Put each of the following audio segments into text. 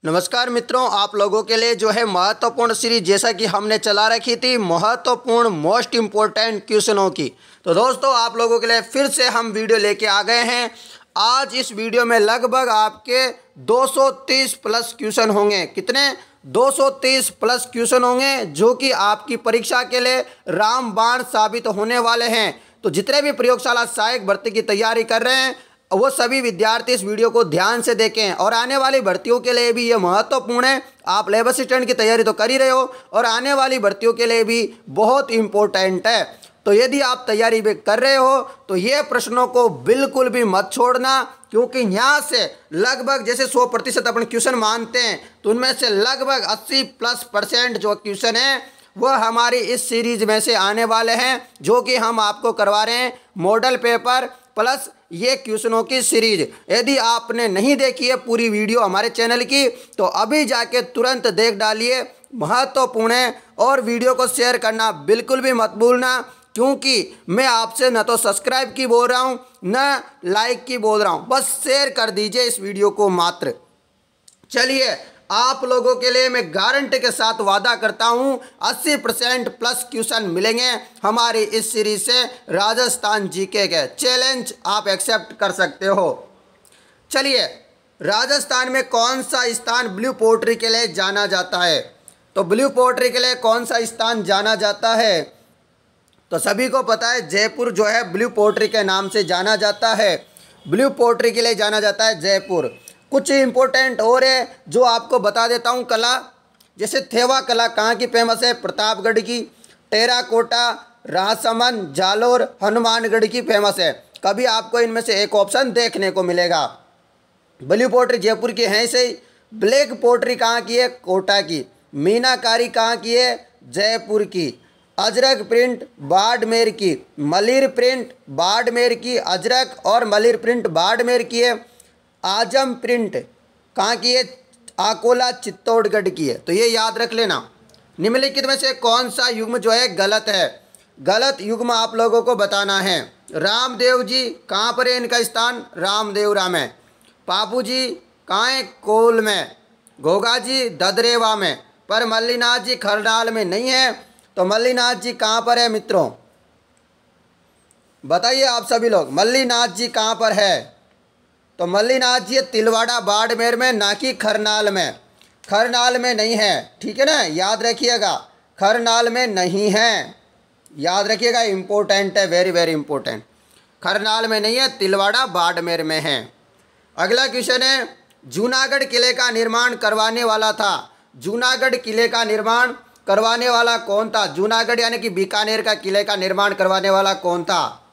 नमस्कार मित्रों, आप लोगों के लिए जो है महत्वपूर्ण सीरीज जैसा कि हमने चला रखी थी महत्वपूर्ण मोस्ट इम्पोर्टेंट क्वेश्चनों की। तो दोस्तों आप लोगों के लिए फिर से हम वीडियो लेके आ गए हैं। आज इस वीडियो में लगभग आपके 230 प्लस क्वेश्चन होंगे। कितने? 230 प्लस क्वेश्चन होंगे जो कि आपकी परीक्षा के लिए रामबाण साबित होने वाले हैं। तो जितने भी प्रयोगशाला सहायक भर्ती की तैयारी कर रहे हैं वो सभी विद्यार्थी इस वीडियो को ध्यान से देखें और आने वाली भर्तियों के लिए भी ये महत्वपूर्ण है। आप लेबर असिस्टेंट की तैयारी तो कर ही रहे हो और आने वाली भर्तियों के लिए भी बहुत इम्पोर्टेंट है। तो यदि आप तैयारी भी कर रहे हो तो ये प्रश्नों को बिल्कुल भी मत छोड़ना, क्योंकि यहाँ से लगभग जैसे 100% अपन क्वेश्चन मानते हैं तो उनमें से लगभग 80+ % जो क्वेश्चन है वह हमारी इस सीरीज में से आने वाले हैं, जो कि हम आपको करवा रहे हैं मॉडल पेपर प्लस ये क्वेश्चनों की सीरीज। यदि आपने नहीं देखी है पूरी वीडियो हमारे चैनल की तो अभी जाके तुरंत देख डालिए, महत्वपूर्ण है। और वीडियो को शेयर करना बिल्कुल भी मत भूलना, क्योंकि मैं आपसे न तो सब्सक्राइब की बोल रहा हूँ न लाइक की बोल रहा हूँ, बस शेयर कर दीजिए इस वीडियो को मात्र। चलिए, आप लोगों के लिए मैं गारंटी के साथ वादा करता हूं 80% प्लस क्वेश्चन मिलेंगे हमारी इस सीरीज से। राजस्थान जीके के चैलेंज आप एक्सेप्ट कर सकते हो। चलिए, राजस्थान में कौन सा स्थान ब्लू पोट्री के लिए जाना जाता है? तो ब्लू पोट्री के लिए कौन सा स्थान जाना जाता है? तो सभी को पता है जयपुर जो है ब्लू पोट्री के नाम से जाना जाता है। ब्लू पोट्री के लिए जाना जाता है जयपुर। कुछ इम्पोर्टेंट और है जो आपको बता देता हूँ कला, जैसे थेवा कला कहाँ की फेमस है? प्रतापगढ़ की। टेराकोटा राजसमंद जालोर हनुमानगढ़ की फेमस है। कभी आपको इनमें से एक ऑप्शन देखने को मिलेगा। ब्लू पोट्री जयपुर की है सही। ब्लैक पोट्री कहाँ की है? कोटा की। मीनाकारी कहाँ की है? जयपुर की। अजरक प्रिंट बाड़मेर की। मलिर प्रिंट बाड़मेर की। अजरक और मलिर प्रिंट बाड़मेर की है। आजम प्रिंट कहाँ की है? अकोला चित्तौड़गढ़ की है। तो ये याद रख लेना। निम्नलिखित में से कौन सा युग्म जो है गलत है? गलत युग्म आप लोगों को बताना है। रामदेव जी कहाँ पर है इनका स्थान? रामदेवरा में। पापू जी कहाँ है? कोल में। घोगा जी ददरेवा में। पर मल्लीनाथ जी खरनाल में नहीं है। तो मल्लीनाथ जी कहाँ पर है मित्रों? बताइए आप सभी लोग, मल्लीनाथ जी कहाँ पर है? तो मल्लीनाथ जी तिलवाड़ा बाड़मेर में, ना कि खरनाल में। खरनाल में नहीं है, ठीक है ना, याद रखिएगा, खरनाल में नहीं है, याद रखिएगा, इम्पोर्टेंट है, वेरी वेरी इम्पोर्टेंट। खरनाल में नहीं है, तिलवाड़ा बाड़मेर में है। अगला क्वेश्चन है, जूनागढ़ किले का निर्माण करवाने वाला था। जूनागढ़ किले का निर्माण करवाने वाला कौन था? जूनागढ़ यानी कि बीकानेर का किले का निर्माण करवाने वाला कौन था?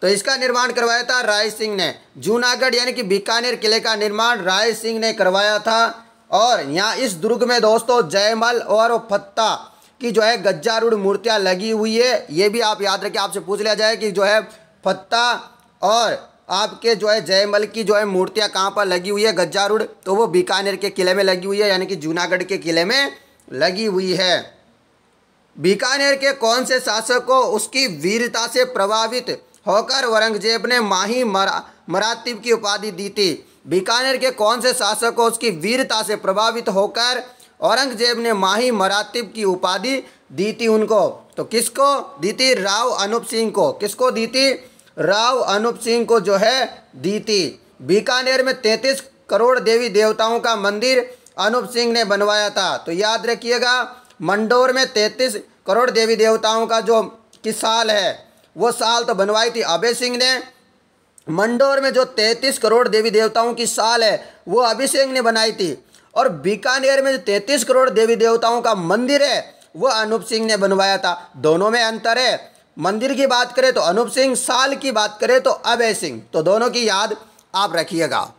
तो इसका निर्माण करवाया था राय सिंह ने। जूनागढ़ यानी कि बीकानेर किले का निर्माण राय सिंह ने करवाया था। और यहाँ इस दुर्ग में दोस्तों जयमल और फत्ता की जो है गज्जारूढ़ मूर्तियाँ लगी हुई है। ये भी आप याद रखिए, आपसे पूछ लिया जाए कि जो है फत्ता और आपके जो है जयमल की जो है मूर्तियाँ कहाँ पर लगी हुई है गज्जारूढ़, तो वो बीकानेर के किले में लगी हुई है, यानी कि जूनागढ़ के किले में लगी हुई है। बीकानेर के कौन से शासक को उसकी वीरता से प्रभावित होकर औरंगजेब ने माही मरातिब की उपाधि दी थी? बीकानेर के कौन से शासक को उसकी वीरता से प्रभावित होकर औरंगजेब ने माही मरातिब की उपाधि दी थी उनको? तो किसको दी थी? राव अनूप सिंह को। किसको दी थी? राव अनूप सिंह को जो है दी थी। बीकानेर में 33 करोड़ देवी देवताओं का मंदिर अनूप सिंह ने बनवाया था। तो याद रखिएगा, मंडोर में 33 करोड़ देवी देवताओं का जो की साल है वो साल तो बनवाई थी अभय सिंह ने। मंडोर में जो 33 करोड़ देवी देवताओं की साल है वो अभय सिंह ने बनाई थी। और बीकानेर में जो 33 करोड़ देवी देवताओं का मंदिर है वो अनूप सिंह ने बनवाया था। दोनों में अंतर है। मंदिर की बात करें तो अनूप सिंह, साल की बात करें तो अभय सिंह। तो दोनों की याद आप रखिएगा।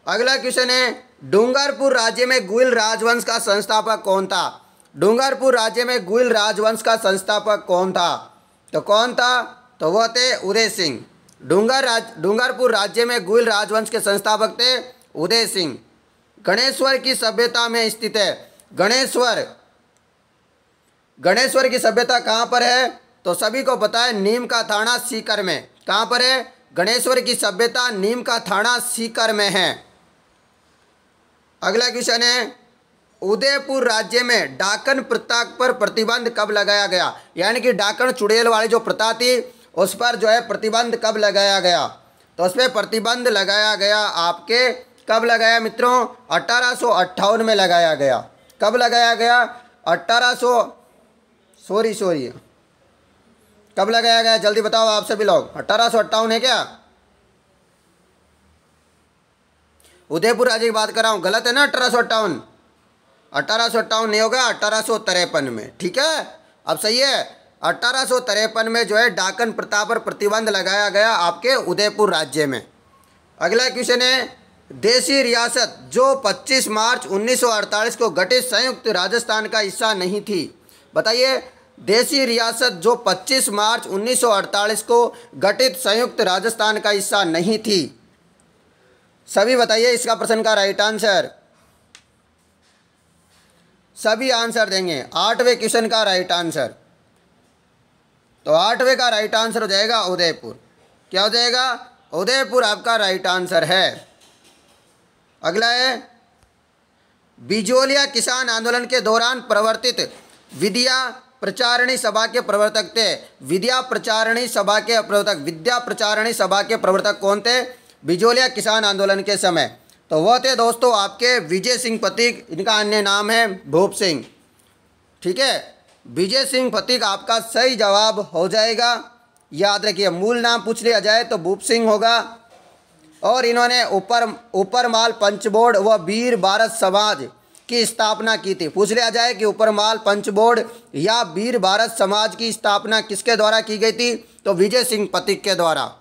अगला क्वेश्चन है, डूंगरपुर राज्य में गुइल राजवंश का संस्थापक कौन था? डूंगरपुर राज्य में गुइल राजवंश का संस्थापक कौन था? तो कौन था? तो वो थे उदय सिंह। डूंगरपुर राज्य में गुइल राजवंश के संस्थापक थे उदय सिंह। गणेश्वर की सभ्यता में स्थित है। गणेश्वर की सभ्यता कहाँ पर है? तो सभी को पता है, नीम का थाना सीकर में। कहाँ पर है? गणेश्वर की सभ्यता नीम का थाना सीकर में है। अगला क्वेश्चन है, उदयपुर राज्य में डाकन प्रथा पर प्रतिबंध कब लगाया गया? यानी कि डाकन चुड़ैल वाली जो प्रथा थी उस पर जो है प्रतिबंध कब लगाया गया? तो उस पर प्रतिबंध लगाया गया आपके, कब लगाया मित्रों? 1858 में लगाया गया। कब लगाया गया? 1800 सॉरी कब लगाया गया? जल्दी बताओ आप सभी लोग। 1858 है क्या? उदयपुर राज्य की बात कर रहा हूँ, गलत है ना? 1858 नहीं होगा, 1853 में। ठीक है, अब सही है। 1853 में जो है डाकन प्रथा पर प्रतिबंध लगाया गया आपके उदयपुर राज्य में। अगला क्वेश्चन है, देशी रियासत जो 25 मार्च 1948 को गठित संयुक्त राजस्थान का हिस्सा नहीं थी। बताइए, देशी रियासत जो 25 मार्च 1948 को गठित संयुक्त राजस्थान का हिस्सा नहीं थी। सभी बताइए इसका प्रश्न का राइट आंसर। सभी आंसर देंगे। 8वें क्वेश्चन का राइट आंसर, तो 8वें का राइट आंसर हो जाएगा उदयपुर। क्या हो जाएगा? उदयपुर आपका राइट आंसर है। अगला है, बिजोलिया किसान आंदोलन के दौरान प्रवर्तित विद्या प्रचारणी सभा के प्रवर्तक थे। विद्या प्रचारणी सभा के प्रवर्तक कौन थे बिजोलिया किसान आंदोलन के समय? तो वह थे दोस्तों आपके विजय सिंह पथिक, इनका अन्य नाम है भूप सिंह। ठीक है, विजय सिंह पथिक आपका सही जवाब हो जाएगा। याद रखिए, मूल नाम पूछ लिया जाए तो भूप सिंह होगा। और इन्होंने ऊपरमाल पंच बोर्ड व वीर भारत समाज की स्थापना की थी। पूछ लिया जाए कि ऊपरमाल पंच बोर्ड या वीर भारत समाज की स्थापना किसके द्वारा की गई थी? तो विजय सिंह पथिक के द्वारा।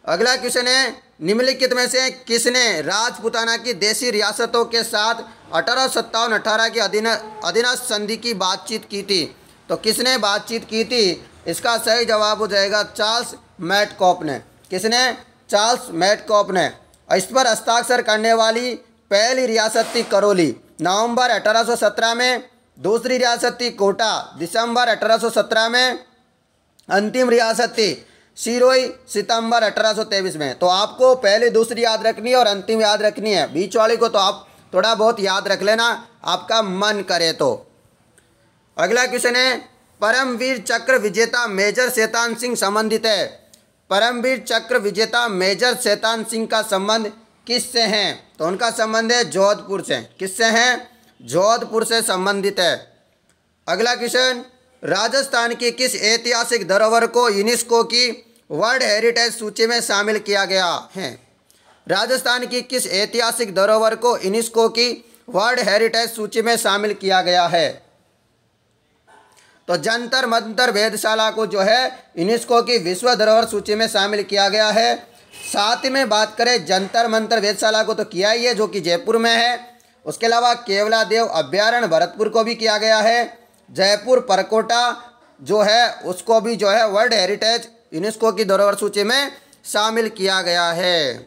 अगला क्वेश्चन है, निम्नलिखित में से किसने राजपूताना की देशी रियासतों के साथ 1857-18 की अधीनस्थ संधि की बातचीत की थी? तो किसने बातचीत की थी? इसका सही जवाब हो जाएगा चार्ल्स मैटकॉप ने। किसने? चार्ल्स मैटकॉप ने। इस पर हस्ताक्षर करने वाली पहली रियासत थी करौली, नवंबर 1817 में। दूसरी रियासत थी कोटा, दिसंबर 1817 में। अंतिम रियासत थी सिरोही, सितंबर 1823 में। तो आपको पहले दूसरी याद रखनी है और अंतिम याद रखनी है। बीच वाली को तो आप थोड़ा बहुत याद रख लेना, आपका मन करे तो। अगला क्वेश्चन है, परमवीर चक्र विजेता मेजर शैतान सिंह संबंधित है। परमवीर चक्र विजेता मेजर शैतान सिंह का संबंध किससे है? तो उनका संबंध है जोधपुर से। किससे हैं? जोधपुर से संबंधित है। अगला क्वेश्चन, राजस्थान की किस ऐतिहासिक धरोहर को यूनेस्को की वर्ल्ड हेरिटेज सूची में शामिल किया गया है? राजस्थान की किस ऐतिहासिक धरोहर को यूनेस्को की वर्ल्ड हेरिटेज सूची में शामिल किया गया है? तो जंतर मंतर वेधशाला को जो है यूनेस्को की विश्व धरोहर सूची में शामिल किया गया है। साथ ही में बात करें जंतर मंतर वेधशाला को तो किया ही है, जो कि जयपुर में है। उसके अलावा केवला देव अभ्यारण्य भरतपुर को भी किया गया है। जयपुर परकोटा जो है उसको भी जो है वर्ल्ड हेरिटेज यूनेस्को की धरोहर सूची में शामिल किया गया है।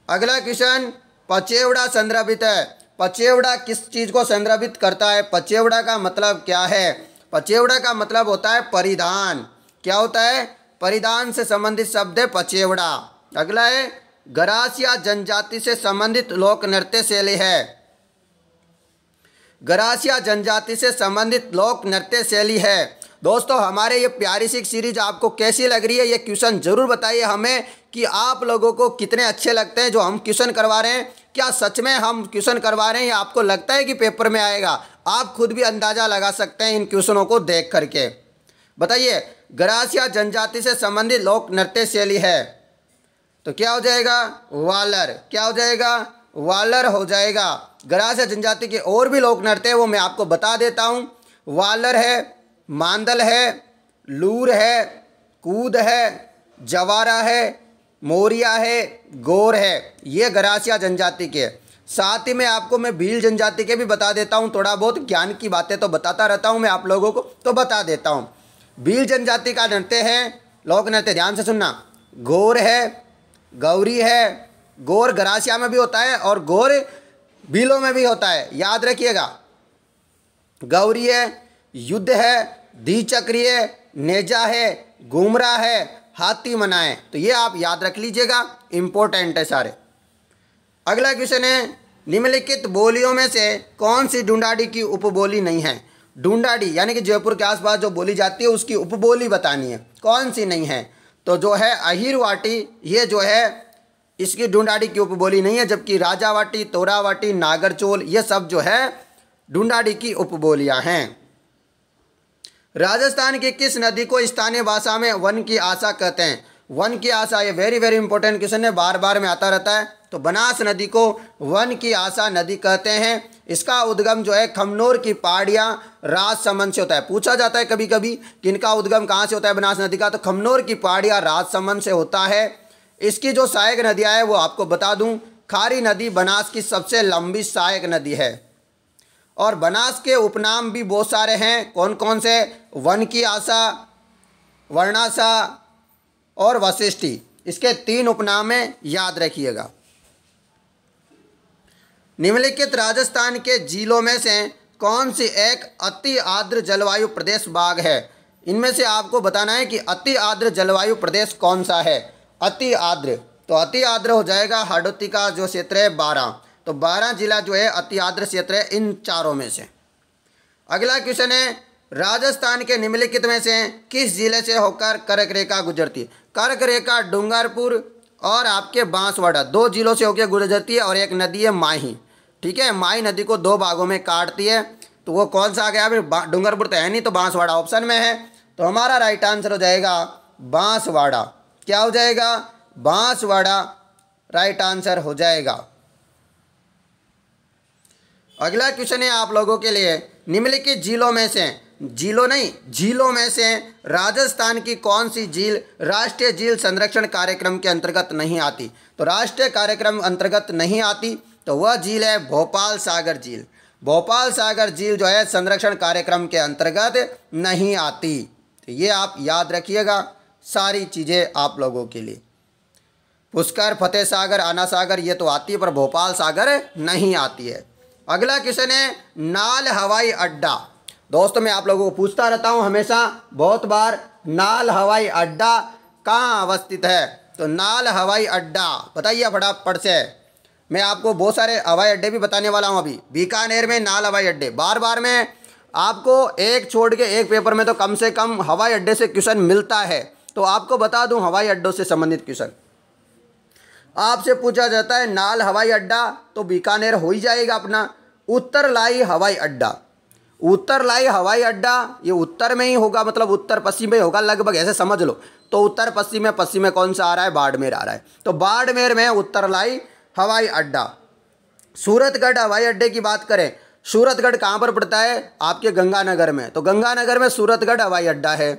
अगला क्वेश्चन, पचेवड़ा संदर्भित है। पचेवड़ा किस चीज़ को संदर्भित करता है? पचेवड़ा का मतलब क्या है? पचेवड़ा का मतलब होता है परिधान। क्या होता है? परिधान से संबंधित शब्द है पचेवड़ा। अगला है, गरासिया जनजाति से संबंधित लोक नृत्य शैली है। गरासिया जनजाति से संबंधित लोक नृत्य शैली है। दोस्तों, हमारे ये प्यारी सी सीरीज आपको कैसी लग रही है? ये क्वेश्चन जरूर बताइए हमें कि आप लोगों को कितने अच्छे लगते हैं जो हम क्वेश्चन करवा रहे हैं। क्या सच में हम क्वेश्चन करवा रहे हैं या आपको लगता है कि पेपर में आएगा? आप खुद भी अंदाज़ा लगा सकते हैं इन क्वेश्चनों को देख करके। बताइए, गरासिया जनजाति से संबंधित लोक नृत्य शैली है तो क्या हो जाएगा? वालर। क्या हो जाएगा? वालर हो जाएगा। गरासिया जनजाति के और भी लोक नृत्य है, वो मैं आपको बता देता हूँ। वालर है, मांदल है, लूर है, कूद है, जवारा है, मोरिया है, गोर है। ये गरासिया जनजाति के। साथ ही में आपको मैं भील जनजाति के भी बता देता हूँ। थोड़ा बहुत ज्ञान की बातें तो बताता रहता हूँ मैं आप लोगों को, तो बता देता हूँ। भील जनजाति का नृत्य है, लोक नृत्य, ध्यान से सुनना। गोर है, गौरी है। गोर गरासिया में भी होता है और गोर भीलों में भी होता है, याद रखिएगा। गौरी है, युद्ध है, द्विचक्री है, नेजा है, घूमरा है, हाथी मना है। तो ये आप याद रख लीजिएगा, इम्पोर्टेंट है सारे। अगला क्वेश्चन है, निम्नलिखित बोलियों में से कौन सी ढूंढाड़ी की उपबोली नहीं है। ढूंढाड़ी यानी कि जयपुर के आसपास जो बोली जाती है उसकी उपबोली बतानी है, कौन सी नहीं है। तो जो है अहिरवाटी, ये जो है इसकी ढूंढाड़ी की उपबोली नहीं है, जबकि राजावाटी, तोरावाटी, नागरचोल ये सब जो है ढूंढाड़ी की उपबोलियां हैं। राजस्थान की किस नदी को स्थानीय भाषा में वन की आशा कहते हैं। वन की आशा, ये वेरी वेरी इंपॉर्टेंट क्वेश्चन है, बार बार में आता रहता है। तो बनास नदी को वन की आशा नदी कहते हैं। इसका उद्गम जो है खमनोर की पहाड़ियाँ राजसमंद से होता है। पूछा जाता है कभी कभी कि इनका उद्गम कहाँ से होता है बनास नदी का, तो खमनोर की पहाड़ियाँ राजसमंद से होता है। इसकी जो सहायक नदियाँ हैं वो आपको बता दूँ, खारी नदी बनास की सबसे लंबी सहायक नदी है। और बनास के उपनाम भी बहुत सारे हैं, कौन कौन से, वन की आशा, वर्णाशा और वशिष्ठी, इसके 3 उपनाम हैं, याद रखिएगा। निम्नलिखित राजस्थान के जिलों में से कौन सी एक अति आर्द्र जलवायु प्रदेश भाग है। इनमें से आपको बताना है कि अति आर्द्र जलवायु प्रदेश कौन सा है। अति आर्द्र, तो अति आर्द्र हो जाएगा हाड़ौती का जो क्षेत्र है 12, तो 12 जिला जो है अति आर्द्र क्षेत्र है इन चारों में से। अगला क्वेश्चन है, राजस्थान के निम्नलिखित में से किस जिले से होकर कर्क रेखा गुजरती है। कर्क रेखा डूंगरपुर और आपके बांसवाड़ा 2 जिलों से होकर गुजरती है, और एक नदी है माही। ठीक है, माही नदी को 2 भागों में काटती है। तो वो कौन सा आ गया, फिर डूंगरपुर तो है नहीं, तो बांसवाड़ा ऑप्शन में है। तो हमारा राइट आंसर हो जाएगा बांसवाड़ा। क्या हो जाएगा, बांसवाड़ा राइट आंसर हो जाएगा। अगला क्वेश्चन है आप लोगों के लिए, निम्नलिखित जिलों में से, झीलों में से राजस्थान की कौन सी झील राष्ट्रीय झील संरक्षण कार्यक्रम के अंतर्गत नहीं आती। तो राष्ट्रीय कार्यक्रम अंतर्गत नहीं आती, तो वह झील है भोपाल सागर झील। भोपाल सागर झील जो है संरक्षण कार्यक्रम के अंतर्गत नहीं आती। तो ये आप याद रखिएगा, सारी चीज़ें आप लोगों के लिए। पुष्कर, फतेह सागर, आना सागर ये तो आती है, पर भोपाल सागर नहीं आती है। अगला क्वेश्चन है, नाल हवाई अड्डा। दोस्तों मैं आप लोगों को पूछता रहता हूँ हमेशा, बहुत बार, नाल हवाई अड्डा कहाँ अवस्थित है। तो नाल हवाई अड्डा बताइए फटाफट से। मैं आपको बहुत सारे हवाई अड्डे भी बताने वाला हूँ अभी। बीकानेर में नाल हवाई अड्डे, बार बार में आपको एक छोड़ के एक पेपर में तो कम से कम हवाई अड्डे से क्वेश्चन मिलता है। तो आपको बता दूँ हवाई अड्डों से संबंधित क्वेश्चन आपसे पूछा जाता है, नाल हवाई अड्डा तो बीकानेर हो ही जाएगा अपना। उत्तरलाई हवाई अड्डा, उत्तरलाई हवाई अड्डा ये उत्तर में ही होगा, मतलब उत्तर पश्चिम में होगा लगभग, ऐसे समझ लो। तो उत्तर पश्चिम में कौन सा आ रहा है, बाड़मेर आ रहा है। तो बाड़मेर में उत्तरलाई हवाई अड्डा। सूरतगढ़ हवाई अड्डे की बात करें, सूरतगढ़ कहाँ पर पड़ता है, आपके गंगानगर में। तो गंगानगर में सूरतगढ़ हवाई अड्डा है।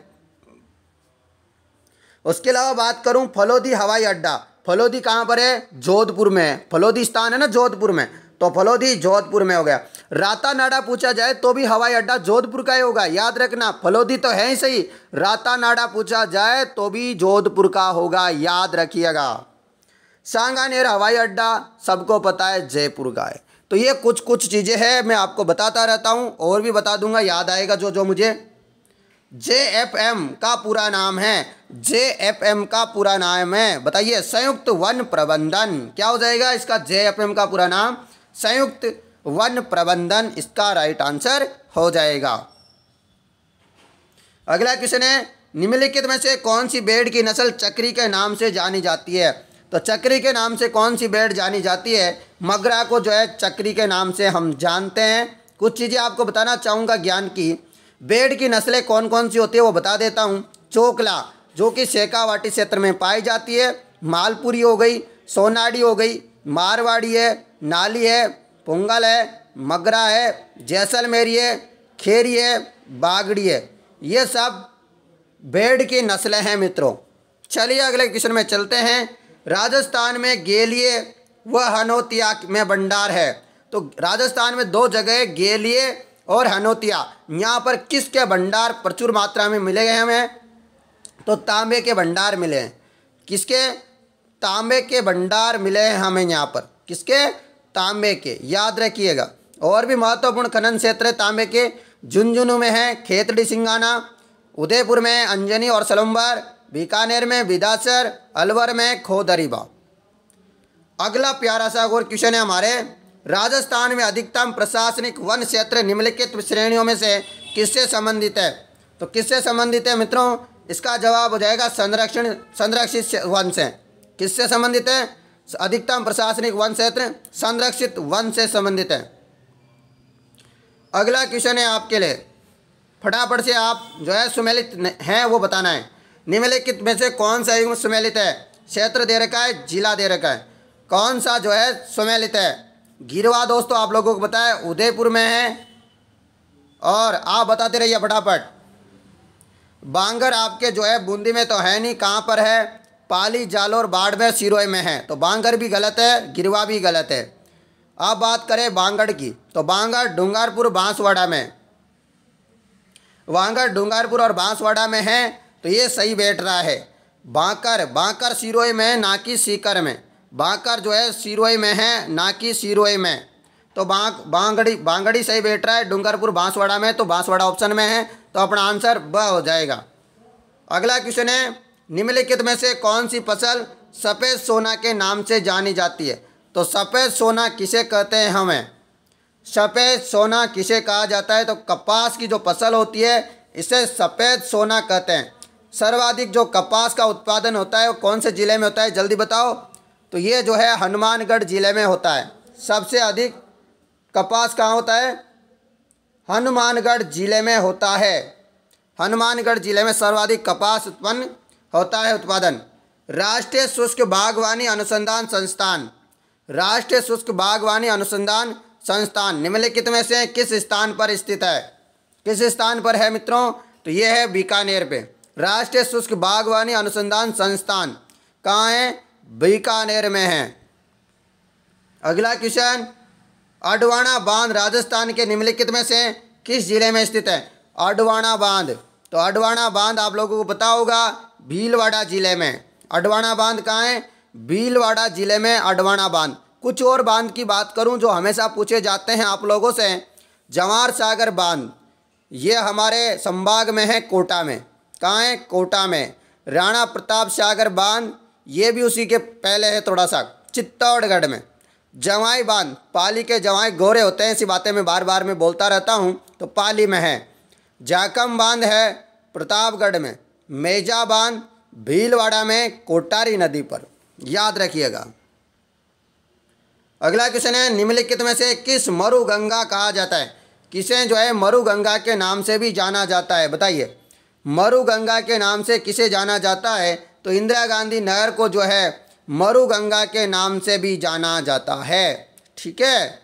उसके अलावा बात करूं फलोदी हवाई अड्डा, फलोदी कहाँ पर है, जोधपुर में है। फलोदी स्थान है ना जोधपुर में, तो फलोदी जोधपुर में हो गया। रातानाडा पूछा जाए तो भी हवाई अड्डा जोधपुर का ही होगा, याद रखना। फलोदी तो है ही सही, रातानाडा पूछा जाए तो भी जोधपुर का होगा, याद रखिएगा। सांगानेर हवाई अड्डा सबको पता है जयपुर का है। तो ये कुछ चीज़ें हैं, मैं आपको बताता रहता हूँ, और भी बता दूंगा, याद आएगा जो मुझे। JFM का पूरा नाम है, JFM का पूरा नाम है, बताइए, संयुक्त वन प्रबंधन। क्या हो जाएगा इसका, JFM का पूरा नाम संयुक्त वन प्रबंधन, इसका राइट आंसर हो जाएगा। अगला क्वेश्चन है, निम्नलिखित में से कौन सी भेड़ की नस्ल चक्री के नाम से जानी जाती है। तो चक्री के नाम से कौन सी भेड़ जानी जाती है, मगरा को जो है चक्री के नाम से हम जानते हैं। कुछ चीज़ें आपको बताना चाहूँगा ज्ञान की। भेड़ की नस्लें कौन कौन सी होती है वो बता देता हूँ। चोकला जो कि शेखावाटी क्षेत्र में पाई जाती है, मालपुरी हो गई, सोनाडी हो गई, मारवाड़ी है, नाली है, पुंगल है, मगरा है, जैसलमेरी है, खेरी है, बागड़ी है, ये सब भेड़ की नस्लें हैं मित्रों। चलिए अगले क्वेश्चन में चलते हैं। राजस्थान में गेलिए व हनोतिया में भंडार है। तो राजस्थान में 2 जगह गेलिए और हनोतिया, यहाँ पर किसके भंडार प्रचुर मात्रा में मिले गए हमें, तो तांबे के भंडार मिले हैं। किसके, तांबे के भंडार मिले हैं हमें यहाँ पर, किसके, तांबे के, याद रखिएगा। और भी महत्वपूर्ण खनन क्षेत्र है तांबे के, झुंझुनू में है खेतड़ी सिंगाना, उदयपुर में अंजनी और सलम्बर, बीकानेर में बिदासर, अलवर में खोदरीबा। अगला प्यारा सा और क्वेश्चन है हमारे, राजस्थान में अधिकतम प्रशासनिक वन क्षेत्र निम्नलिखित श्रेणियों में से किससे संबंधित है? तो किससे संबंधित है मित्रों? इसका जवाब हो जाएगा संरक्षित वन से। किससे संबंधित है? अधिकतम प्रशासनिक वन क्षेत्र संरक्षित वन से संबंधित है। अगला क्वेश्चन है आपके लिए, फटाफट से आप जो है सुमेलित हैं वो बताना है। निम्नलिखित में से कौन सा युग्म सुमेलित है? क्षेत्र दे रखा है, जिला दे रखा है, कौन सा जो है सुमेलित है? गिरवा दोस्तों आप लोगों को बताया उदयपुर में है, और आप बताते रहिए फटाफट। बांगर आपके जो है बूंदी में तो है नहीं, कहाँ पर है? पाली, जालोर, बाड़मेर, सिरोही में है, तो बांगर भी गलत है, गिरवा भी गलत है। अब बात करें बांगड़ की, तो बांगड़ डूंगरपुर बांसवाड़ा में, बांगड़ डूंगरपुर और बांसवाड़ा में है, तो ये सही बैठ रहा है। बांकर सिरोही में है, ना कि सीकर में। बांकर जो है सिरोही में है, ना कि सिरोही में, तो बांगड़ी सही बैठ रहा है। डूंगरपुर बांसवाड़ा में, तो बांसवाड़ा ऑप्शन में है, तो अपना आंसर ब हो जाएगा। अगला क्वेश्चन है, निम्नलिखित में से कौन सी फसल सफ़ेद सोना के नाम से जानी जाती है? तो सफ़ेद सोना किसे कहते हैं? हमें सफ़ेद सोना किसे कहा जाता है? तो कपास की जो फसल होती है इसे सफ़ेद सोना कहते हैं। सर्वाधिक जो कपास का उत्पादन होता है वो कौन से ज़िले में होता है? जल्दी बताओ। तो ये जो है हनुमानगढ़ ज़िले में होता है। सबसे अधिक कपास कहाँ होता है? हनुमानगढ़ ज़िले में होता है। हनुमानगढ़ ज़िले में सर्वाधिक कपास उत्पन्न होता है उत्पादन। राष्ट्रीय शुष्क बागवानी अनुसंधान संस्थान, राष्ट्रीय शुष्क बागवानी अनुसंधान संस्थान निम्नलिखित में से किस स्थान पर स्थित है? किस स्थान पर है मित्रों? तो ये है बीकानेर पे। राष्ट्रीय शुष्क बागवानी अनुसंधान संस्थान कहाँ है? बीकानेर में है। अगला क्वेश्चन, अडवाणा बांध राजस्थान के निम्नलिखित में से किस जिले में स्थित है? अडवाणा बांध, तो अडवाणा बांध आप लोगों को पता होगा भीलवाड़ा जिले में। अडवाणा बांध कहाँ है? भीलवाड़ा जिले में अडवाणा बांध। कुछ और बांध की बात करूं जो हमेशा पूछे जाते हैं आप लोगों से, जवाहर सागर बांध, ये हमारे संभाग में है, कोटा में। कहाँ है? कोटा में। राणा प्रताप सागर बांध, ये भी उसी के पहले है थोड़ा सा, चित्तौड़गढ़ में। जवाई बांध, पाली के जवाई गोरे होते हैं, ऐसी बातें मैं बार बार में बोलता रहता हूँ, तो पाली में है। जाकम बांध है प्रतापगढ़ में। मेजा बांध भीलवाड़ा में, कोटारी नदी पर, याद रखिएगा। अगला क्वेश्चन है, निम्नलिखित में से किस मरु गंगा कहा जाता है? किसे जो है मरु गंगा के नाम से भी जाना जाता है? बताइए, मरु गंगा के नाम से किसे जाना जाता है? तो इंदिरा गांधी नहर को जो है मरु गंगा के नाम से भी जाना जाता है। ठीक है।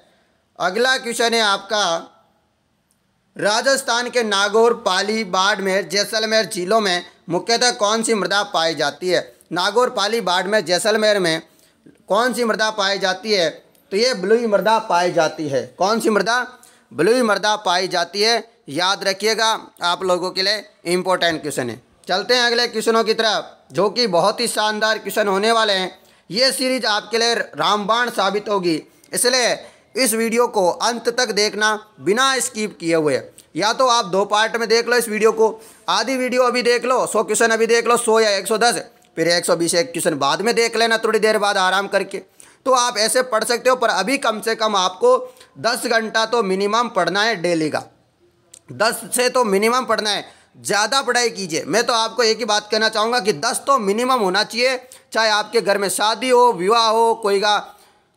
अगला क्वेश्चन है आपका, राजस्थान के नागौर, पाली, बाड़मेर, जैसलमेर जिलों में मुख्यतः कौन सी मृदा पाई जाती है? नागौर, पाली, बाड़मेर, जैसलमेर में कौन सी मृदा पाई जाती है? तो ये बलुई मृदा पाई जाती है। कौन सी मृदा? बलुई मृदा पाई जाती है। याद रखिएगा, आप लोगों के लिए इम्पोर्टेंट क्वेश्चन है। चलते हैं अगले क्वेश्चनों की तरफ, जो कि बहुत ही शानदार क्वेश्चन होने वाले हैं। ये सीरीज आपके लिए रामबाण साबित होगी, इसलिए इस वीडियो को अंत तक देखना बिना स्किप किए हुए। या तो आप 2 पार्ट में देख लो इस वीडियो को, आधी वीडियो अभी देख लो, 100 क्वेश्चन अभी देख लो, 100 या 110, फिर 120 एक क्वेश्चन बाद में देख लेना थोड़ी देर बाद आराम करके। तो आप ऐसे पढ़ सकते हो, पर अभी कम से कम आपको 10 घंटा तो मिनिमम पढ़ना है डेली का। 10 से तो मिनिमम पढ़ना है, ज़्यादा पढ़ाई कीजिए। मैं तो आपको एक ही बात कहना चाहूँगा कि 10 तो मिनिमम होना चाहिए। चाहे आपके घर में शादी हो, विवाह हो, कोई का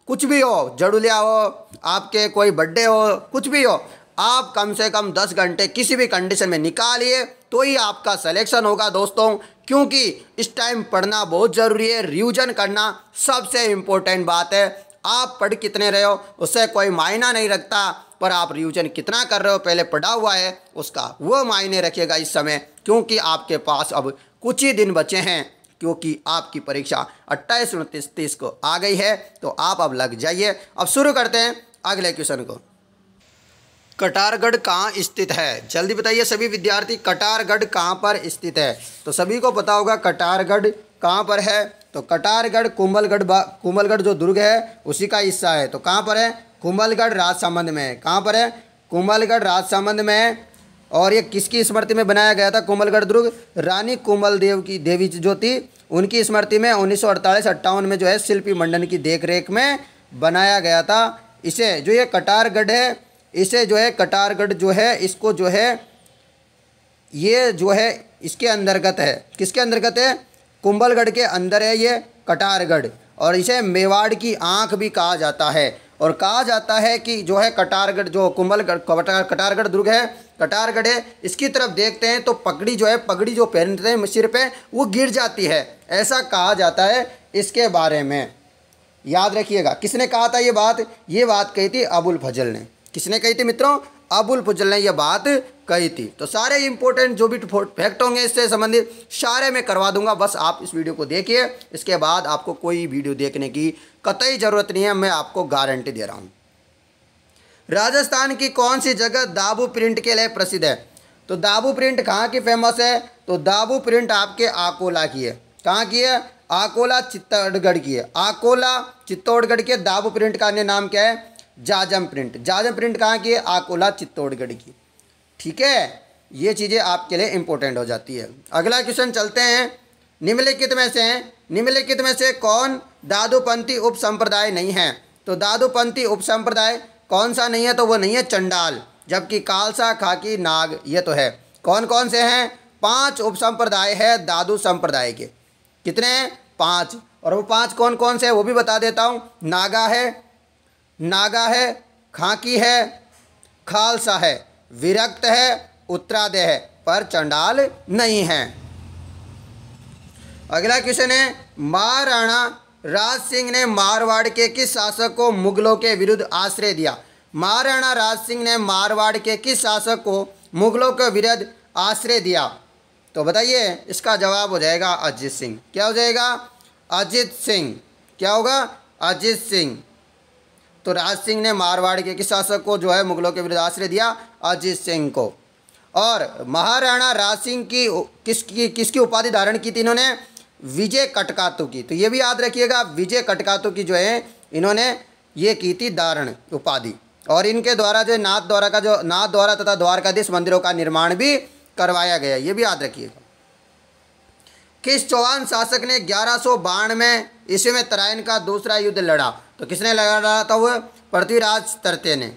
कुछ भी हो, जड़ुलिया हो, आपके कोई बर्थडे हो, कुछ भी हो, आप कम से कम 10 घंटे किसी भी कंडीशन में निकालिए, तो ही आपका सिलेक्शन होगा दोस्तों। क्योंकि इस टाइम पढ़ना बहुत ज़रूरी है, रिवीजन करना सबसे इम्पोर्टेंट बात है। आप पढ़ कितने रहे हो उससे कोई मायना नहीं रखता, पर आप रिवीजन कितना कर रहे हो, पहले पढ़ा हुआ है उसका वो मायने रखिएगा इस समय। क्योंकि आपके पास अब कुछ ही दिन बचे हैं, क्योंकि आपकी परीक्षा 28, 29, 30 को आ गई है। तो आप अब लग जाइए। अब शुरू करते हैं अगले क्वेश्चन को। कटारगढ़ कहाँ स्थित है? जल्दी बताइए सभी विद्यार्थी, कटारगढ़ कहाँ पर स्थित है? तो सभी को पता होगा कटारगढ़ कहाँ पर है। तो कटारगढ़ कुंभलगढ़ जो दुर्ग है उसी का हिस्सा है। तो कहाँ पर है? कुंभलगढ़ राजसमंद में है। कहाँ पर है? कुंभलगढ़ राजसमंद में है। और ये किसकी स्मृति में बनाया गया था कोमलगढ़ दुर्ग? रानी कोमल देवी जो थी उनकी स्मृति में 1948-58 में जो है शिल्पी मंडन की देखरेख में बनाया गया था। इसे जो ये कटारगढ़ है, इसे जो है कटारगढ़ जो है इसको जो है ये जो है इसके अंतर्गत है। किसके अंतर्गत है? कुंभलगढ़ के अंदर है ये कटारगढ़। और इसे मेवाड़ की आंख भी कहा जाता है। और कहा जाता है कि जो है कटारगढ़ जो कुंभलगढ़ कटारगढ़ दुर्ग है, कटारगढ़ है, इसकी तरफ देखते हैं तो पगड़ी जो है, पगड़ी जो पहनते हैं सिर पे वो गिर जाती है, ऐसा कहा जाता है इसके बारे में। याद रखिएगा किसने कहा था ये बात? ये बात कही थी अबुल फजल ने। किसने कही थी मित्रों? अबुल फजल ने यह बात कही थी। तो सारे इंपॉर्टेंट जो भी फैक्ट होंगे इससे संबंधित सारे मैं करवा दूंगा, बस आप इस वीडियो को देखिए। इसके बाद आपको कोई वीडियो देखने की कतई ज़रूरत नहीं है, मैं आपको गारंटी दे रहा हूँ। राजस्थान की कौन सी जगह दाबू प्रिंट के लिए प्रसिद्ध है? तो दाबू प्रिंट कहाँ की फेमस है? तो दाबू प्रिंट आपके आकोला की है। कहाँ की है? आकोला चित्तौड़गढ़ की है। आकोला चित्तौड़गढ़ के दाबू प्रिंट का अन्य नाम क्या है? जाजम प्रिंट। जाजम प्रिंट कहाँ की है? आकोला चित्तौड़गढ़ की। ठीक है, ये चीज़ें आपके लिए इंपॉर्टेंट हो जाती है। अगला क्वेश्चन चलते हैं। निम्नलिखित में से कौन दादूपंथी उप संप्रदाय नहीं है? तो दादूपंथी उप संप्रदाय कौन सा नहीं है? तो वो नहीं है चंडाल, जबकि खालसा, खाकी, नाग ये तो है। कौन कौन से हैं? 5 उप संप्रदाय है दादू संप्रदाय के। कितने हैं? 5। और वो 5 कौन कौन से है वो भी बता देता हूँ। नागा है, खाकी है, खालसा है, विरक्त है, उत्तरादेय है, पर चंडाल नहीं है। अगला क्वेश्चन है, महाराणा राज सिंह ने मारवाड़ के किस शासक को मुगलों के विरुद्ध आश्रय दिया? महाराणा राज सिंह ने मारवाड़ के किस शासक को मुगलों के विरुद्ध आश्रय दिया? तो बताइए, इसका जवाब हो जाएगा अजीत सिंह। क्या हो जाएगा? अजीत सिंह। क्या होगा? अजीत सिंह। तो राज सिंह ने मारवाड़ के किस शासक को जो है मुगलों के विरुद्ध आश्रय दिया? अजीत सिंह को। और महाराणा राज सिंह की किसकी उपाधि धारण की थी इन्होंने? विजय कटकातु की। तो ये भी याद रखिएगा, विजय कटकातु की जो है इन्होंने ये की थी धारण उपाधि। और इनके द्वारा जो नाथ द्वारा तथा द्वारकाधीश मंदिरों का निर्माण भी करवाया गया, ये भी याद रखिएगा। किस चौहान शासक ने 1192 ईस्वी में तराइन का दूसरा युद्ध लड़ा? तो किसने लड़ा था? वो पृथ्वीराज तृतीय ने।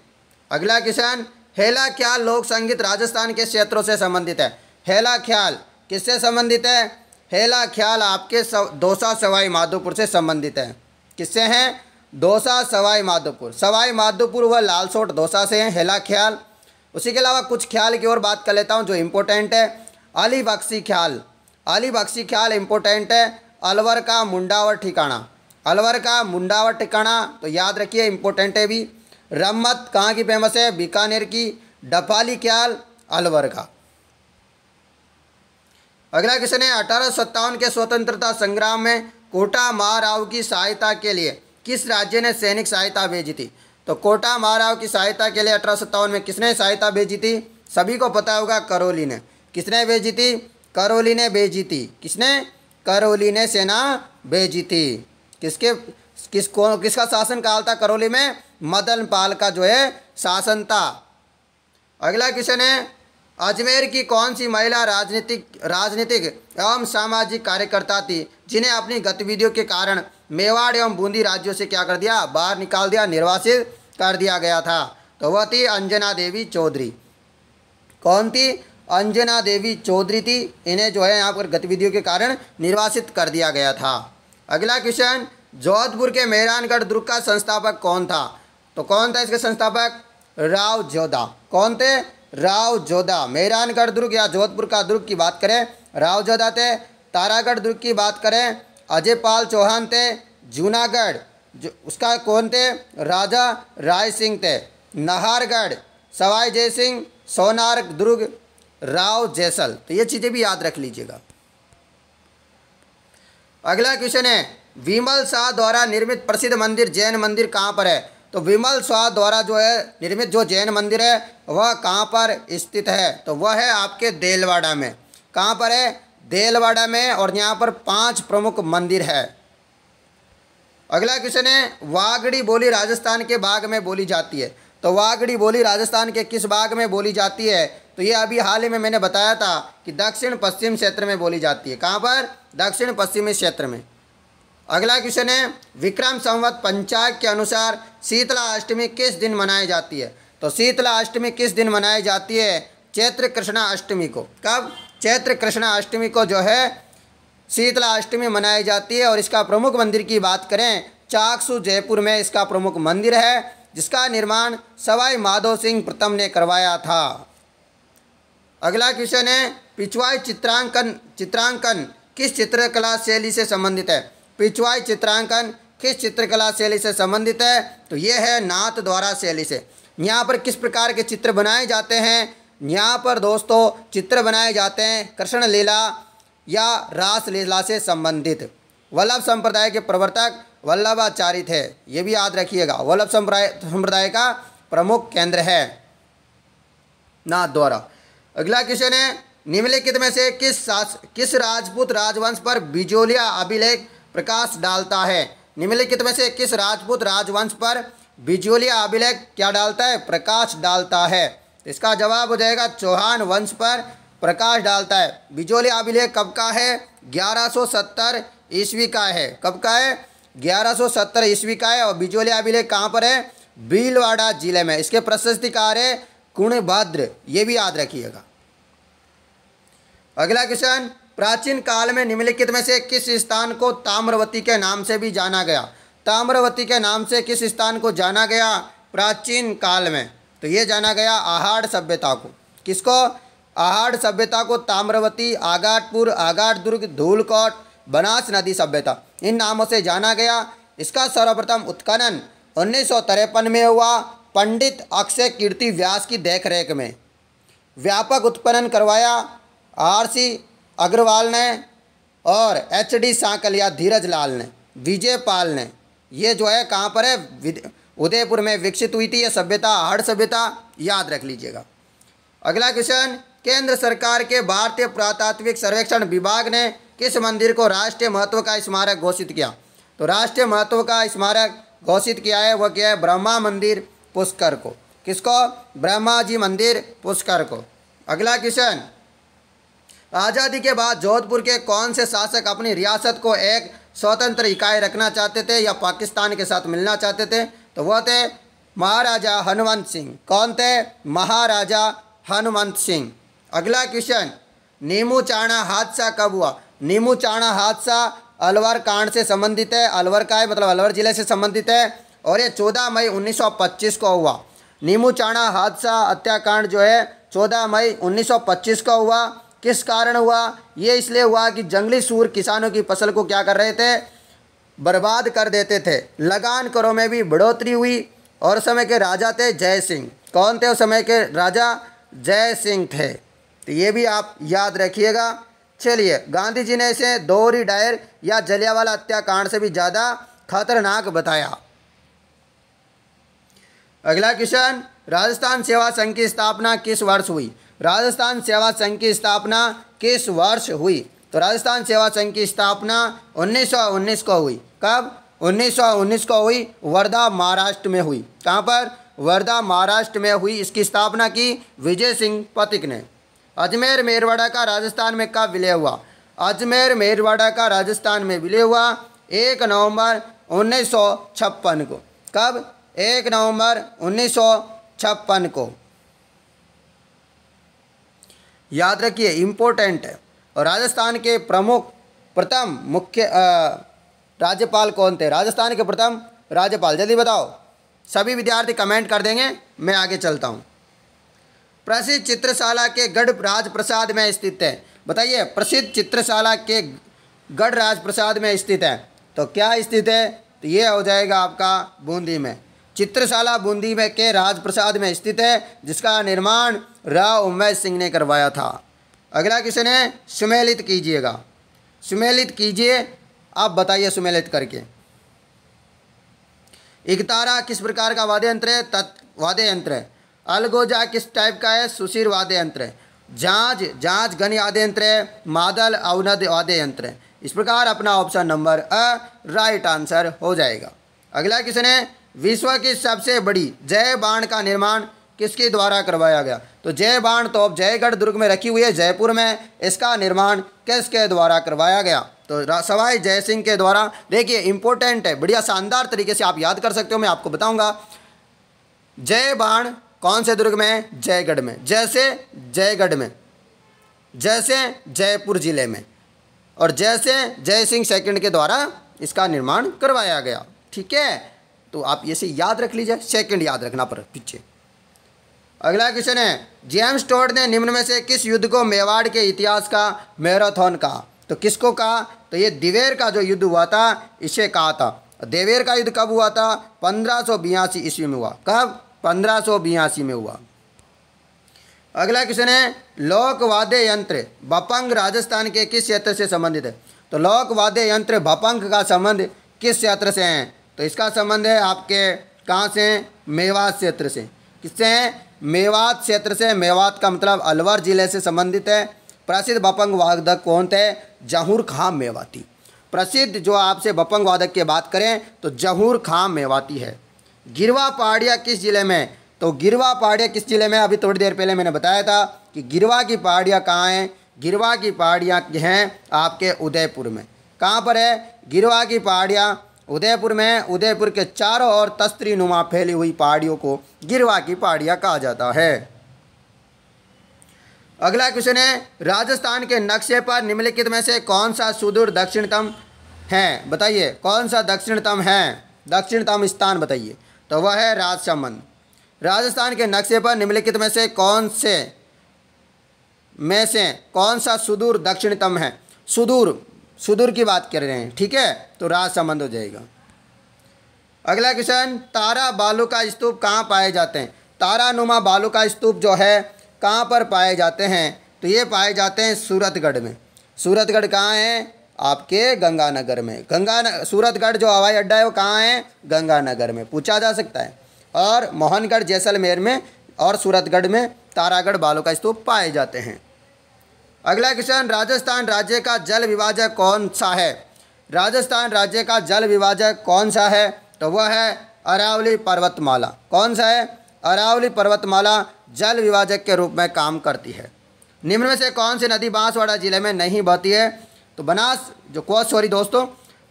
अगला क्वेश्चन, हेला ख्याल लोक संगीत राजस्थान के क्षेत्रों से संबंधित है। हेला ख्याल किससे संबंधित है? हेला ख्याल आपके दौसा सवाई माधोपुर से संबंधित है। किससे हैं? दौसा सवाई माधोपुर। सवाई माधोपुर व लालसोट दौसा से हैं हेला ख्याल। उसी के अलावा कुछ ख्याल की ओर बात कर लेता हूँ जो इम्पोर्टेंट है। अली बख्शी ख्याल, अली बख्शी ख्याल इम्पोर्टेंट है। अलवर का मुंडावर ठिकाना, अलवर का मुंडावर ठिकाना तो याद रखिए, इम्पोर्टेंट है भी। रम्मत कहाँ की फेमस है? बीकानेर की। डफाली ख्याल अलवर का। अगला क्वेश्चन है, 1857 के स्वतंत्रता संग्राम में कोटा महाराव की सहायता के लिए किस राज्य ने सैनिक सहायता भेजी थी? तो कोटा महाराव की सहायता के लिए 1857 में किसने सहायता भेजी थी? सभी को पता होगा, करौली ने। किसने भेजी थी? करौली ने भेजी थी। किसने? करौली ने सेना भेजी थी। किसका शासन काल था करौली में? मदन पाल का जो है शासन था। अगला क्वेश्चन है, अजमेर की कौन सी महिला राजनीतिक एवं सामाजिक कार्यकर्ता थी जिन्हें अपनी गतिविधियों के कारण मेवाड़ एवं बूंदी राज्यों से क्या कर दिया? बाहर निकाल दिया, निर्वासित कर दिया गया था? तो वह थी अंजना देवी चौधरी। कौन थी? अंजना देवी चौधरी थी। इन्हें जो है यहाँ पर गतिविधियों के कारण निर्वासित कर दिया गया था। अगला क्वेश्चन, जोधपुर के मेहरानगढ़ दुर्ग का संस्थापक कौन था? तो कौन था इसके संस्थापक? राव जोधा। कौन थे? राव जोधा। मेहरानगढ़ दुर्ग या जोधपुर का दुर्ग की बात करें, राव जोधा थे। तारागढ़ दुर्ग की बात करें, अजयपाल चौहान थे। जूनागढ़ जो उसका कौन थे? राजा राय सिंह थे। नाहरगढ़ सवाई जय सिंह। सोनार दुर्ग राव जैसल। तो ये चीज़ें भी याद रख लीजिएगा। अगला क्वेश्चन है, विमल शाह द्वारा निर्मित प्रसिद्ध मंदिर जैन मंदिर कहाँ पर है? तो विमल शाह द्वारा जो है निर्मित जो जैन मंदिर है वह कहाँ पर स्थित है? तो वह है आपके देलवाड़ा में। कहाँ पर है? देलवाड़ा में। और यहाँ पर 5 प्रमुख मंदिर है। अगला क्वेश्चन है, वागड़ी बोली राजस्थान के भाग में बोली जाती है। तो वागड़ी बोली राजस्थान के किस भाग में बोली जाती है? तो ये अभी हाल ही में मैंने बताया था कि दक्षिण पश्चिम क्षेत्र में बोली जाती है। कहाँ पर? दक्षिण पश्चिमी क्षेत्र में। अगला क्वेश्चन है, विक्रम संवत पंचांग के अनुसार शीतला अष्टमी किस दिन मनाई जाती है? तो शीतला अष्टमी किस दिन मनाई जाती है? चैत्र कृष्णा अष्टमी को। कब? चैत्र कृष्णा अष्टमी को जो है शीतला अष्टमी मनाई जाती है। और इसका प्रमुख मंदिर की बात करें, चाकसू जयपुर में इसका प्रमुख मंदिर है, जिसका निर्माण सवाई माधो सिंह प्रथम ने करवाया था। अगला क्वेश्चन है, पिछवाई चित्रांकन किस चित्रकला शैली से संबंधित है? पिछवाई चित्रांकन किस चित्रकला शैली से संबंधित है? तो ये है नाथ द्वारा शैली से। यहाँ पर किस प्रकार के चित्र बनाए जाते हैं? यहाँ पर दोस्तों चित्र बनाए जाते हैं कृष्ण लीला या रास लीला से संबंधित। वल्लभ संप्रदाय के प्रवर्तक वल्लभाचार्य थे, ये भी याद रखिएगा। वल्लभ संप्रदाय का प्रमुख केंद्र है नाथ द्वारा। अगला क्वेश्चन है, निम्नलिखित में से किस राजपूत राजवंश पर बिजोलिया अभिलेख प्रकाश डालता है? निम्नलिखित में से किस राजपूत राजवंश पर बिजोलिया अभिलेख क्या डालता है? प्रकाश डालता है। तो इसका जवाब हो जाएगा चौहान वंश पर प्रकाश डालता है। बिजोलिया अभिलेख कब का है? 1170 ईस्वी का है। कब का है? 1170 ईस्वी का है। और बिजोलिया अभिलेख कहाँ पर है? भीलवाड़ा जिले में। इसके प्रशस्तिकार है कुणभद्र, ये भी याद रखिएगा। अगला क्वेश्चन, प्राचीन काल में निम्नलिखित में से किस स्थान को ताम्रवती के नाम से भी जाना गया? ताम्रवती के नाम से किस स्थान को जाना गया प्राचीन काल में? तो ये जाना गया आहाड़ सभ्यता को। किसको? आहाड़ सभ्यता को ताम्रवती, आगाटपुर, आगाट दुर्ग, धूलकोट, बनास नदी सभ्यता, इन नामों से जाना गया। इसका सर्वप्रथम उत्खनन 1953 में हुआ, पंडित अक्षय कीर्ति व्यास की देखरेख में। व्यापक उत्खनन करवाया RC अग्रवाल ने और HD सांकलिया धीरज लाल ने, विजय पाल ने। ये जो है कहाँ पर है? उदयपुर में विकसित हुई थी ये सभ्यता, आहाड़ सभ्यता, याद रख लीजिएगा। अगला क्वेश्चन, केंद्र सरकार के भारतीय पुरातात्विक सर्वेक्षण विभाग ने किस मंदिर को राष्ट्रीय महत्व का स्मारक घोषित किया? तो राष्ट्रीय महत्व का स्मारक घोषित किया है, वह क्या है? ब्रह्मा मंदिर पुष्कर को। किसको? ब्रह्मा जी मंदिर पुष्कर को। अगला क्वेश्चन, आज़ादी के बाद जोधपुर के कौन से शासक अपनी रियासत को एक स्वतंत्र इकाई रखना चाहते थे या पाकिस्तान के साथ मिलना चाहते थे? तो वह थे महाराजा हनुमंत सिंह। कौन थे? महाराजा हनुमंत सिंह। अगला क्वेश्चन, नीमू चाणा हादसा कब हुआ? नीमू चाणा हादसा अलवर कांड से संबंधित है। अलवर का है, मतलब अलवर जिले से संबंधित है। और ये 14 मई 1925 को हुआ। नीमू चाणा हादसा हत्याकांड जो है 14 मई 1925 को हुआ। किस कारण हुआ? ये इसलिए हुआ कि जंगली सूर किसानों की फसल को क्या कर रहे थे? बर्बाद कर देते थे। लगान करों में भी बढ़ोतरी हुई। और समय के राजा थे जय सिंह। कौन थे उस समय के राजा? जय सिंह थे। तो ये भी आप याद रखिएगा। चलिए, गांधी जी ने इसे दोहरी डायर या जलियांवाला हत्याकांड से भी ज़्यादा खतरनाक बताया। अगला क्वेश्चन, राजस्थान सेवा संघ की स्थापना किस वर्ष हुई? राजस्थान सेवा संघ की स्थापना किस वर्ष हुई? तो राजस्थान सेवा संघ की स्थापना 1919 को हुई। कब? 1919 को हुई। वर्धा महाराष्ट्र में हुई। कहाँ पर? वर्धा महाराष्ट्र में हुई। इसकी स्थापना की विजय सिंह पथिक ने। अजमेर मेरवाड़ा का राजस्थान में कब विलय हुआ? अजमेर मेरवाड़ा का राजस्थान में विलय हुआ 1 नवंबर 1956 को। कब? 1 नवंबर 1956 को। याद रखिए, इम्पोर्टेंट है। और राजस्थान के प्रथम मुख्य राज्यपाल कौन थे? राजस्थान के प्रथम राज्यपाल, जल्दी बताओ। सभी विद्यार्थी कमेंट कर देंगे, मैं आगे चलता हूँ। प्रसिद्ध चित्रशाला के गढ़ राजप्रसाद में स्थित है। बताइए, प्रसिद्ध चित्रशाला के गढ़ राजप्रसाद में स्थित है तो क्या स्थित है? तो ये हो जाएगा आपका बूंदी में। चित्रशाला बूंदी में के राजप्रसाद में स्थित है, जिसका निर्माण राव उमेश सिंह ने करवाया था। अगला क्वेश्चन है, सुमेलित कीजिएगा। सुमेलित कीजिए, आप बताइए सुमेलित करके। इकतारा किस प्रकार का वाद्य यंत्र है? वाद्य यंत्र है। अलगोजा किस टाइप का है? सुशीर वाद्य यंत्र है। झांझ घन वाद्य यंत्र है। मादल अवनद वाद्य यंत्र है। इस प्रकार अपना ऑप्शन नंबर राइट आंसर हो जाएगा। अगला क्वेश्चन है, विश्व की सबसे बड़ी जय बाण का निर्माण किसके द्वारा करवाया गया? तो जय बाण तोप जयगढ़ दुर्ग में रखी हुई है जयपुर में। इसका निर्माण किसके द्वारा करवाया गया? तो सवाई जय सिंह के द्वारा। देखिए इंपॉर्टेंट है, बढ़िया शानदार तरीके से आप याद कर सकते हो, मैं आपको बताऊंगा। जय बाण कौन से दुर्ग में? जयगढ़ में। जैसे जयगढ़ में, जैसे जयपुर जिले में, और जैसे जय सिंह सेकंड के द्वारा इसका निर्माण करवाया गया। ठीक है, तो आप इसे याद रख लीजिए, सेकंड याद रखना पर पीछे। अगला क्वेश्चन है, जेम्स टोड ने निम्न में से किस युद्ध को मेवाड़ के इतिहास का मैराथन कहा? तो किसको कहा? तो ये दिवेर का जो युद्ध हुआ था इसे कहा था। देवेर का युद्ध कब हुआ था? 1582 ईस्वी में हुआ। कब? 1582 में हुआ। अगला क्वेश्चन है, लोक वाद्य यंत्र भपंग राजस्थान के किस क्षेत्र से संबंधित है? तो लोक वाद्य यंत्र भपंग का संबंध किस क्षेत्र से है? तो इसका संबंध है आपके कहाँ से? मेवात क्षेत्र से। किससे है? मेवात क्षेत्र से। मेवात का मतलब अलवर जिले से संबंधित है। प्रसिद्ध भपंग वादक कौन थे? जहूर खां मेवाती। प्रसिद्ध जो आपसे भपंग वादक की बात करें तो जहूर खां मेवाती है। गिरवा पहाड़ियाँ किस जिले में? तो गिरवा पहाड़ियाँ किस जिले में? अभी थोड़ी देर पहले मैंने बताया था कि गिरवा की पहाड़ियाँ कहाँ हैं। गिरवा की पहाड़ियाँ हैं आपके उदयपुर में। कहाँ पर है गिरवा की पहाड़ियाँ? उदयपुर में। उदयपुर के चारों ओर तस्त्री नुमा फैली हुई पहाड़ियों को गिरवा की पहाड़ियाँ कहा जाता है। अगला क्वेश्चन है, राजस्थान के नक्शे पर निम्नलिखित में से कौन सा सुदूर दक्षिणतम है? बताइए कौन सा दक्षिणतम है? दक्षिणतम स्थान बताइए। तो वह है राजसमंद। राजस्थान के नक्शे पर निम्नलिखित में से कौन सा सुदूर दक्षिणतम है? सुदूर की बात कर रहे हैं। ठीक है, तो राजसमंद हो जाएगा। अगला क्वेश्चन, तारा बालू का स्तूप कहाँ पाए जाते हैं? तारानुमा बालू का स्तूप जो है कहाँ पर पाए जाते हैं? तो ये पाए जाते हैं सूरतगढ़ में। सूरतगढ़ कहाँ है? आपके गंगानगर में। सूरतगढ़ जो हवाई अड्डा है वो कहाँ है? गंगानगर में, पूछा जा सकता है। और मोहनगढ़ जैसलमेर में और सूरतगढ़ में तारागढ़ बालू का स्तूप पाए जाते हैं। अगला क्वेश्चन, राजस्थान राज्य का जल विभाजक कौन सा है? राजस्थान राज्य का जल विभाजक कौन सा है? तो वह है अरावली पर्वतमाला। कौन सा है? अरावली पर्वतमाला जल विभाजक के रूप में काम करती है। निम्न में से कौन सी नदी बांसवाड़ा जिले में नहीं बहती है? तो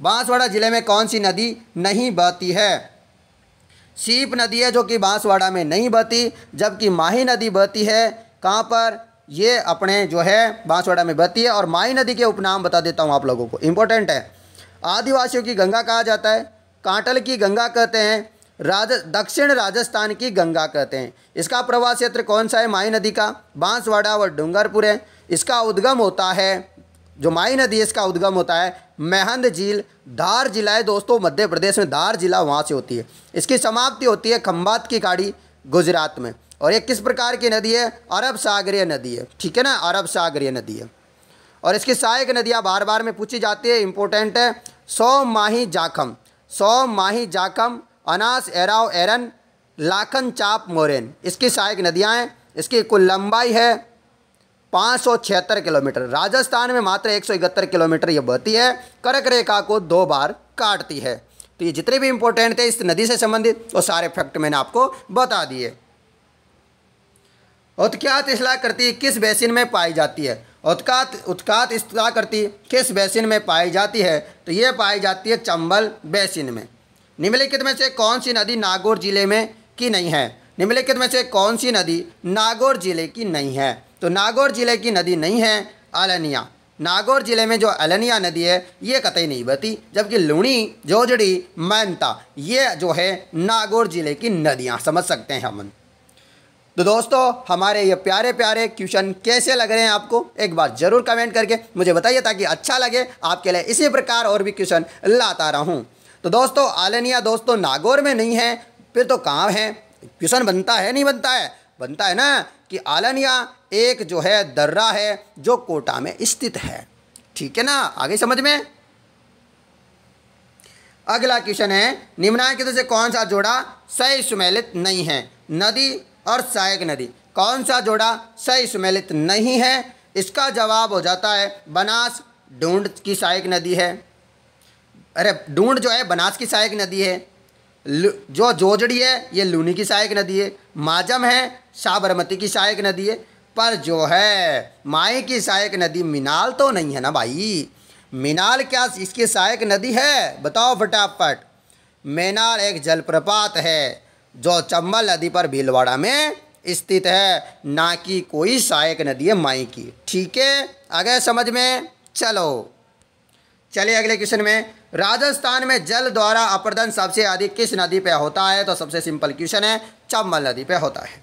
बांसवाड़ा जिले में कौन सी नदी नहीं बहती है? सीप नदी है जो कि बांसवाड़ा में नहीं बहती, जबकि माही नदी बहती है। कहाँ पर? ये अपने जो है बांसवाड़ा में बहती है। और माही नदी के उपनाम बता देता हूँ आप लोगों को, इंपॉर्टेंट है। आदिवासियों की गंगा कहा जाता है, कांटल की गंगा कहते हैं, दक्षिण राजस्थान की गंगा कहते हैं। इसका प्रवाह क्षेत्र कौन सा है माही नदी का? बांसवाड़ा व डूंगरपुर है। इसका उद्गम होता है, जो माही नदी है इसका उद्गम होता है महंद झील, धार जिला है दोस्तों, मध्य प्रदेश में धार जिला वहाँ से होती है। इसकी समाप्ति होती है खंभात की खाड़ी गुजरात में। और ये किस प्रकार की नदी है? अरब सागरीय नदी है। ठीक है ना, अरब सागरीय नदी है। और इसकी सहायक नदियाँ बार बार में पूछी जाती है, इंपॉर्टेंट है। सोम माही जाखम, अनास एराव एरन, लाखन चाप मोरेन इसकी सहायक नदियाँ हैं। इसकी कुल लंबाई है 576 किलोमीटर। राजस्थान में मात्र 171 किलोमीटर ये बहती है। कर्क रेखा को 2 बार काटती है। तो ये जितने भी इंपॉर्टेंट थे इस नदी से संबंधित वो सारे फैक्ट मैंने आपको बता दिए। उत्ख्यात स्थलाकृति किस बेसिन में पाई जाती है? उत्ख्यात स्थलाकृति किस बेसिन में पाई जाती है? तो ये पाई जाती है चंबल बेसिन में। निम्नलिखित में से कौन सी नदी नागौर जिले में की नहीं है? निम्नलिखित में से कौन सी नदी नागौर जिले की नहीं है? तो नागौर जिले की नदी नहीं है अलनिया। नागौर जिले में जो अलनिया नदी है ये कतई नहीं बहती, जबकि लुणी, जोजड़ी, मैनता ये जो है नागौर जिले की नदियाँ समझ सकते हैं हम। तो दोस्तों हमारे ये प्यारे प्यारे क्वेश्चन कैसे लग रहे हैं आपको? एक बार ज़रूर कमेंट करके मुझे बताइए, ताकि अच्छा लगे आपके लिए इसी प्रकार और भी क्वेश्चन लाता रहूँ। तो दोस्तों आलनिया दोस्तों नागौर में नहीं है, फिर तो कहाँ है? क्वेश्चन बनता है नहीं बनता है? बनता है ना कि आलनिया एक जो है दर्रा है जो कोटा में स्थित है। ठीक है ना, आगे समझ में। अगला क्वेश्चन है, निम्नलिखित से कौन सा जोड़ा सही सुमेलित नहीं है? नदी और सहायक नदी, कौन सा जोड़ा सही सुमेलित नहीं है? इसका जवाब हो जाता है बनास ढूंढ की सहायक नदी है। अरे ढूंढ जो है बनास की सहायक नदी है। जो जोजड़ी है ये लूनी की सहायक नदी है, माजम है साबरमती की सहायक नदी है, पर जो है माई की सहायक नदी मीनाल तो नहीं है ना भाई। मीनाल क्या इसकी सहायक नदी है, बताओ फटाफट। मीनाल एक जलप्रपात है जो चंबल नदी पर भीलवाड़ा में स्थित है, ना कि कोई सहायक नदी है माई की। ठीक है, आगे समझ में। चलो चलिए अगले क्वेश्चन में, राजस्थान में जल द्वारा अपर्दन सबसे अधिक किस नदी पे होता है? तो सबसे सिंपल क्वेश्चन है, चंबल नदी पे होता है।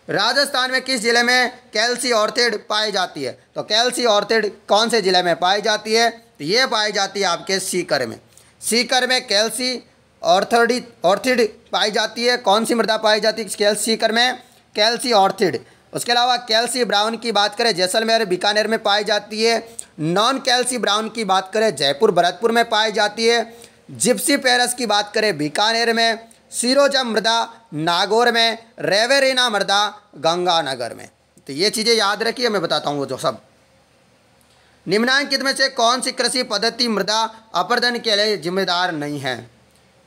राजस्थान में किस जिले में कैल्सी ऑर्थिड पाई जाती है? तो कैल्सी ऑर्थिड कौन से जिले में पाई जाती है? तो ये पाई जाती है आपके सीकर में। सीकर में कैल्सी ऑर्थिड पाई जाती है। कौन सी मृदा पाई जाती है सीकर में? कैल्सी ऑर्थिड। उसके अलावा कैल्सी ब्राउन की बात करें जैसलमेर बीकानेर में पाई जाती है। नॉन कैल्सी ब्राउन की बात करें जयपुर भरतपुर में पाई जाती है। जिप्सी पेरस की बात करें बीकानेर में। सिरोजम मृदा नागौर में। रेवेरिना मृदा गंगानगर में। तो ये चीज़ें याद रखिए, मैं बताता हूँ वो जो सब। निम्नलिखित में से कौन सी कृषि पद्धति मृदा अपर्दन के लिए जिम्मेदार नहीं है?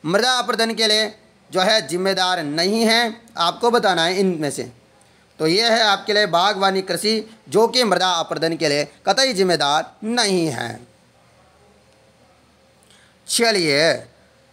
मृदा अपर्दन के लिए जो है जिम्मेदार नहीं है, आपको बताना है इनमें से। तो ये है आपके लिए बागवानी कृषि, जो कि मृदा अपर्दन के लिए कतई जिम्मेदार नहीं है। चलिए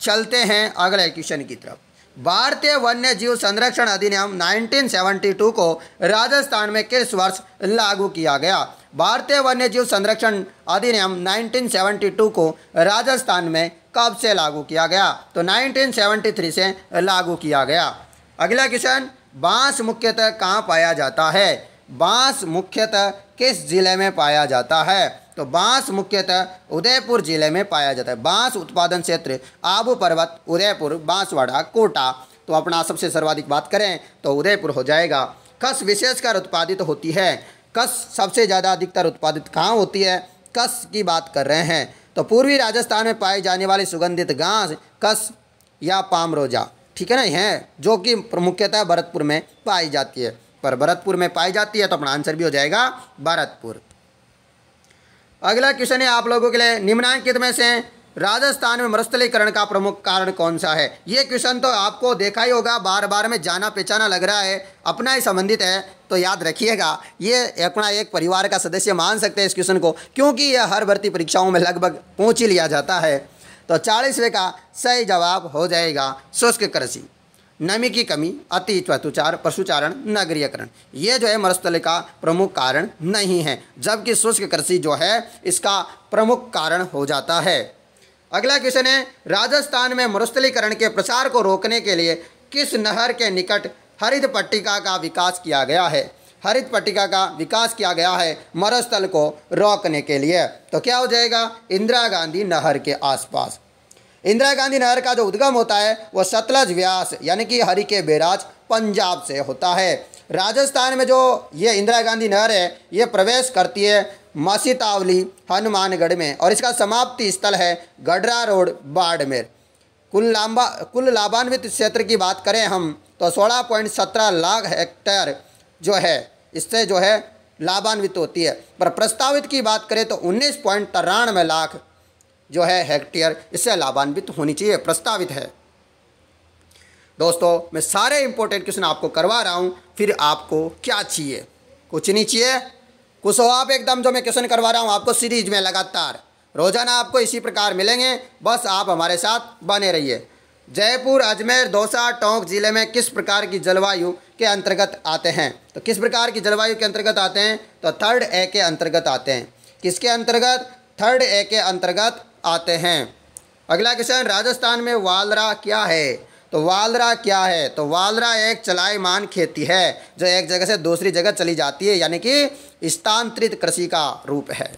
चलते हैं अगले क्वेश्चन की तरफ। भारतीय वन्य जीव संरक्षण अधिनियम 1972 को राजस्थान में किस वर्ष लागू किया गया? भारतीय वन्य जीव संरक्षण अधिनियम 1972 को राजस्थान में कब से लागू किया गया? तो 1973 से लागू किया गया। अगला क्वेश्चन, बांस मुख्यतः कहाँ पाया जाता है? बांस मुख्यतः किस जिले में पाया जाता है? तो बांस मुख्यतः उदयपुर जिले में पाया जाता है। बांस उत्पादन क्षेत्र आबू पर्वत, उदयपुर, बांसवाड़ा, कोटा। तो अपना सबसे सर्वाधिक बात करें तो उदयपुर हो जाएगा। कस विशेषकर उत्पादित होती है। कस सबसे ज़्यादा अधिकतर उत्पादित कहाँ होती है? कस की बात कर रहे हैं। तो पूर्वी राजस्थान में पाई जाने वाली सुगंधित घास कस या पामरोजा, ठीक है ना, है जो कि मुख्यतः भरतपुर में पाई जाती है। पर भरतपुर में पाई जाती है तो अपना आंसर भी हो जाएगा भरतपुर। अगला क्वेश्चन है आप लोगों के लिए, निम्नलिखित में से राजस्थान में मरुस्थलीकरण का प्रमुख कारण कौन सा है? ये क्वेश्चन तो आपको देखा ही होगा, बार बार में जाना पहचाना लग रहा है, अपना ही संबंधित है। तो याद रखिएगा, ये अपना एक परिवार का सदस्य मान सकते हैं इस क्वेश्चन को, क्योंकि यह हर भर्ती परीक्षाओं में लगभग पूछ ही लिया जाता है। तो 40वें का सही जवाब हो जाएगा शुष्क कृषि, नमी की कमी, अति ऋतुचार, पशुचारण, नगरीयकरण। ये जो है मरुस्थली का प्रमुख कारण नहीं है, जबकि शुष्क कृषि जो है इसका प्रमुख कारण हो जाता है। अगला क्वेश्चन है, राजस्थान में मरुस्थलीकरण के प्रसार को रोकने के लिए किस नहर के निकट हरित पट्टिका का विकास किया गया है? हरित पट्टिका का विकास किया गया है मरुस्थल को रोकने के लिए। तो क्या हो जाएगा? इंदिरा गांधी नहर के आसपास। इंदिरा गांधी नहर का जो उद्गम होता है वो सतलज व्यास यानी कि हरिके बैराज पंजाब से होता है। राजस्थान में जो ये इंदिरा गांधी नहर है ये प्रवेश करती है मासीतावली हनुमानगढ़ में, और इसका समाप्ति स्थल है गडरा रोड बाड़मेर। कुल लाभान्वित क्षेत्र की बात करें हम तो 16.17 लाख हेक्टेयर जो है इससे जो है लाभान्वित होती है, पर प्रस्तावित की बात करें तो 19.93 लाख जो है हेक्टेयर इससे लाभान्वित होनी चाहिए, प्रस्तावित है। दोस्तों मैं सारे इंपॉर्टेंट क्वेश्चन आपको करवा रहा हूँ, फिर आपको क्या चाहिए? कुछ नहीं चाहिए, कुछ हो आप एकदम। जो मैं क्वेश्चन करवा रहा हूँ आपको सीरीज में लगातार रोजाना आपको इसी प्रकार मिलेंगे, बस आप हमारे साथ बने रहिए। जयपुर, अजमेर, दौसा, टोंक जिले में किस प्रकार की जलवायु के अंतर्गत आते हैं? तो किस प्रकार की जलवायु के अंतर्गत आते हैं? तो 3rd A के अंतर्गत आते हैं। किसके अंतर्गत? 3rd A के अंतर्गत आते हैं। अगला क्वेश्चन, राजस्थान में वालरा क्या है? तो वालरा क्या है? तो वालरा एक चलायमान खेती है जो एक जगह से दूसरी जगह चली जाती है, यानी कि स्थानांतरित कृषि का रूप है।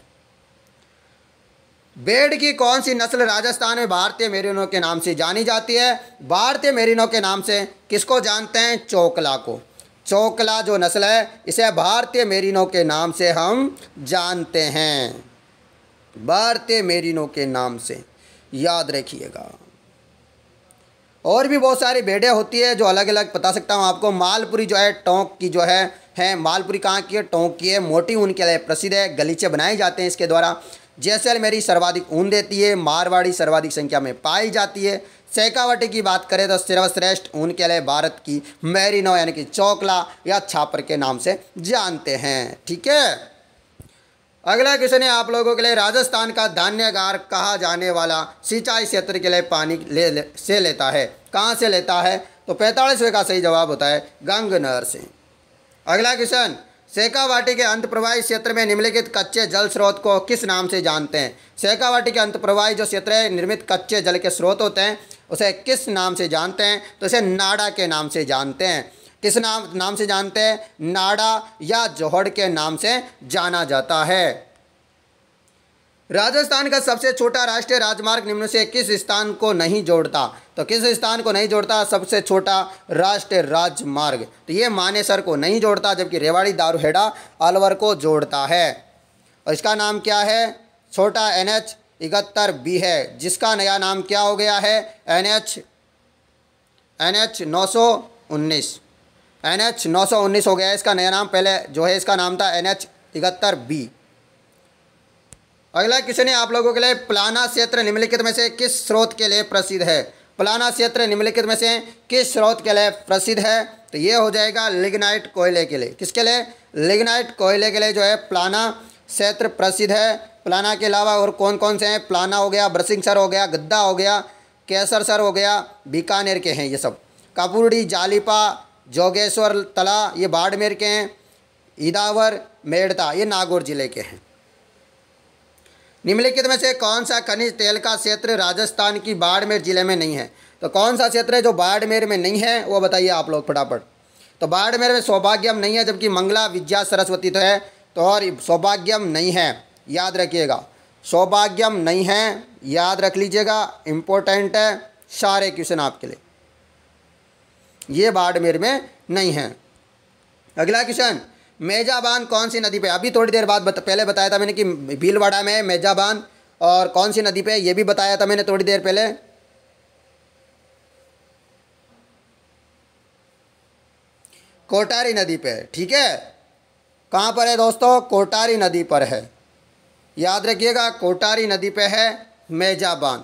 भेड़ की कौन सी नस्ल राजस्थान में भारतीय मेरिनो के नाम से जानी जाती है? भारतीय मेरिनो के नाम से किसको जानते हैं? चोकला को। चोकला जो नस्ल है इसे भारतीय मेरिनो के नाम से हम जानते हैं, भारतीय मेरिनो के नाम से, याद रखिएगा। और भी बहुत सारी भेड़ें होती है जो अलग अलग बता सकता हूँ आपको। मालपुरी जो है टोंक की जो है मालपुरी कहाँ की है? टोंक की है। मोटी ऊन के लिए प्रसिद्ध है, गलीचे बनाए जाते हैं इसके द्वारा। जैसलमेरी सर्वाधिक ऊन देती है। मारवाड़ी सर्वाधिक संख्या में पाई जाती है। शेखावटी की बात करें तो सर्वश्रेष्ठ ऊन के लिए भारत की मेरिनो यानी कि चोकला या छापर के नाम से जानते हैं। ठीक है, अगला क्वेश्चन है आप लोगों के लिए, राजस्थान का धान्यगार कहा जाने वाला सिंचाई क्षेत्र के लिए पानी से लेता है, कहाँ से लेता है? तो 45वें का सही जवाब होता है गंग नहर से। अगला क्वेश्चन, शेखावाटी के अंतप्रवाही क्षेत्र में निम्नलिखित कच्चे जल स्रोत को किस नाम से जानते हैं? शेखावाटी के अंतप्रवाही जो क्षेत्र है, निर्मित कच्चे जल के स्रोत होते हैं, उसे किस नाम से जानते हैं? तो इसे नाड़ा के नाम से जानते हैं। किस नाम से जानते हैं? नाड़ा या जोहड़ के नाम से जाना जाता है। राजस्थान का सबसे छोटा राष्ट्रीय राजमार्ग निम्न से किस स्थान को नहीं जोड़ता? तो किस स्थान को नहीं जोड़ता सबसे छोटा राष्ट्रीय राजमार्ग? तो ये मानेसर को नहीं जोड़ता, जबकि रेवाड़ी दारूहेड़ा अलवर को जोड़ता है। और इसका नाम क्या है? छोटा NH 71B है, जिसका नया नाम क्या हो गया है? NH 919 NH 919 हो गया है इसका नया नाम। पहले जो है इसका नाम था NH 71B। अगला क्वेश्चन है आप लोगों के लिए, प्लाना क्षेत्र निम्नलिखित में से किस स्रोत के लिए प्रसिद्ध है? प्लाना क्षेत्र निम्नलिखित में से किस स्रोत के लिए प्रसिद्ध है? तो ये हो जाएगा लिग्नाइट कोयले के लिए। किसके लिए? लिग्नाइट कोयले के लिए जो है प्लाना क्षेत्र प्रसिद्ध है। प्लाना के अलावा और कौन कौन से हैं? प्लाना हो गया, बरसिंहसर हो गया, गद्दा हो गया, केसरसर हो गया, बीकानेर के हैं ये सब। कापुरडी, जालिपा, जोगेश्वर तला ये बाड़मेर के हैं। इदावर, मेड़ता ये नागौर जिले के हैं। निम्नलिखित में से कौन सा खनिज तेल का क्षेत्र राजस्थान की बाड़मेर जिले में नहीं है? तो कौन सा क्षेत्र है जो बाड़मेर में नहीं है वो बताइए आप लोग फटाफट। तो बाड़मेर में सौभाग्यम नहीं है, जबकि मंगला, विद्या, सरस्वती तो है। तो और सौभाग्यम नहीं है, याद रखिएगा, सौभाग्यम नहीं है, याद रख लीजिएगा, इम्पोर्टेंट है सारे क्वेश्चन आपके लिए। ये बाड़मेर में नहीं है। अगला क्वेश्चन, मेजाबान कौन सी नदी पे? अभी थोड़ी देर बाद पहले बताया था मैंने कि भीलवाड़ा में मेजाबान, और कौन सी नदी पे ये भी बताया था मैंने थोड़ी देर पहले। कोटारी नदी पे। ठीक है, कहाँ पर है दोस्तों? कोटारी नदी पर है, याद रखिएगा, कोटारी नदी पे है मेजाबान।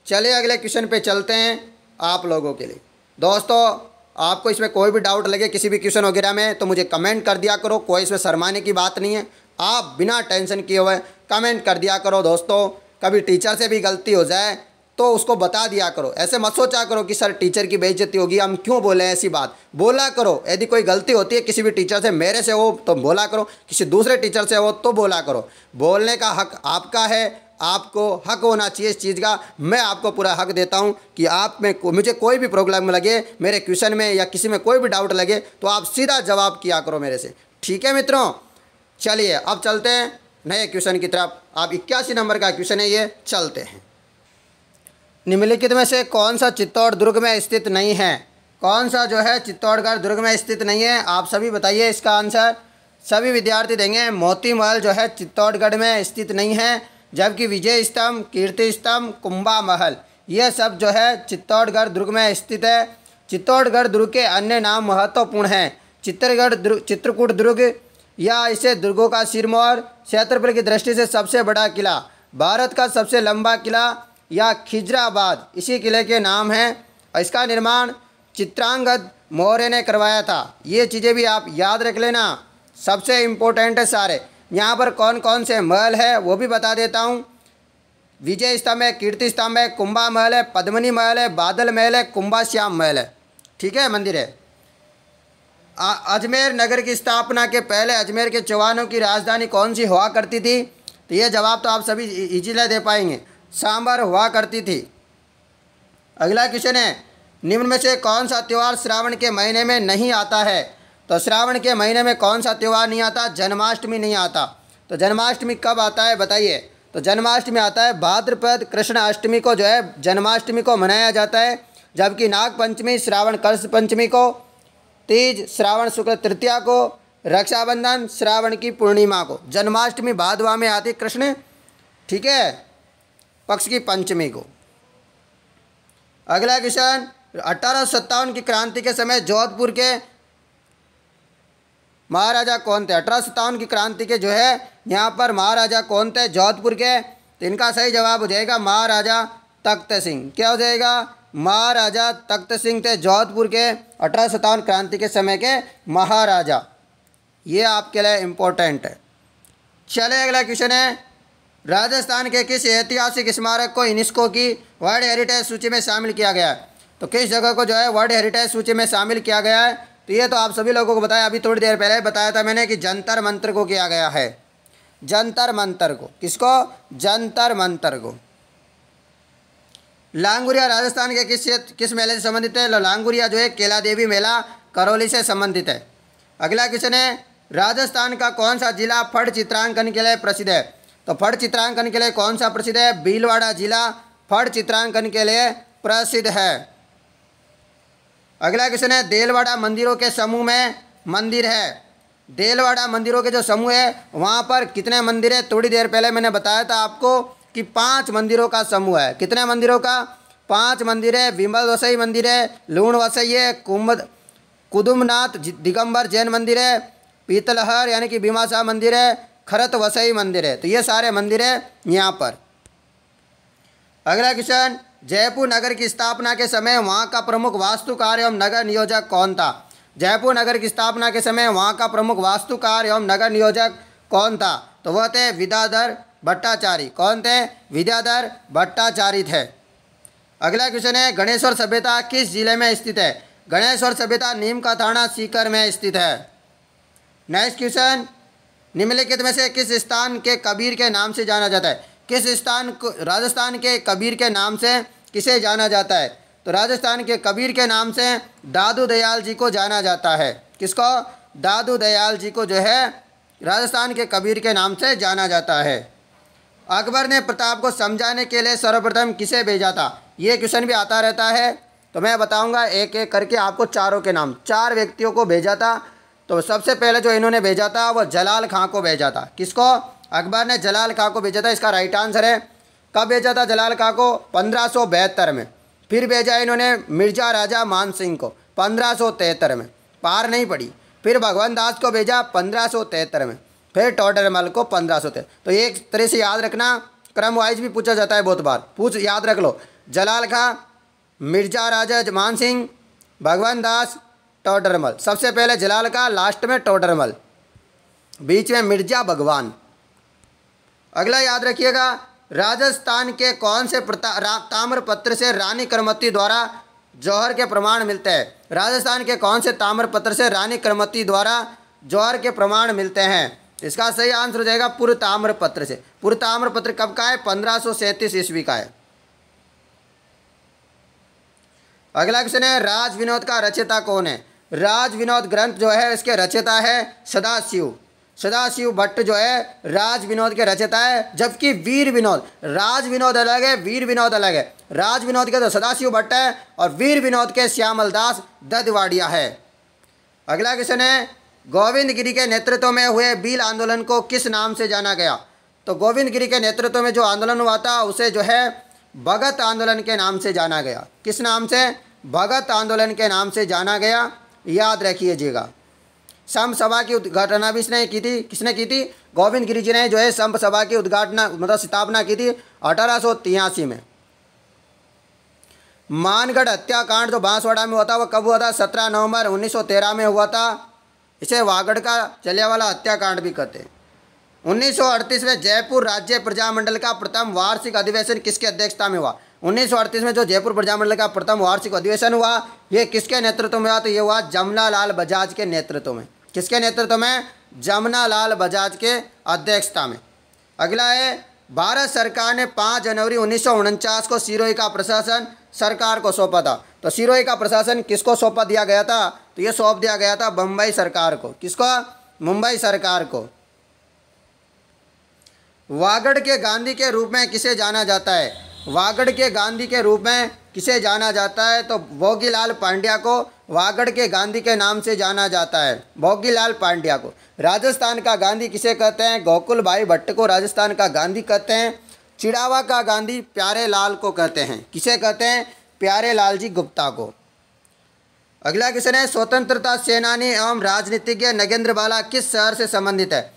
चलिए अगले क्वेश्चन पे चलते हैं आप लोगों के लिए। दोस्तों आपको इसमें कोई भी डाउट लगे किसी भी क्वेश्चन वगैरह में तो मुझे कमेंट कर दिया करो, कोई इसमें शर्माने की बात नहीं है। आप बिना टेंशन किए हुए कमेंट कर दिया करो। दोस्तों कभी टीचर से भी गलती हो जाए तो उसको बता दिया करो, ऐसे मत सोचा करो कि सर टीचर की बेइज्जती होगी हम क्यों बोले, ऐसी बात बोला करो। यदि कोई गलती होती है किसी भी टीचर से, मेरे से हो तो बोला करो, किसी दूसरे टीचर से हो तो बोला करो। बोलने का हक आपका है, आपको हक होना चाहिए इस चीज़ का। मैं आपको पूरा हक देता हूं कि आप में मुझे कोई भी प्रॉब्लम लगे, मेरे क्वेश्चन में या किसी में कोई भी डाउट लगे तो आप सीधा जवाब किया करो मेरे से। ठीक है मित्रों, चलिए अब चलते हैं नए क्वेश्चन की तरफ। आप 81 नंबर का क्वेश्चन है ये, चलते हैं। निम्नलिखित में से कौन सा चित्तौड़ दुर्ग में स्थित नहीं है? कौन सा जो है चित्तौड़गढ़ दुर्ग में स्थित नहीं है? आप सभी बताइए इसका आंसर। सभी विद्यार्थी देंगे। मोती महल जो है चित्तौड़गढ़ में स्थित नहीं है, जबकि विजय स्तंभ, कीर्ति स्तंभ, कुंभा महल ये सब जो है चित्तौड़गढ़ दुर्ग में स्थित है। चित्तौड़गढ़ दुर्ग के अन्य नाम महत्वपूर्ण हैं। चित्रकूट दुर्ग या इसे दुर्गों का सिरमौर, क्षेत्रफल की दृष्टि से सबसे बड़ा किला, भारत का सबसे लंबा किला या खिजराबाद इसी किले के नाम है। और इसका निर्माण चित्रांगद मौर्य ने करवाया था। ये चीज़ें भी आप याद रख लेना, सबसे इम्पोर्टेंट है सारे। यहाँ पर कौन कौन से महल है वो भी बता देता हूँ। विजय स्तंभ है, कीर्ति स्तंभ है, कुंभा महल है, पद्मिनी महल है, बादल महल है, कुंभा श्याम महल है। ठीक है, मंदिर है। अजमेर नगर की स्थापना के पहले अजमेर के चौहानों की राजधानी कौन सी हुआ करती थी? तो ये जवाब तो आप सभी इजीली दे पाएंगे, सांभर हुआ करती थी। अगला क्वेश्चन है, निम्न में से कौन सा त्यौहार श्रावण के महीने में नहीं आता है? तो श्रावण के महीने में कौन सा त्यौहार नहीं आता? जन्माष्टमी नहीं आता। तो जन्माष्टमी कब आता है बताइए? तो जन्माष्टमी आता है भाद्रपद कृष्ण अष्टमी को जो है जन्माष्टमी को मनाया जाता है, जबकि नाग पंचमी श्रावण कृष्ण पंचमी को, तीज श्रावण शुक्ल तृतीया को, रक्षाबंधन श्रावण की पूर्णिमा को। जन्माष्टमी भादवा में आती कृष्ण, ठीक है, पक्ष की पंचमी को। अगला क्वेश्चन, 1857 की क्रांति के समय जोधपुर के महाराजा कौन थे? 1857 की क्रांति के जो है यहाँ पर महाराजा कौन थे? जोधपुर के तो इनका सही जवाब हो जाएगा महाराजा तख्त सिंह। क्या हो जाएगा? महाराजा तख्त सिंह थे जोधपुर के 1857 क्रांति के समय के महाराजा। ये आपके लिए इम्पोर्टेंट है। चले अगला क्वेश्चन है, राजस्थान के किस ऐतिहासिक स्मारक को यूनेस्को की वर्ल्ड हेरिटेज सूची में शामिल किया गया है? तो किस जगह को जो है वर्ल्ड हेरिटेज सूची में शामिल किया गया है? तो ये तो आप सभी लोगों को बताया, अभी थोड़ी देर पहले बताया था मैंने कि जंतर मंतर को किया गया है। जंतर मंतर को, किसको? जंतर मंतर को। लांगुरिया राजस्थान के किस मेले से संबंधित है? लांगुरिया जो है केला देवी मेला करौली से संबंधित है। अगला क्वेश्चन है, राजस्थान का कौन सा जिला फड़ चित्रांकन के लिए प्रसिद्ध है? तो फड़ चित्रांकन के लिए कौन सा प्रसिद्ध है? भीलवाड़ा जिला फड़ चित्रांकन के लिए प्रसिद्ध है। अगला क्वेश्चन है, देलवाड़ा मंदिरों के समूह में मंदिर है। देलवाड़ा मंदिरों के जो समूह है वहाँ पर कितने मंदिर है? थोड़ी देर पहले मैंने बताया था आपको कि 5 मंदिरों का समूह है। कितने मंदिरों का? 5 मंदिर है। विमल वसई मंदिर है, लूण वसई है, कुदुमनाथ दिगंबर जैन मंदिर है, पीतलहर यानी कि भीमाशाह मंदिर है, खरत वसई मंदिर है। तो ये सारे मंदिर है यहाँ पर। अगला क्वेश्चन, जयपुर नगर की स्थापना के समय वहाँ का प्रमुख वास्तुकार एवं नगर नियोजक कौन था? जयपुर नगर की स्थापना के समय वहाँ का प्रमुख वास्तुकार एवं नगर नियोजक कौन था? तो वह थे विद्याधर भट्टाचार्य। कौन थे? विद्याधर भट्टाचार्य थे। अगला क्वेश्चन है, गणेश्वर सभ्यता किस जिले में स्थित है? गणेश्वर सभ्यता नीम का थाना सीकर में स्थित है। नेक्स्ट क्वेश्चन, निम्नलिखित में से किस स्थान के कबीर के नाम से जाना जाता है? किस स्थान को राजस्थान के कबीर के नाम से किसे जाना जाता है? तो राजस्थान के कबीर के नाम से दादू दयाल जी को जाना जाता है। किसको? दादू दयाल जी को जो है राजस्थान के कबीर के नाम से जाना जाता है। अकबर ने प्रताप को समझाने के लिए सर्वप्रथम किसे भेजा था? ये क्वेश्चन भी आता रहता है, तो मैं बताऊंगा एक एक करके आपको चारों के नाम। 4 व्यक्तियों को भेजा था। तो सबसे पहले जो इन्होंने भेजा था वो जलाल खां को भेजा था। किसको? अकबर ने जलाल खां को भेजा था। इसका राइट आंसर है। कब भेजा था जलाल खां को? 1572 में। फिर भेजा इन्होंने मिर्जा राजा मान सिंह को 1573 में, पार नहीं पड़ी। फिर भगवान दास को भेजा 1573 में, फिर टोडरमल को 1573। तो एक तरह से याद रखना, क्रम वाइज भी पूछा जाता है बहुत बार, याद रख लो। जलाल खां, मिर्जा राजा मान सिंह, भगवान दास, टोडरमल। सबसे पहले जलाल खां, लास्ट में टोडरमल, बीच में मिर्जा भगवान। अगला याद रखिएगा, राजस्थान के कौन से ताम्रपत्र से रानी करमती द्वारा जौहर के प्रमाण मिलते हैं? राजस्थान के कौन से ताम्रपत्र से रानी करमती द्वारा जौहर के प्रमाण मिलते हैं? इसका सही आंसर हो जाएगा पूर्व ताम्रपत्र से। पूर्व ताम्रपत्र कब का है? 1537 ईस्वी का है। अगला क्वेश्चन है, राज विनोद का रचयिता कौन है? राज विनोद ग्रंथ जो है इसके रचयिता है सदाशिव। सदाशिव भट्ट जो है राज विनोद के रचयिता है। जबकि वीर विनोद, राज विनोद अलग है, वीर विनोद अलग है। राज विनोद के तो सदाशिव भट्ट है और वीर विनोद के श्यामल दास ददवाड़िया है। अगला क्वेश्चन है, गोविंद गिरी के नेतृत्व में हुए भील आंदोलन को किस नाम से जाना गया? तो गोविंद गिरी के नेतृत्व में जो आंदोलन हुआ था उसे जो है भगत आंदोलन के नाम से जाना गया। किस नाम से? भगत आंदोलन के नाम से जाना गया, याद रखिएगा। संप सभा की उद्घाटना भी इसने की थी। किसने की थी? गोविंद गिरी जी ने जो है संप सभा की उद्घाटना मतलब स्थापना की थी 1883 में। मानगढ़ हत्याकांड जो बांसवाड़ा में हुआ था वो कब हुआ था? 17 नवंबर 1913 में हुआ था। इसे वागड़ का जलियांवाला हत्याकांड भी कहते हैं। 1938 में जयपुर राज्य प्रजामंडल का प्रथम वार्षिक अधिवेशन किसके अध्यक्षता में हुआ? 1938 में जो जयपुर प्रजामंडल का प्रथम वार्षिक अधिवेशन हुआ ये किसके नेतृत्व में हुआ? तो ये हुआ जमना लाल बजाज के नेतृत्व में। किसके नेतृत्व में? जमना लाल बजाज के अध्यक्षता में। अगला है, भारत सरकार ने 5 जनवरी 1949 को सिरोही का प्रशासन सरकार को सौंपा था। तो सिरोही का प्रशासन किसको सौंपा दिया गया था? तो ये सौंप दिया गया था मुंबई सरकार को। किसको? मुंबई सरकार को। वागड़ के गांधी के रूप में किसे जाना जाता है? वागड़ के गांधी के रूप में किसे जाना जाता है? तो भोगीलाल पांड्या को वागड़ के गांधी के नाम से जाना जाता है। भोगीलाल पांड्या को। राजस्थान का गांधी किसे कहते हैं? गोकुल भाई भट्ट को राजस्थान का गांधी कहते हैं। चिड़ावा का गांधी प्यारे लाल को कहते हैं। किसे कहते हैं? प्यारे लाल जी गुप्ता को। अगला क्वेश्चन है, स्वतंत्रता सेनानी एवं राजनीतिज्ञ नगेंद्र बाला किस शहर से संबंधित है?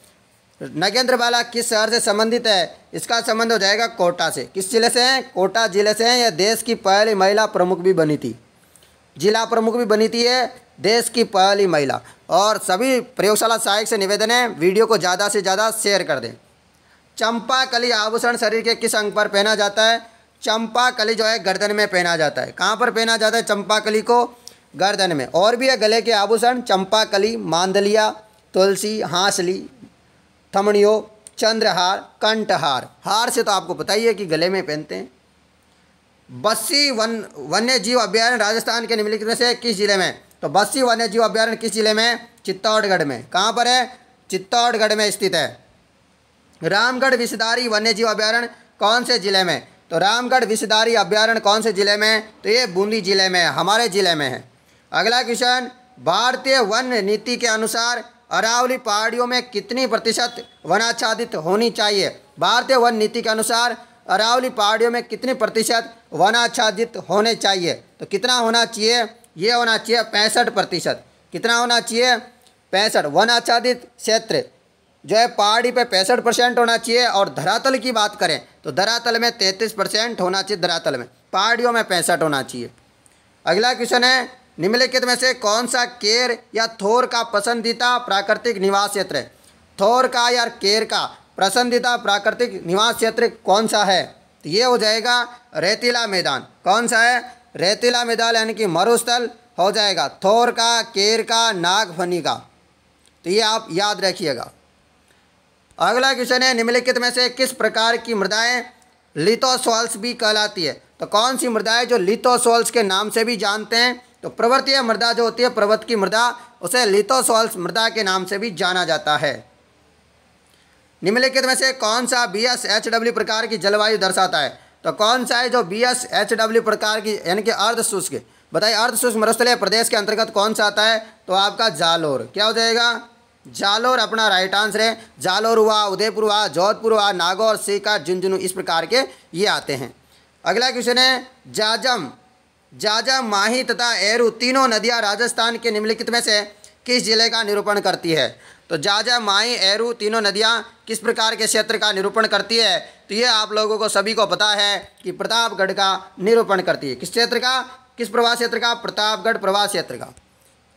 नगेंद्रवाला किस शहर से संबंधित है? इसका संबंध हो जाएगा कोटा से। किस जिले से हैं? कोटा जिले से हैं। यह देश की पहली महिला प्रमुख भी बनी थी, जिला प्रमुख भी बनी थी, ये देश की पहली महिला। और सभी प्रयोगशाला सहायक से निवेदन है, वीडियो को ज़्यादा से ज़्यादा शेयर कर दें। चंपाकली आभूषण शरीर के किस अंग पर पहना जाता है? चंपाकली जो है गर्दन में पहना जाता है। कहाँ पर पहना जाता है चंपाकली को? गर्दन में। और भी है गले के आभूषण, चंपाकली, मांदलिया, तुलसी, हांसली, थमड़ियों, चंद्रहार, कंठहार। हार से तो आपको पता ही है कि गले में पहनते हैं। बस्सी वन्य जीव अभ्यारण्य राजस्थान के निम्नलिखित में से किस जिले में? तो बस्सी वन्य जीव अभ्यारण्य किस जिले में? चित्तौड़गढ़ में। कहाँ पर है? चित्तौड़गढ़ में स्थित है। रामगढ़ विषधारी वन्य जीव अभ्यारण्य कौन से जिले में? तो रामगढ़ विषधारी अभ्यारण्य कौन से जिले में? तो ये बूंदी जिले में है, हमारे जिले में है। अगला क्वेश्चन, भारतीय वन नीति के अनुसार अरावली पहाड़ियों में कितनी प्रतिशत वनाच्छादित होनी चाहिए? भारतीय वन नीति के अनुसार अरावली पहाड़ियों में कितनी प्रतिशत वनाच्छादित होने चाहिए? तो कितना होना चाहिए? ये होना चाहिए 65%। कितना होना चाहिए? 65। वनाच्छादित क्षेत्र जो है पहाड़ी पे 65% होना चाहिए। और धरातल की बात करें तो धरातल में 33% होना चाहिए। धरातल में, पहाड़ियों में 65 होना चाहिए। अगला क्वेश्चन है, निम्नलिखित में से कौन सा केर या थोर का पसंदीदा प्राकृतिक निवास क्षेत्र है? थोर का या केर का पसंदीदा प्राकृतिक निवास क्षेत्र कौन सा है? तो ये हो जाएगा रेतीला मैदान। कौन सा है? रेतीला मैदान यानी कि मरुस्थल हो जाएगा। थोर का, केर का, नागफनी का। तो ये आप याद रखिएगा। अगला क्वेश्चन है, निम्नलिखित में से किस प्रकार की मृदाएं लिथोसॉल्स भी कहलाती है? तो कौन सी मृदाएं जो लिथोसॉल्स के नाम से भी जानते हैं? तो पर्वतीय मृदा जो होती है, पर्वत की मृदा, उसे लिथोसॉल्स मृदा के नाम से भी जाना जाता है। निम्नलिखित में से कौन सा BSHW प्रकार की जलवायु दर्शाता है? तो कौन सा है जो BSHW प्रकार की यानी कि अर्ध शुष्क? बताइए, अर्ध शुष्क मरुस्थलीय प्रदेश के अंतर्गत कौन सा आता है? तो आपका जालोर। क्या हो जाएगा? जालोर अपना राइट आंसर है। जालोर हुआ, उदयपुर हुआ, जोधपुर हुआ, नागौर, सीकर, झुंझुनू, इस प्रकार के ये आते हैं। अगला क्वेश्चन है, जाजम, माही तथा एरू तीनों नदियां राजस्थान के निम्नलिखित में से किस जिले का निरूपण करती है? तो जाजम, माही, एरू तीनों नदियां किस प्रकार के क्षेत्र का निरूपण करती है? तो ये आप लोगों को सभी को पता है कि प्रतापगढ़ का निरूपण करती है। किस क्षेत्र का? किस प्रवास क्षेत्र का? प्रतापगढ़ प्रवास क्षेत्र का।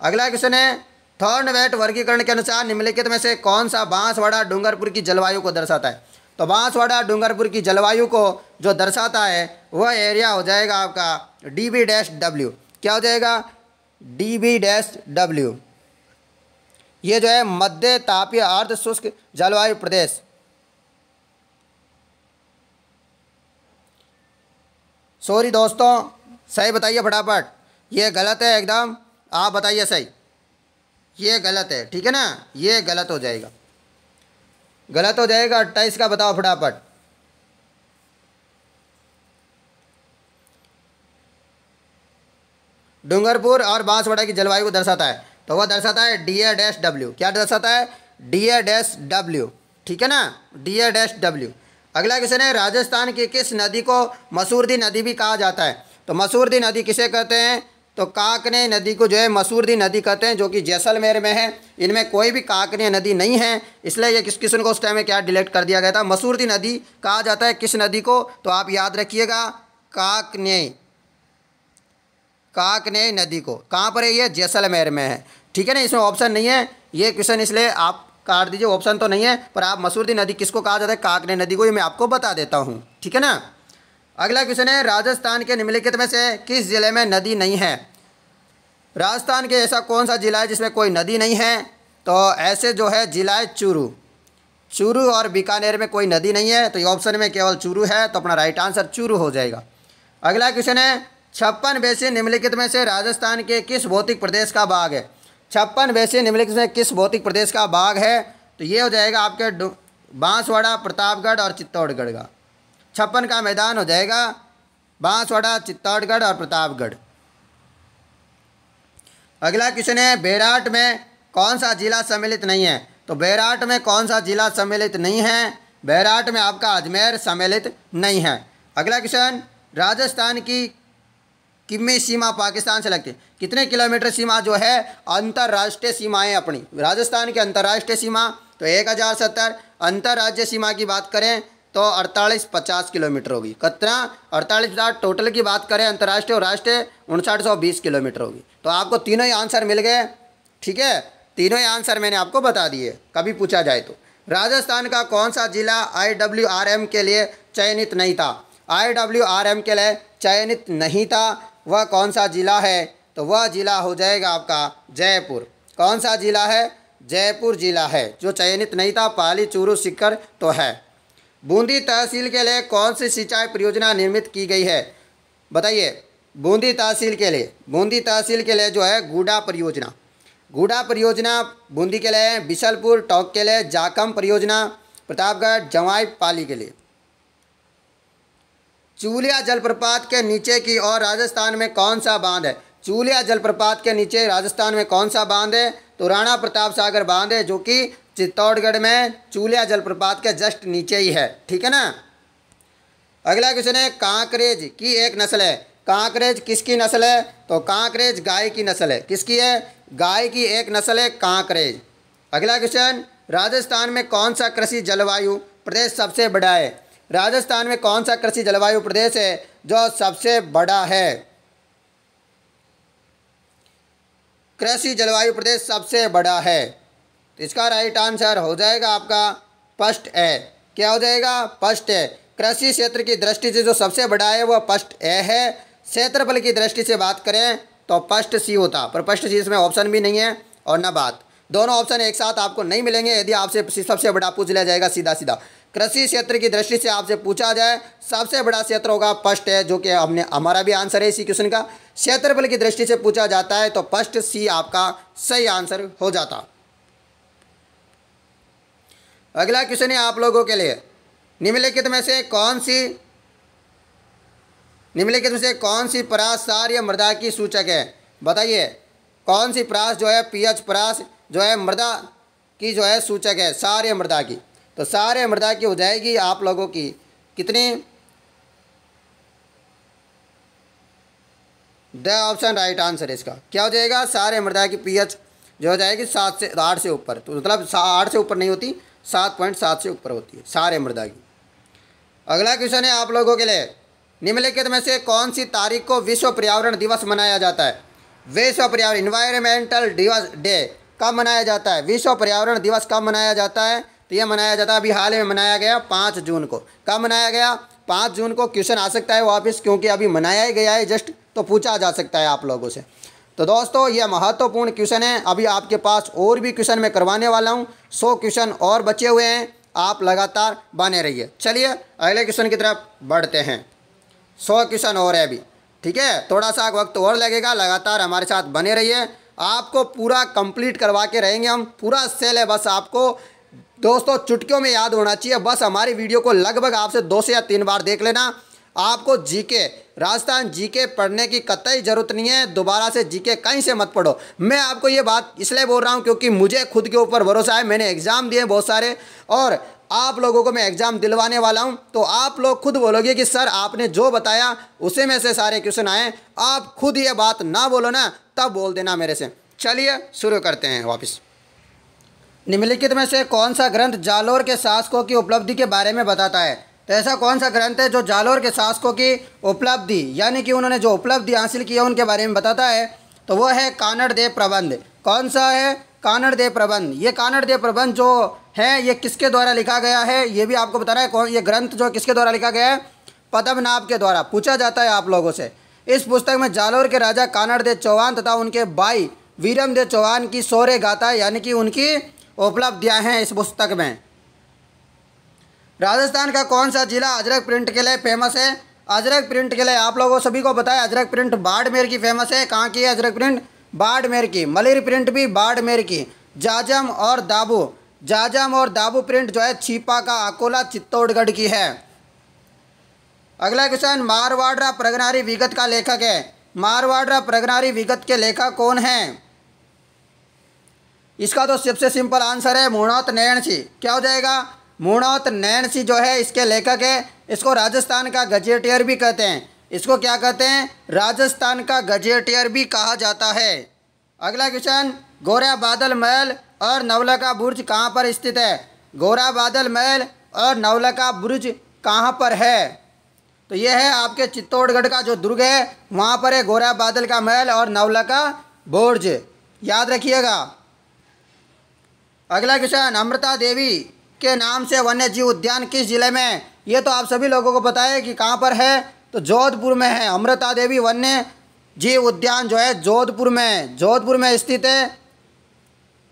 अगला क्वेश्चन है, थॉर्नवेट वर्गीकरण के अनुसार निम्नलिखित में से कौन सा बांसवाड़ा डूंगरपुर की जलवायु को दर्शाता है? तो बांसवाड़ा डूंगरपुर की जलवायु को जो दर्शाता है वह एरिया हो जाएगा आपका DB-W। क्या हो जाएगा? DB-W। ये जो है मध्य तापीय अर्ध शुष्क जलवायु प्रदेश। सॉरी दोस्तों, सही बताइए फटाफट। ये गलत है एकदम, आप बताइए सही। ये गलत है, ठीक है ना? ये गलत हो जाएगा, गलत हो जाएगा। 28 का बताओ फटाफट। डूंगरपुर और बांसवाड़ा की जलवायु को दर्शाता है, तो वह दर्शाता है DA-W। क्या दर्शाता है? DA-W, ठीक है ना? DA-W। अगला क्वेश्चन है, राजस्थान की किस नदी को मसूरदी नदी भी कहा जाता है? तो मसूरदी नदी किसे कहते हैं? तो काकने नदी को जो है मसूरदी नदी कहते हैं, जो कि जैसलमेर में है। इनमें कोई भी काकने नदी नहीं है, इसलिए ये किस क्वेश्चन को उस टाइम में क्या डिलीट कर दिया गया था। मसूरदी नदी कहा जाता है किस नदी को? तो आप याद रखिएगा, काकने नदी को। कहाँ पर है ये? जैसलमेर में है, ठीक है ना? इसमें ऑप्शन नहीं है ये क्वेश्चन, इसलिए आप काट दीजिए, ऑप्शन तो नहीं है। पर आप मसूरदी नदी किसको कहा जाता है? काकने नदी को। ये मैं आपको बता देता हूँ, ठीक है ना? अगला क्वेश्चन है, राजस्थान के निम्नलिखित में से किस जिले में नदी नहीं है? राजस्थान के ऐसा कौन सा जिला है जिसमें कोई नदी नहीं है? तो ऐसे जो है जिला है चूरू और बीकानेर में कोई नदी नहीं है, तो ये ऑप्शन में केवल चूरू है, तो अपना राइट आंसर चूरू हो जाएगा। अगला क्वेश्चन है, 56 बेसिन निम्नलिखित में से राजस्थान के किस भौतिक प्रदेश का भाग है? 56 बेसिन निम्नलिखित में किस भौतिक प्रदेश का भाग है? तो ये हो जाएगा आपके बांसवाड़ा, प्रतापगढ़ और चित्तौड़गढ़ का। 56 का मैदान हो जाएगा बांसवाड़ा, चित्तौड़गढ़ और प्रतापगढ़। अगला क्वेश्चन है, बेराट में कौन सा जिला सम्मिलित नहीं है? तो बेराट में कौन सा जिला सम्मिलित नहीं है? बेराट में आपका अजमेर सम्मिलित नहीं है। अगला क्वेश्चन, राजस्थान की कितनी सीमा पाकिस्तान से लगती है? कितने किलोमीटर सीमा जो है अंतर्राष्ट्रीय सीमाएं अपनी राजस्थान की अंतर्राष्ट्रीय सीमा? तो 1070। अंतर्राज्य सीमा की बात करें तो 4850 किलोमीटर होगी। कितना? 4850। टोटल की बात करें अंतर्राष्ट्रीय और राष्ट्रीय 5920 किलोमीटर होगी। तो आपको तीनों ही आंसर मिल गए। ठीक है, तीनों ही आंसर मैंने आपको बता दिए, कभी पूछा जाए तो। राजस्थान का कौन सा जिला IWRM के लिए चयनित नहीं था? IWRM के लिए चयनित नहीं था, वह कौन सा जिला है? तो वह जिला हो जाएगा आपका जयपुर। कौन सा जिला है? जयपुर जिला है जो चयनित नहीं था। पाली, चूरू, सीकर तो है। बूंदी तहसील के लिए कौन सी सिंचाई परियोजना निर्मित की गई है? बताइए। बूंदी तहसील के लिए जो है गूडा परियोजना। गूडा परियोजना बूंदी के लिए, बिशलपुर टोंक के लिए जाकम परियोजना, प्रतापगढ़ जवाई पाली के लिए। चूलिया जलप्रपात के नीचे की और राजस्थान में कौन सा बांध है? चूलिया जलप्रपात के नीचे राजस्थान में कौन सा बांध है? तो राणा प्रताप सागर बांध है, जो कि चित्तौड़गढ़ में चूलिया जलप्रपात के जस्ट नीचे ही है। ठीक है ना। अगला क्वेश्चन है, कांकरेज की एक नस्ल है। कांकरेज किसकी नस्ल है? तो कांकरेज गाय की नस्ल है। किसकी है? गाय की एक नस्ल है कांकरेज। अगला क्वेश्चन, राजस्थान में कौन सा कृषि जलवायु प्रदेश सबसे बड़ा है? राजस्थान में कौन सा कृषि जलवायु प्रदेश है जो सबसे बड़ा है? कृषि जलवायु प्रदेश सबसे बड़ा है। तो इसका राइट आंसर हो जाएगा आपका फर्स्ट ए। क्या हो जाएगा? First A. कृषि क्षेत्र की दृष्टि से जो सबसे बड़ा है वह फर्स्ट ए है। क्षेत्रफल की दृष्टि से बात करें तो फर्स्ट सी होता, पर फर्स्ट सी इसमें ऑप्शन भी नहीं है और न बात। दोनों ऑप्शन एक साथ आपको नहीं मिलेंगे यदि आपसे सबसे बड़ा पूछ लिया जाएगा सीधा सीधा। कृषि क्षेत्र की दृष्टि से आपसे पूछा जाए सबसे बड़ा क्षेत्र होगा फर्स्ट है, जो कि हमारा भी आंसर है इसी क्वेश्चन का। क्षेत्रफल की दृष्टि से पूछा जाता है तो फर्स्ट सी आपका सही आंसर हो जाता। अगला क्वेश्चन है आप लोगों के लिए, निम्नलिखित में से कौन सी परास क्षारीय मृदा की सूचक है? बताइए। कौन सी परास जो है पीएच परास जो है मृदा की जो है सूचक है क्षारीय मृदा की? तो क्षारीय मृदा की हो जाएगी आप लोगों की कितनी? द ऑप्शन राइट आंसर इसका क्या हो जाएगा? क्षारीय मृदा की पीएच जो हो जाएगी 7 से 8 से ऊपर। तो मतलब 8 से ऊपर नहीं होती, 7.7 से ऊपर होती है क्षारीय मृदा की। अगला क्वेश्चन है आप लोगों के लिए, निम्नलिखित में से कौन सी तारीख को विश्व पर्यावरण दिवस मनाया जाता है? विश्व पर्यावरण इन्वायरमेंटल डे कब मनाया जाता है? विश्व पर्यावरण दिवस कब मनाया जाता है? तो यह मनाया जाता है अभी हाल में मनाया गया 5 जून को। कब मनाया गया? 5 जून को। क्वेश्चन आ सकता है वापस, क्योंकि अभी मनाया ही गया है जस्ट, तो पूछा जा सकता है आप लोगों से। तो दोस्तों यह महत्वपूर्ण क्वेश्चन है। अभी आपके पास और भी क्वेश्चन मैं करवाने वाला हूँ। 100 क्वेश्चन और बचे हुए हैं, आप लगातार बने रहिए। चलिए अगले क्वेश्चन की तरफ बढ़ते हैं। 100 क्वेश्चन और है अभी। ठीक है, थोड़ा सा वक्त और लगेगा, लगातार हमारे साथ बने रहिए। आपको पूरा कंप्लीट करवा के रहेंगे हम। पूरा सिलेबस आपको दोस्तों चुटकियों में याद होना चाहिए। बस हमारी वीडियो को लगभग आपसे 2 से या 3 बार देख लेना। आपको जीके, राजस्थान जीके पढ़ने की कतई ज़रूरत नहीं है। दोबारा से जीके कहीं से मत पढ़ो। मैं आपको ये बात इसलिए बोल रहा हूँ क्योंकि मुझे खुद के ऊपर भरोसा है। मैंने एग्ज़ाम दिए बहुत सारे, और आप लोगों को मैं एग्ज़ाम दिलवाने वाला हूं। तो आप लोग खुद बोलोगे कि सर आपने जो बताया उसी में से सारे क्वेश्चन आए। आप खुद ये बात ना बोलो ना, तब बोल देना मेरे से। चलिए शुरू करते हैं वापस। निम्नलिखित में से कौन सा ग्रंथ जालोर के शासकों की उपलब्धि के बारे में बताता है? तो ऐसा कौन सा ग्रंथ है जो जालोर के शासकों की उपलब्धि, यानी कि उन्होंने जो उपलब्धि हासिल की है उनके बारे में बताता है? तो वह है कानड़ देव प्रबंध। कौन सा है? कानड़ देव प्रबंध। ये कानड़ देव प्रबंध जो है ये किसके द्वारा लिखा गया है ये भी आपको बताना है। कौन ये ग्रंथ जो किसके द्वारा लिखा गया है? पद्मनाभ के द्वारा। पूछा जाता है आप लोगों से। इस पुस्तक में जालोर के राजा कानड़ देव चौहान तथा उनके भाई वीरम देव चौहान की शौर्य गाथा यानी कि उनकी उपलब्धियां हैं इस पुस्तक में। राजस्थान का कौन सा जिला अजरक प्रिंट के लिए फेमस है? अजरक प्रिंट के लिए आप लोगों सभी को पता है अजरक प्रिंट बाड़मेर की फेमस है। कहाँ की है अजरक प्रिंट? बाड़मेर की। मलिर प्रिंट भी बाड़मेर की। जाजम और दाबू प्रिंट जो है छिपा का अकोला चित्तौड़गढ़ की है। अगला क्वेश्चन, मारवाड़ा प्रगनारी विगत का लेखक है। मारवाड़ा प्रगनारी विगत के लेखक कौन है? इसका तो सबसे सिंपल आंसर है मुणौत नैन सिंह। क्या हो जाएगा? मुणौत नैन सिंह जो है इसके लेखक है। इसको राजस्थान का गजेटियर भी कहते हैं। इसको क्या कहते हैं? राजस्थान का गजेटियर भी कहा जाता है। अगला क्वेश्चन, गोरा बादल महल और नवलखा बुर्ज कहाँ पर स्थित है? गोरा बादल महल और नवलखा बुर्ज कहाँ पर है? तो ये है आपके चित्तौड़गढ़ का जो दुर्ग है वहाँ पर है गोरा बादल का महल और नवलखा बुर्ज, याद रखिएगा। अगला क्वेश्चन, अमृता देवी के नाम से वन्य जीव उद्यान किस जिले में है? ये तो आप सभी लोगों को पता है कि कहाँ पर है, तो जोधपुर में है। अमृता देवी वन्य जीव उद्यान जो है जोधपुर में है, जोधपुर में स्थित है।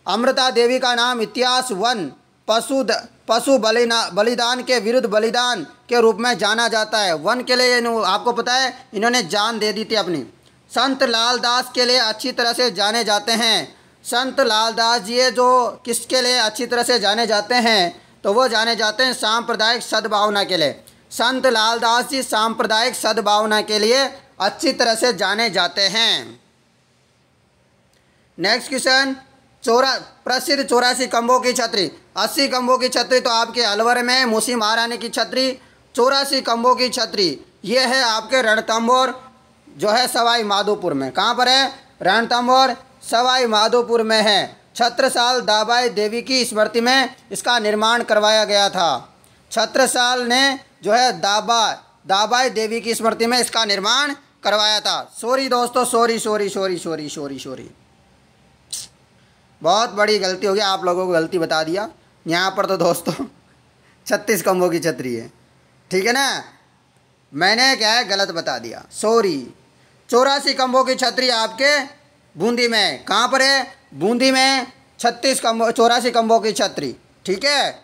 अमृता देवी का नाम इतिहास वन पशु बलिदान के विरुद्ध बलिदान के रूप में जाना जाता है। वन के लिए आपको पता है इन्होंने जान दे दी थी अपनी। संत लालदास के लिए अच्छी तरह से जाने जाते हैं। संत लालदास जी जो किसके लिए अच्छी तरह से जाने जाते हैं, तो वो जाने जाते हैं सांप्रदायिक सद्भावना के लिए। संत लालदास जी सांप्रदायिक सद्भावना के लिए अच्छी तरह से जाने जाते हैं। नेक्स्ट क्वेश्चन, प्रसिद्ध 84 खंभों की छतरी। 80 खंभों की छतरी तो आपके अलवर में मूसी महारानी की छतरी। 84 खंभों की छतरी ये है आपके रणथंभौर जो है सवाई माधोपुर में। कहाँ पर है? रणथंभौर सवाई माधोपुर में है। छत्रसाल दाबाई देवी की स्मृति में इसका निर्माण करवाया गया था। छत्रसाल ने जो है दाबाई देवी की स्मृति में इसका निर्माण करवाया था। सॉरी दोस्तों, सॉरी, बहुत बड़ी गलती हो गई, आप लोगों को गलती बता दिया। यहाँ पर तो दोस्तों 36 खंभों की छतरी है, ठीक है ना, मैंने क्या है गलत बता दिया, सॉरी। 84 खंभों की छतरी आपके बूंदी में। कहाँ पर है? बूंदी में 84 खंभों की छतरी, ठीक है,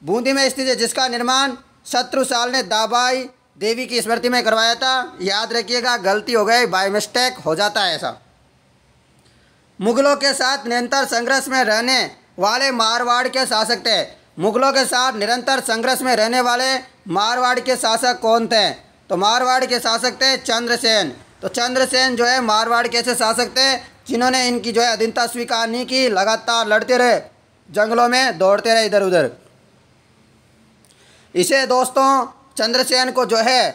बूंदी में स्थित है, जिसका निर्माण छत्रसाल ने दाबाई देवी की स्मृति में करवाया था। याद रखिएगा, गलती हो गई, बाय मिस्टेक हो जाता है ऐसा। मुगलों के साथ निरंतर संघर्ष में रहने वाले मारवाड़ के शासक थे। मुगलों के साथ निरंतर संघर्ष में रहने वाले मारवाड़ के शासक कौन थे? तो मारवाड़ के शासक थे चंद्रसेन। तो चंद्रसेन जो है मारवाड़ के ऐसे शासक थे जिन्होंने इनकी जो है अधीनता स्वीकार नहीं की, लगातार लड़ते रहे, जंगलों में दौड़ते रहे इधर उधर। इसे दोस्तों चंद्रसेन को जो है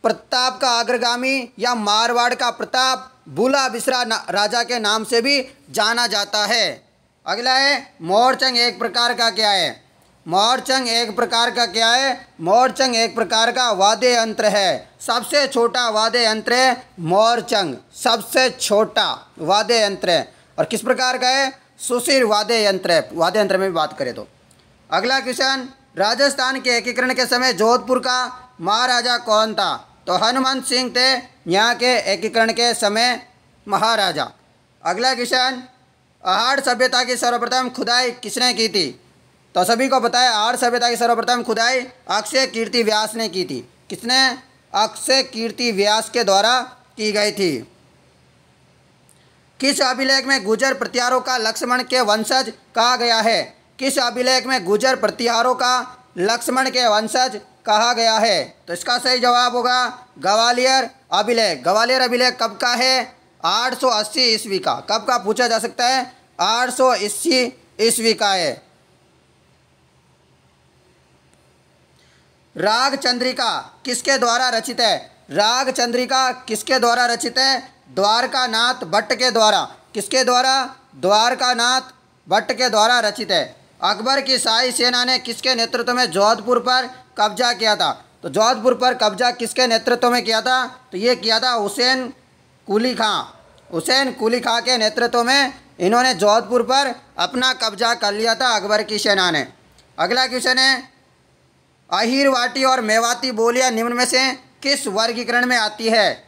प्रताप का अग्रगामी या मारवाड़ का प्रताप बुला बिसरा राजा के नाम से भी जाना जाता है। अगला है मोरचंग एक प्रकार का क्या है? मोरचंग एक प्रकार का क्या है? मोरचंग एक प्रकार का वाद्य यंत्र है। सबसे छोटा वाद्य यंत्र है मोरचंग, सबसे छोटा वाद्य यंत्र है। और किस प्रकार का है? सुशिर वाद्य यंत्र है, वाद्य यंत्र में भी बात करें तो। अगला क्वेश्चन, राजस्थान के एकीकरण के समय जोधपुर का महाराजा कौन था? तो हनुमंत सिंह थे यहाँ के एकीकरण के समय महाराजा। अगला क्वेश्चन, आहड़ सभ्यता की सर्वप्रथम खुदाई किसने की थी? तो सभी को पता है आहड़ सभ्यता की सर्वप्रथम खुदाई अक्षय कीर्ति व्यास ने की थी। किसने? अक्षय कीर्ति व्यास के द्वारा की गई थी। किस अभिलेख में गुर्जर प्रतिहारों का लक्ष्मण के वंशज कहा गया है? किस अभिलेख में गुर्जर प्रतिहारों का लक्ष्मण के वंशज कहा गया है? तो इसका सही जवाब होगा ग्वालियर अभिलेख। ग्वालियर अभिलेख कब का है? 880 ईस्वी का। कब का पूछा जा सकता है? 880 ईस्वी का है। राग चंद्रिका किसके द्वारा रचित है? राग चंद्रिका किसके द्वारा रचित है? द्वारकानाथ भट्ट के द्वारा। किसके द्वारा? द्वारकानाथ भट्ट के द्वारा रचित है। अकबर की शाही सेना ने किसके नेतृत्व में जोधपुर पर कब्जा किया था? तो जोधपुर पर कब्जा किसके नेतृत्व में किया था? तो ये किया था हुसैन कुली खां। हुसैन कुली खां के नेतृत्व में इन्होंने जोधपुर पर अपना कब्जा कर लिया था अकबर की सेना ने। अगला क्वेश्चन है, अहिरवाटी और मेवाती बोलियां निम्न में से किस वर्गीकरण में आती है?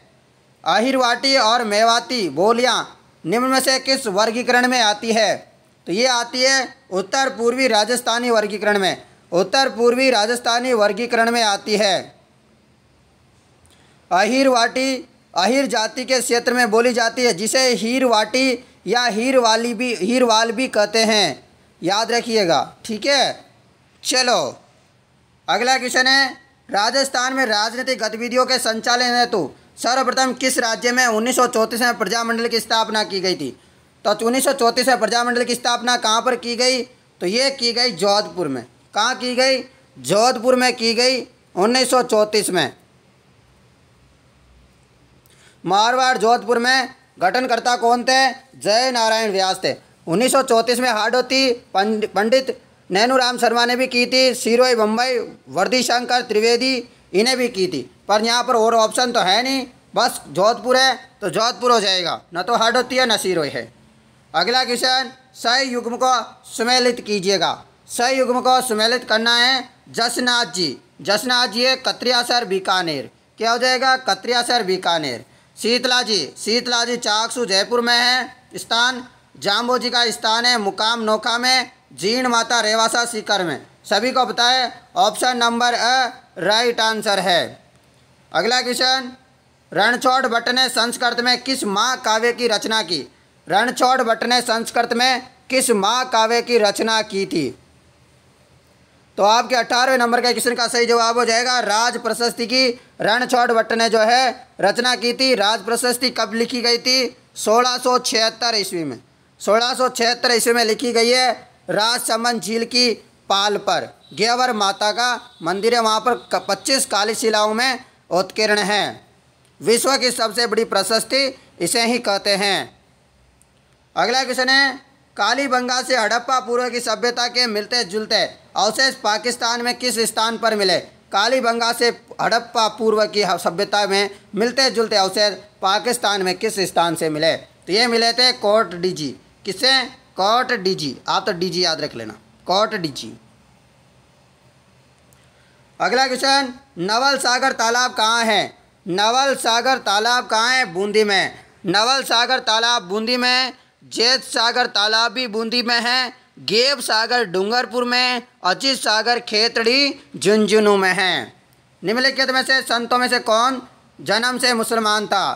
अहिरवाटी और मेवाती बोलियां निम्न में से किस वर्गीकरण में आती है? तो ये आती है उत्तर पूर्वी राजस्थानी वर्गीकरण में। उत्तर पूर्वी राजस्थानी वर्गीकरण में आती है। अहिरवाटी अहिर जाति के क्षेत्र में बोली जाती है, जिसे हीरवाटी या हीरवाल भी कहते हैं। याद रखिएगा, ठीक है। चलो अगला क्वेश्चन है, राजस्थान में राजनीतिक गतिविधियों के संचालन हेतु सर्वप्रथम किस राज्य में 1934 में प्रजामंडल की स्थापना की गई थी? तो 1934 में प्रजामंडल की स्थापना कहाँ पर की गई? तो ये की गई जोधपुर में। कहाँ की गई? जोधपुर में की गई 1934 में। मारवाड़ जोधपुर में गठनकर्ता कौन थे? जय नारायण व्यास थे। 1934 में हाड़ौती पंडित नैनूराम शर्मा ने भी की थी, सिरोही बम्बई, वर्दी शंकर त्रिवेदी इन्हें भी की थी। पर यहाँ पर और ऑप्शन तो है नहीं, बस जोधपुर है तो जोधपुर हो जाएगा, न तो हडोती है न सिरोही है। अगला क्वेश्चन, सही युग्म को सुमेलित कीजिएगा। सही युग्म को सुमेलित करना है जसनाथ जी। जसनाथ जी है कत्रियासर बीकानेर, क्या हो जाएगा कत्रियासर बीकानेर। शीतला जी, शीतला जी चाकसू जयपुर में है स्थान। जाम्बो जी का स्थान है मुकाम नोखा में। जीण माता रेवासा सीकर में। सभी को पता है option number a right answer है। अगला क्वेश्चन, रणछोड़ भट्ट ने संस्कृत में किस महाकाव्य की रचना की। रणछोड़ भट्ट ने संस्कृत में किस महाकाव्य की रचना की थी। तो आपके 18वें नंबर के क्वेश्चन का सही जवाब हो जाएगा राज प्रशस्ति की रणछोड़ भट्ट ने जो है रचना की थी। राज प्रशस्ति कब लिखी गई थी, 1676 ईस्वी में। 1676 ईस्वी में लिखी गई है। राजसमंद झील की पाल पर गेवर माता का मंदिर है, वहाँ पर 25 काली शिलाओं में उत्कीर्ण है। विश्व की सबसे बड़ी प्रशस्ति इसे ही कहते हैं। अगला क्वेश्चन है, कालीबंगा से हड़प्पा पूर्व की सभ्यता के मिलते जुलते अवशेष पाकिस्तान में किस स्थान पर मिले। कालीबंगा से हड़प्पा पूर्व की सभ्यता में मिलते जुलते अवशेष पाकिस्तान में किस स्थान से मिले। तो ये मिले थे कोट डीजी। किससे, कोट डीजी। आप तो डीजी याद रख लेना, कोट डीजी। अगला क्वेश्चन, नवल सागर तालाब कहाँ है। नवल सागर तालाब कहाँ है, बूंदी में। नवल सागर तालाब बूंदी में। जैत सागर तालाब भी बूंदी में है। गेब सागर डूंगरपुर में। अजीत सागर खेतड़ी झुंझुनू में है। निम्नलिखित में से संतों में से कौन जन्म से मुसलमान था।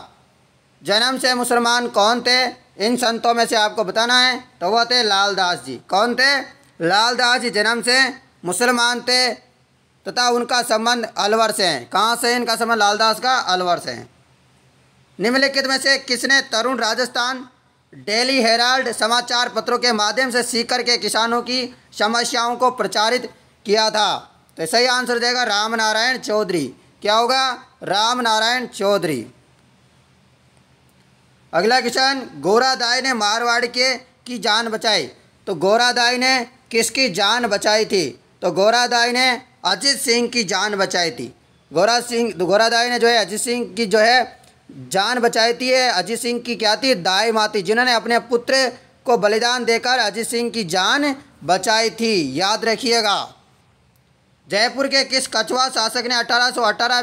जन्म से मुसलमान कौन थे, इन संतों में से आपको बताना है। तो वो थे लालदास जी। कौन थे, लालदास जी जन्म से मुसलमान थे तथा उनका संबंध अलवर से है। कहाँ से इनका संबंध लालदास का, अलवर से है। निम्नलिखित में से किसने तरुण राजस्थान डेली हेराल्ड समाचार पत्रों के माध्यम से सीकर के किसानों की समस्याओं को प्रचारित किया था। तो सही आंसर हो जाएगा राम नारायण चौधरी। क्या होगा, राम नारायण चौधरी। अगला क्वेश्चन, गोरादाई ने मारवाड़ के की जान बचाई। तो गोरादाई ने किसकी जान बचाई थी। तो गोरादाई ने अजीत सिंह की जान बचाई थी। गोरादाई ने जो है अजीत सिंह की जो है जान बचाई थी। अजीत सिंह की क्या थी, दाई माँ थी, जिन्होंने अपने पुत्र को बलिदान देकर अजीत सिंह की जान बचाई थी, याद रखिएगा। जयपुर के किस कछुआ शासक ने 1818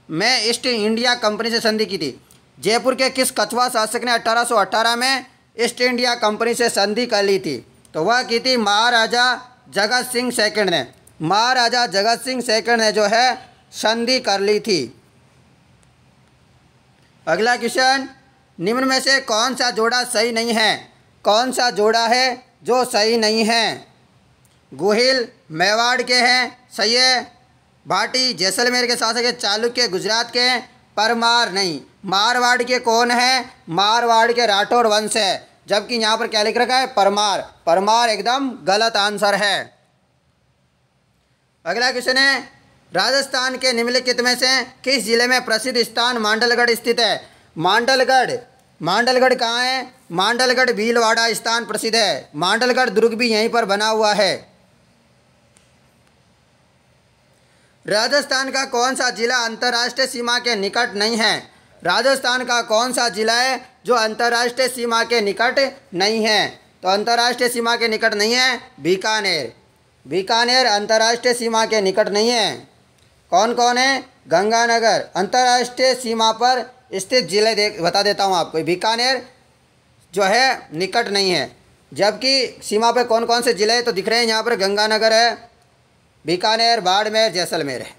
में ईस्ट इंडिया कंपनी से संधि की थी। जयपुर के किस कछुआ शासक ने 1818 में ईस्ट इंडिया कंपनी से संधि कर ली थी। तो वह की थी महाराजा जगत सिंह सेकंड ने। महाराजा जगत सिंह सेकंड ने जो है संधि कर ली थी। अगला क्वेश्चन, निम्न में से कौन सा जोड़ा सही नहीं है। कौन सा जोड़ा है जो सही नहीं है। गोहिल मेवाड़ के हैं, सही है। भाटी जैसलमेर के शासक है। चालुक्य गुजरात के हैं। परमार नहीं। मारवाड़ के कौन है, मारवाड़ के राठौर वंश है, जबकि यहाँ पर क्या लिख रखा है, परमार। परमार एकदम गलत आंसर है। अगला क्वेश्चन है, राजस्थान के निम्नलिखित में से किस जिले में प्रसिद्ध स्थान मांडलगढ़ स्थित है। मांडलगढ़ कहाँ है, मांडलगढ़ भीलवाड़ा स्थान प्रसिद्ध है। मांडलगढ़ दुर्ग भी यहीं पर बना हुआ है। राजस्थान का कौन सा जिला अंतर्राष्ट्रीय सीमा के निकट नहीं है। राजस्थान का कौन सा जिला है जो अंतर्राष्ट्रीय सीमा के निकट नहीं है। तो अंतर्राष्ट्रीय सीमा के निकट नहीं है बीकानेर। बीकानेर अंतर्राष्ट्रीय सीमा के निकट नहीं है। कौन कौन है, गंगानगर अंतर्राष्ट्रीय सीमा पर स्थित जिले बता देता हूँ आपको। बीकानेर जो है निकट नहीं है, जबकि सीमा पर कौन कौन से जिले तो दिख रहे हैं यहाँ पर, गंगानगर है, बीकानेर, बाड़मेर, जैसलमेर है।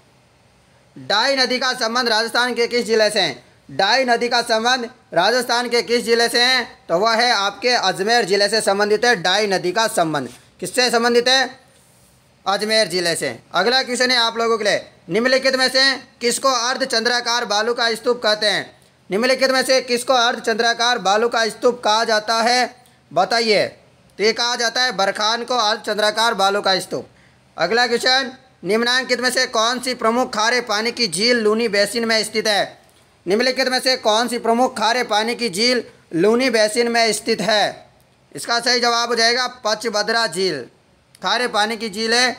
डाई नदी का संबंध राजस्थान के किस जिले से है। डाई नदी का संबंध राजस्थान के किस जिले से है, तो वह है आपके अजमेर जिले से संबंधित है। डाई नदी का संबंध किससे संबंधित है, अजमेर जिले से। अगला क्वेश्चन है आप लोगों के लिए, निम्नलिखित में से किसको अर्धचंद्राकार बालू का स्तूप कहते हैं। निम्नलिखित में से किसको अर्धचंद्राकार बालू का स्तूप कहा जाता है, बताइए। तो ये कहा जाता है बरखान को अर्धचंद्राकार बालू का स्तूप। अगला क्वेश्चन, निम्नांकित में से कौन सी प्रमुख खारे पानी की झील लूनी बेसिन में स्थित है। निम्नलिखित में से कौन सी प्रमुख खारे पानी की झील लूनी बेसिन में स्थित है। इसका सही जवाब हो जाएगा पचभद्रा झील। खारे पानी की झील है।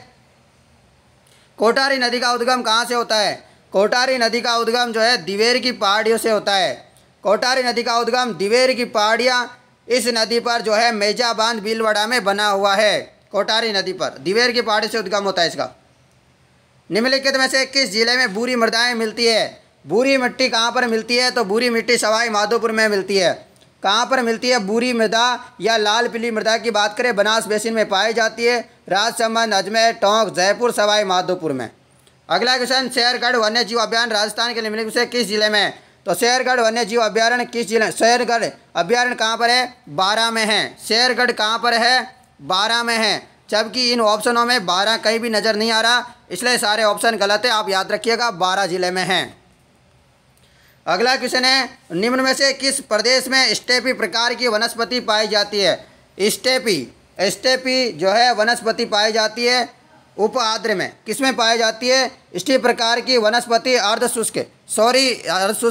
कोटारी नदी का उद्गम कहाँ से होता है? कोटारी नदी का उद्गम जो है दिवेर की पहाड़ियों से होता है। कोटारी नदी का उद्गम दिवेर की पहाड़ियाँ, इस नदी पर जो है मेजा बांध भीलवाड़ा में बना हुआ है। कोटारी नदी पर दिवेर की पहाड़ी से उद्गम होता है इसका। निम्नलिखित में से किस जिले में बुरी मृदाएँ मिलती है? बुरी मिट्टी कहाँ पर मिलती है? तो बुरी मिट्टी सवाई माधोपुर में मिलती है। कहाँ पर मिलती है बुरी मृदा या लाल पीली मृदा की बात करें, बनास बेसिन में पाई जाती है। राजसमंद, अजमेर, टोंक, जयपुर, सवाई माधोपुर में। अगला क्वेश्चन, शेरगढ़ वन्य जीव अभ्यारण्य राजस्थान के निम्नलिखित से किस जिले में? तो शेरगढ़ वन्य जीव अभ्यारण्य किस जिले? शेरगढ़ अभ्यारण्य कहाँ पर है? बारां में है। शेरगढ़ कहाँ पर है? बारां में है। जबकि इन ऑप्शनों में बारां कहीं भी नज़र नहीं आ रहा, इसलिए सारे ऑप्शन गलत है। आप याद रखिएगा 12 जिले में हैं। अगला क्वेश्चन है, निम्न में से किस प्रदेश में स्टेपी प्रकार की वनस्पति पाई जाती है? स्टेपी जो है वनस्पति पाई जाती है उप आर्द्र में। किसमें पाई जाती है? स्टेपी प्रकार की वनस्पति अर्धशुष्क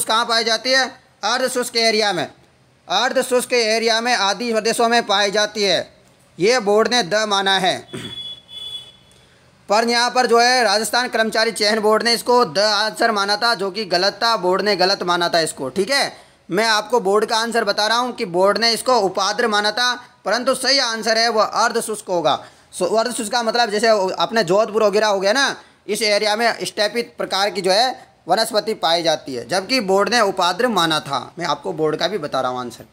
कहाँ पाई जाती है? अर्धशुष्क एरिया में। अर्धशुष्क एरिया में आदि प्रदेशों में पाई जाती है। ये बोर्ड ने द माना है, पर यहाँ पर जो है राजस्थान कर्मचारी चयन बोर्ड ने इसको द आंसर माना था, जो कि गलत था। बोर्ड ने गलत माना था इसको। ठीक है, मैं आपको बोर्ड का आंसर बता रहा हूँ कि बोर्ड ने इसको उपाद्र माना था, परंतु सही आंसर है वो अर्धशुष्क होगा। अर्धशुष्क का मतलब जैसे अपने जोधपुर वगैरह हो गया ना, इस एरिया में स्टेपी प्रकार की जो है वनस्पति पाई जाती है, जबकि बोर्ड ने उपाद्र माना था। मैं आपको बोर्ड का भी बता रहा हूँ आंसर।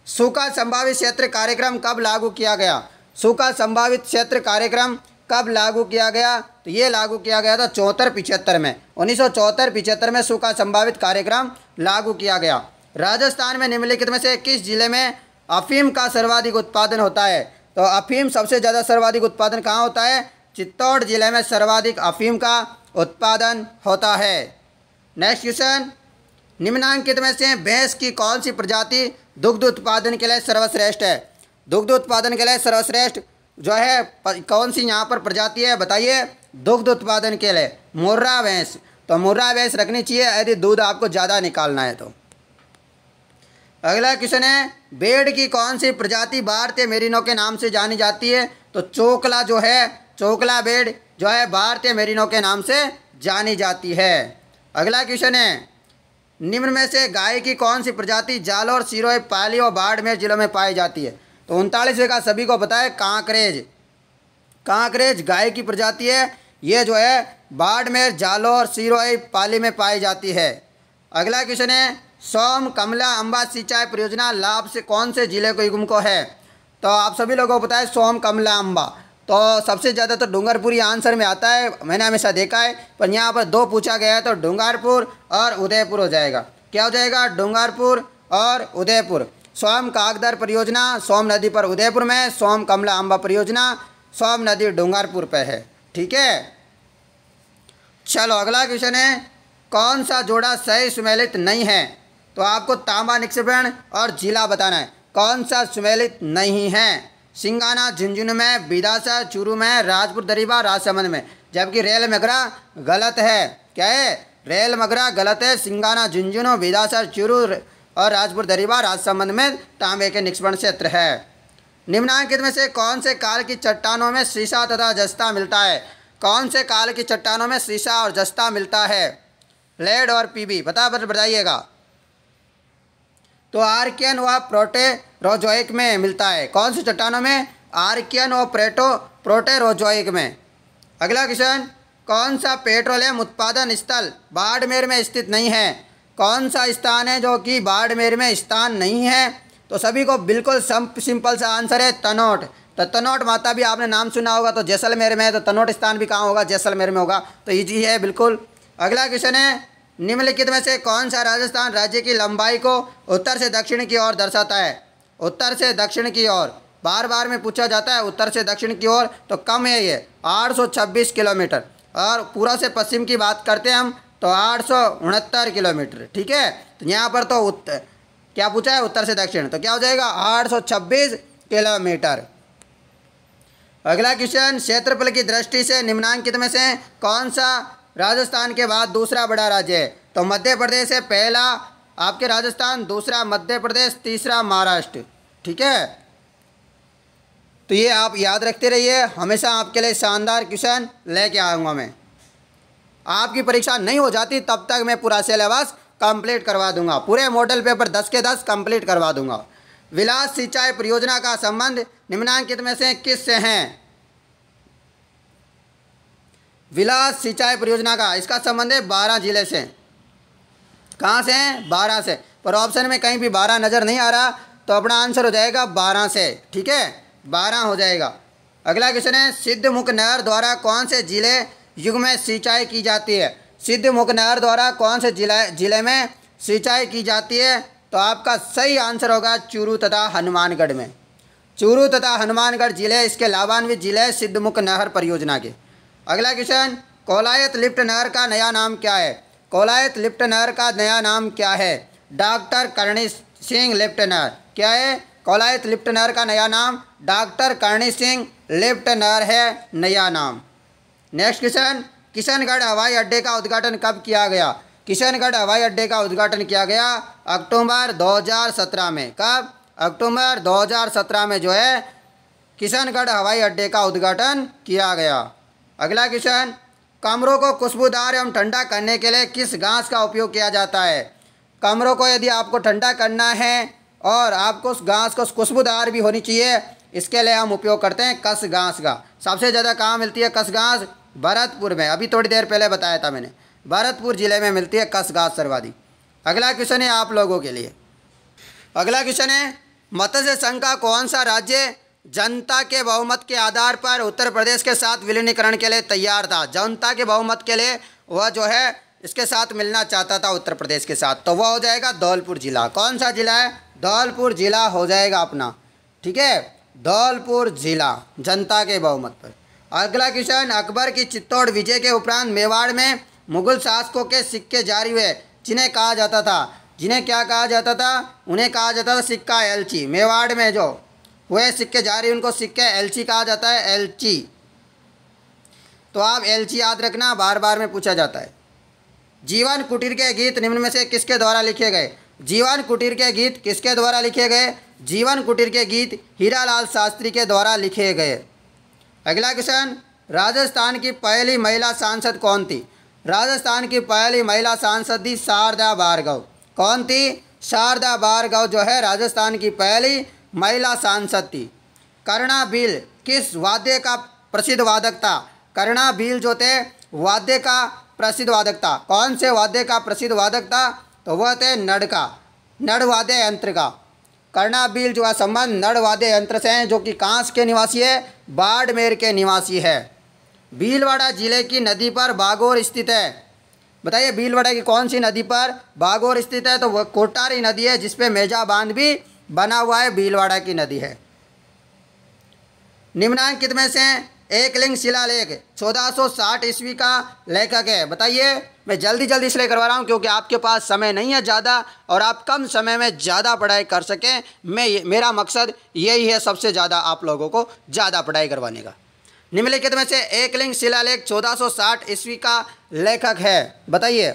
सूखा संभावित क्षेत्र कार्यक्रम कब लागू किया गया? सूखा संभावित क्षेत्र कार्यक्रम कब लागू किया गया? तो ये लागू किया गया था 74-75 में। 1974-75 में सूखा संभावित कार्यक्रम लागू किया गया। राजस्थान में निम्नलिखित में से किस जिले में अफीम का सर्वाधिक उत्पादन होता है? तो अफीम सबसे ज़्यादा सर्वाधिक उत्पादन कहाँ होता है? चित्तौड़ जिले में सर्वाधिक अफीम का उत्पादन होता है। नेक्स्ट क्वेश्चन, निम्नांकित में से भैंस की कौन सी प्रजाति दुग्ध उत्पादन के लिए सर्वश्रेष्ठ है? दुग्ध उत्पादन के लिए सर्वश्रेष्ठ जो है कौन सी यहाँ पर प्रजाति है बताइए? दुग्ध उत्पादन के लिए मुर्रा भैंस। तो मुर्रा भैंस रखनी चाहिए यदि दूध आपको ज़्यादा निकालना है तो। अगला क्वेश्चन है, भेड़ की कौन सी प्रजाति भारतीय मेरिनो के नाम से जानी जाती है? तो चोकला जो है, चोकला भेड़ जो है भारतीय मेरिनो के नाम से जानी जाती है। अगला क्वेश्चन है, निम्न में से गाय की कौन सी प्रजाति जालौर, सिरोही, पाली और बाड़मेर जिलों में पाई जाती है? तो 39वें का सभी को पता है, कांकरेज। कांकरेज गाय की प्रजाति है, ये जो है बाड़मेर, जालौर, सिरोही, पाली में पाई जाती है। अगला क्वेश्चन है, सोम कमला अम्बा सिंचाई परियोजना लाभ से कौन से जिले को युग्म को है? तो आप सभी लोगों को पता है सोम कमला अम्बा। तो सबसे ज़्यादा तो डूंगरपुर आंसर में आता है, मैंने हमेशा देखा है, पर यहाँ पर 2 पूछा गया है तो डूंगरपुर और उदयपुर हो जाएगा। क्या हो जाएगा? डूंगरपुर और उदयपुर। सोम कागदर परियोजना सोम नदी पर उदयपुर में, सोम कमला अम्बा परियोजना सोम नदी डूंगरपुर पे है। ठीक है, चलो अगला क्वेश्चन है, कौन सा जोड़ा सही सुमेलित नहीं है? तो आपको तांबा निक्षेपण और जिला बताना है। कौन सा सुमेलित नहीं है? सिंगाना झुंझुनू में, बिदासा चूरू में, राजपुर दरीबा राजसमंद में। जबकि रेल मगरा गलत है। क्या है? रेल मगरा गलत है। सिंगाना झुंझुनू, बिदासा चूरू और राजपुर दरीबा राजसमंद में तांबे के निक्षेपण क्षेत्र है। निम्नांकित में से कौन से काल की चट्टानों में सीसा तथा जस्ता मिलता है? कौन से काल की चट्टानों में सीसा और जस्ता मिलता है? लेड और पीबी बताइएगा। तो आर्कियन व प्रोटेरोजोइक में मिलता है। कौन सी चट्टानों में? आर्कियन और प्रोटेरोजोइक में। अगला क्वेश्चन, कौन सा पेट्रोलियम उत्पादन स्थल बाड़मेर में स्थित नहीं है? कौन सा स्थान है जो कि बाड़मेर में स्थान नहीं है? तो सभी को बिल्कुल सिंपल सा आंसर है तनोट। तो तनोट माता भी आपने नाम सुना होगा, तो जैसलमेर में है, तो तनोट स्थान भी कहाँ होगा? जैसलमेर में होगा। तो इजी है बिल्कुल। अगला क्वेश्चन है, निम्नलिखित में से कौन सा राजस्थान राज्य की लंबाई को उत्तर से दक्षिण की ओर दर्शाता है? उत्तर से दक्षिण की ओर बार बार में पूछा जाता है, उत्तर से दक्षिण की ओर, तो कम है ये 826 किलोमीटर। और पूर्व से पश्चिम की बात करते हैं हम तो 869 किलोमीटर। ठीक है, तो यहाँ पर तो क्या पूछा है? उत्तर से दक्षिण, तो क्या हो जाएगा? 826 किलोमीटर। अगला क्वेश्चन, क्षेत्रफल की दृष्टि से निम्नांकित में से कौन सा राजस्थान के बाद दूसरा बड़ा राज्य है? तो मध्य प्रदेश है पहला आपके राजस्थान, दूसरा मध्य प्रदेश, तीसरा महाराष्ट्र। ठीक है, तो ये आप याद रखते रहिए, हमेशा आपके लिए शानदार क्वेश्चन लेके आऊँगा मैं। आपकी परीक्षा नहीं हो जाती तब तक मैं पूरा सिलेबस कंप्लीट करवा दूंगा, पूरे मॉडल पेपर 10 के 10 कंप्लीट करवा दूंगा। विलास सिंचाई परियोजना का संबंध निम्नलिखित में से किससे है? विलास सिंचाई परियोजना का इसका संबंध है 12 जिले से। कहाँ से हैं? 12 से। पर ऑप्शन में कहीं भी 12 नज़र नहीं आ रहा, तो अपना आंसर हो जाएगा 12 से। ठीक है, 12 हो जाएगा। अगला क्वेश्चन है, सिद्धमुख नहर द्वारा कौन से जिले युग में सिंचाई की जाती है? सिद्धमुख नहर द्वारा कौन से जिले में सिंचाई की जाती है? तो आपका सही आंसर होगा चूरू तथा हनुमानगढ़ में। चूरू तथा हनुमानगढ़ जिले इसके लाभान्वित जिले सिद्धमुख नहर परियोजना के। अगला क्वेश्चन, कोलायत लिफ्ट नहर का नया नाम क्या है? कोलायत लिफ्ट नहर का नया नाम क्या है? डॉक्टर करणी सिंह लिफ्ट नहर। क्या है? कोलायत लिफ्ट नहर का नया नाम डॉक्टर करणी सिंह लिफ्ट नहर है नया नाम। नेक्स्ट क्वेश्चन, किशनगढ़ हवाई अड्डे का उद्घाटन कब किया गया? किशनगढ़ हवाई अड्डे का उद्घाटन किया गया अक्टूबर 2017 में। कब? अक्टूबर 2017 में जो है किशनगढ़ हवाई अड्डे का उद्घाटन किया गया। अगला क्वेश्चन, कमरों को खुशबूदार एवं ठंडा करने के लिए किस घास का उपयोग किया जाता है? कमरों को यदि आपको ठंडा करना है और आपको उस घास को खुशबूदार भी होनी चाहिए, इसके लिए हम उपयोग करते हैं कस घास का। सबसे ज़्यादा कहाँ मिलती है कस घास? भरतपुर में। अभी थोड़ी देर पहले बताया था मैंने, भरतपुर जिले में मिलती है कस घास सर्वाधिक। अगला क्वेश्चन है आप लोगों के लिए। अगला क्वेश्चन है, मत्स्य संघ का कौन सा राज्य जनता के बहुमत के आधार पर उत्तर प्रदेश के साथ विलीनीकरण के लिए तैयार था? जनता के बहुमत के लिए वह जो है इसके साथ मिलना चाहता था उत्तर प्रदेश के साथ, तो वह हो जाएगा धौलपुर जिला। कौन सा जिला है? धौलपुर जिला हो जाएगा अपना। ठीक है, धौलपुर जिला जनता के बहुमत पर। अगला क्वेश्चन, अकबर की चित्तौड़ विजय के उपरांत मेवाड़ में मुगल शासकों के सिक्के जारी हुए, जिन्हें कहा जाता था? जिन्हें क्या कहा जाता था? उन्हें कहा जाता था सिक्का एलची। मेवाड़ में जो हुए सिक्के जारी उनको सिक्के एलची कहा जाता है, एलची। तो आप एलची याद रखना, बार बार में पूछा जाता है। जीवन कुटीर के गीत निम्न में से किसके द्वारा लिखे गए? जीवन कुटीर के गीत किसके द्वारा लिखे गए? जीवन कुटीर के गीत हीरालाल शास्त्री के द्वारा लिखे गए। अगला क्वेश्चन, राजस्थान की पहली महिला सांसद कौन थी? राजस्थान की पहली महिला सांसद थी शारदा भार्गव। कौन थी? शारदा भार्गव जो है राजस्थान की पहली महिला सांसद थी। कर्णा भील किस वाद्य का प्रसिद्ध वादक था? कर्णा भील जो थे वाद्य का प्रसिद्ध वादक था। कौन से वाद्य का प्रसिद्ध वादक था? तो वह थे नड़ का, नड़ वाद्य यंत्र का। कर्णा भील जो है संबंध नड़ वाद्य यंत्र से हैं, जो कि कहाँ के निवासी है? बाड़मेर के निवासी है। भीलवाड़ा जिले की नदी पर बागोर स्थित है। बताइए भीलवाड़ा की कौन सी नदी पर बागोर स्थित है? तो वह कोटारी नदी है, जिसपे मेजा बांध भी बना हुआ है, भीलवाड़ा की नदी है। निम्नलिखित में से एकलिंग शिलालेख 1460 ईस्वी का लेखक है? बताइए। मैं जल्दी जल्दी इसलिए करवा रहा हूँ क्योंकि आपके पास समय नहीं है ज़्यादा और आप कम समय में ज़्यादा पढ़ाई कर सकें। मेरा मकसद यही है, सबसे ज़्यादा आप लोगों को ज़्यादा पढ़ाई करवाने का। निम्नलिखित में से एकलिंग शिलालेख 1460 ईस्वी का लेखक है? बताइए।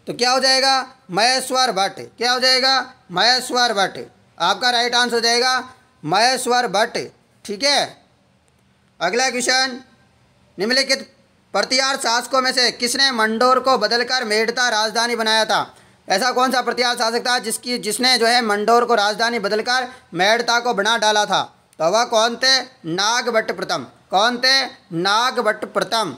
तो क्या हो जाएगा? महेश्वर भट्ट। क्या हो जाएगा? महेश्वर भट्ट। आपका राइट आंसर हो जाएगा महेश्वर भट्ट। ठीक है। अगला क्वेश्चन, निम्नलिखित प्रतिहार शासकों में से किसने मंडोर को बदलकर मेड़ता राजधानी बनाया था? ऐसा कौन सा प्रतिहार शासक था जिसने जो है मंडोर को राजधानी बदलकर मेड़ता को बना डाला था? तो वह कौन थे? नागभट्ट प्रथम। कौन थे? नागभट्ट प्रथम।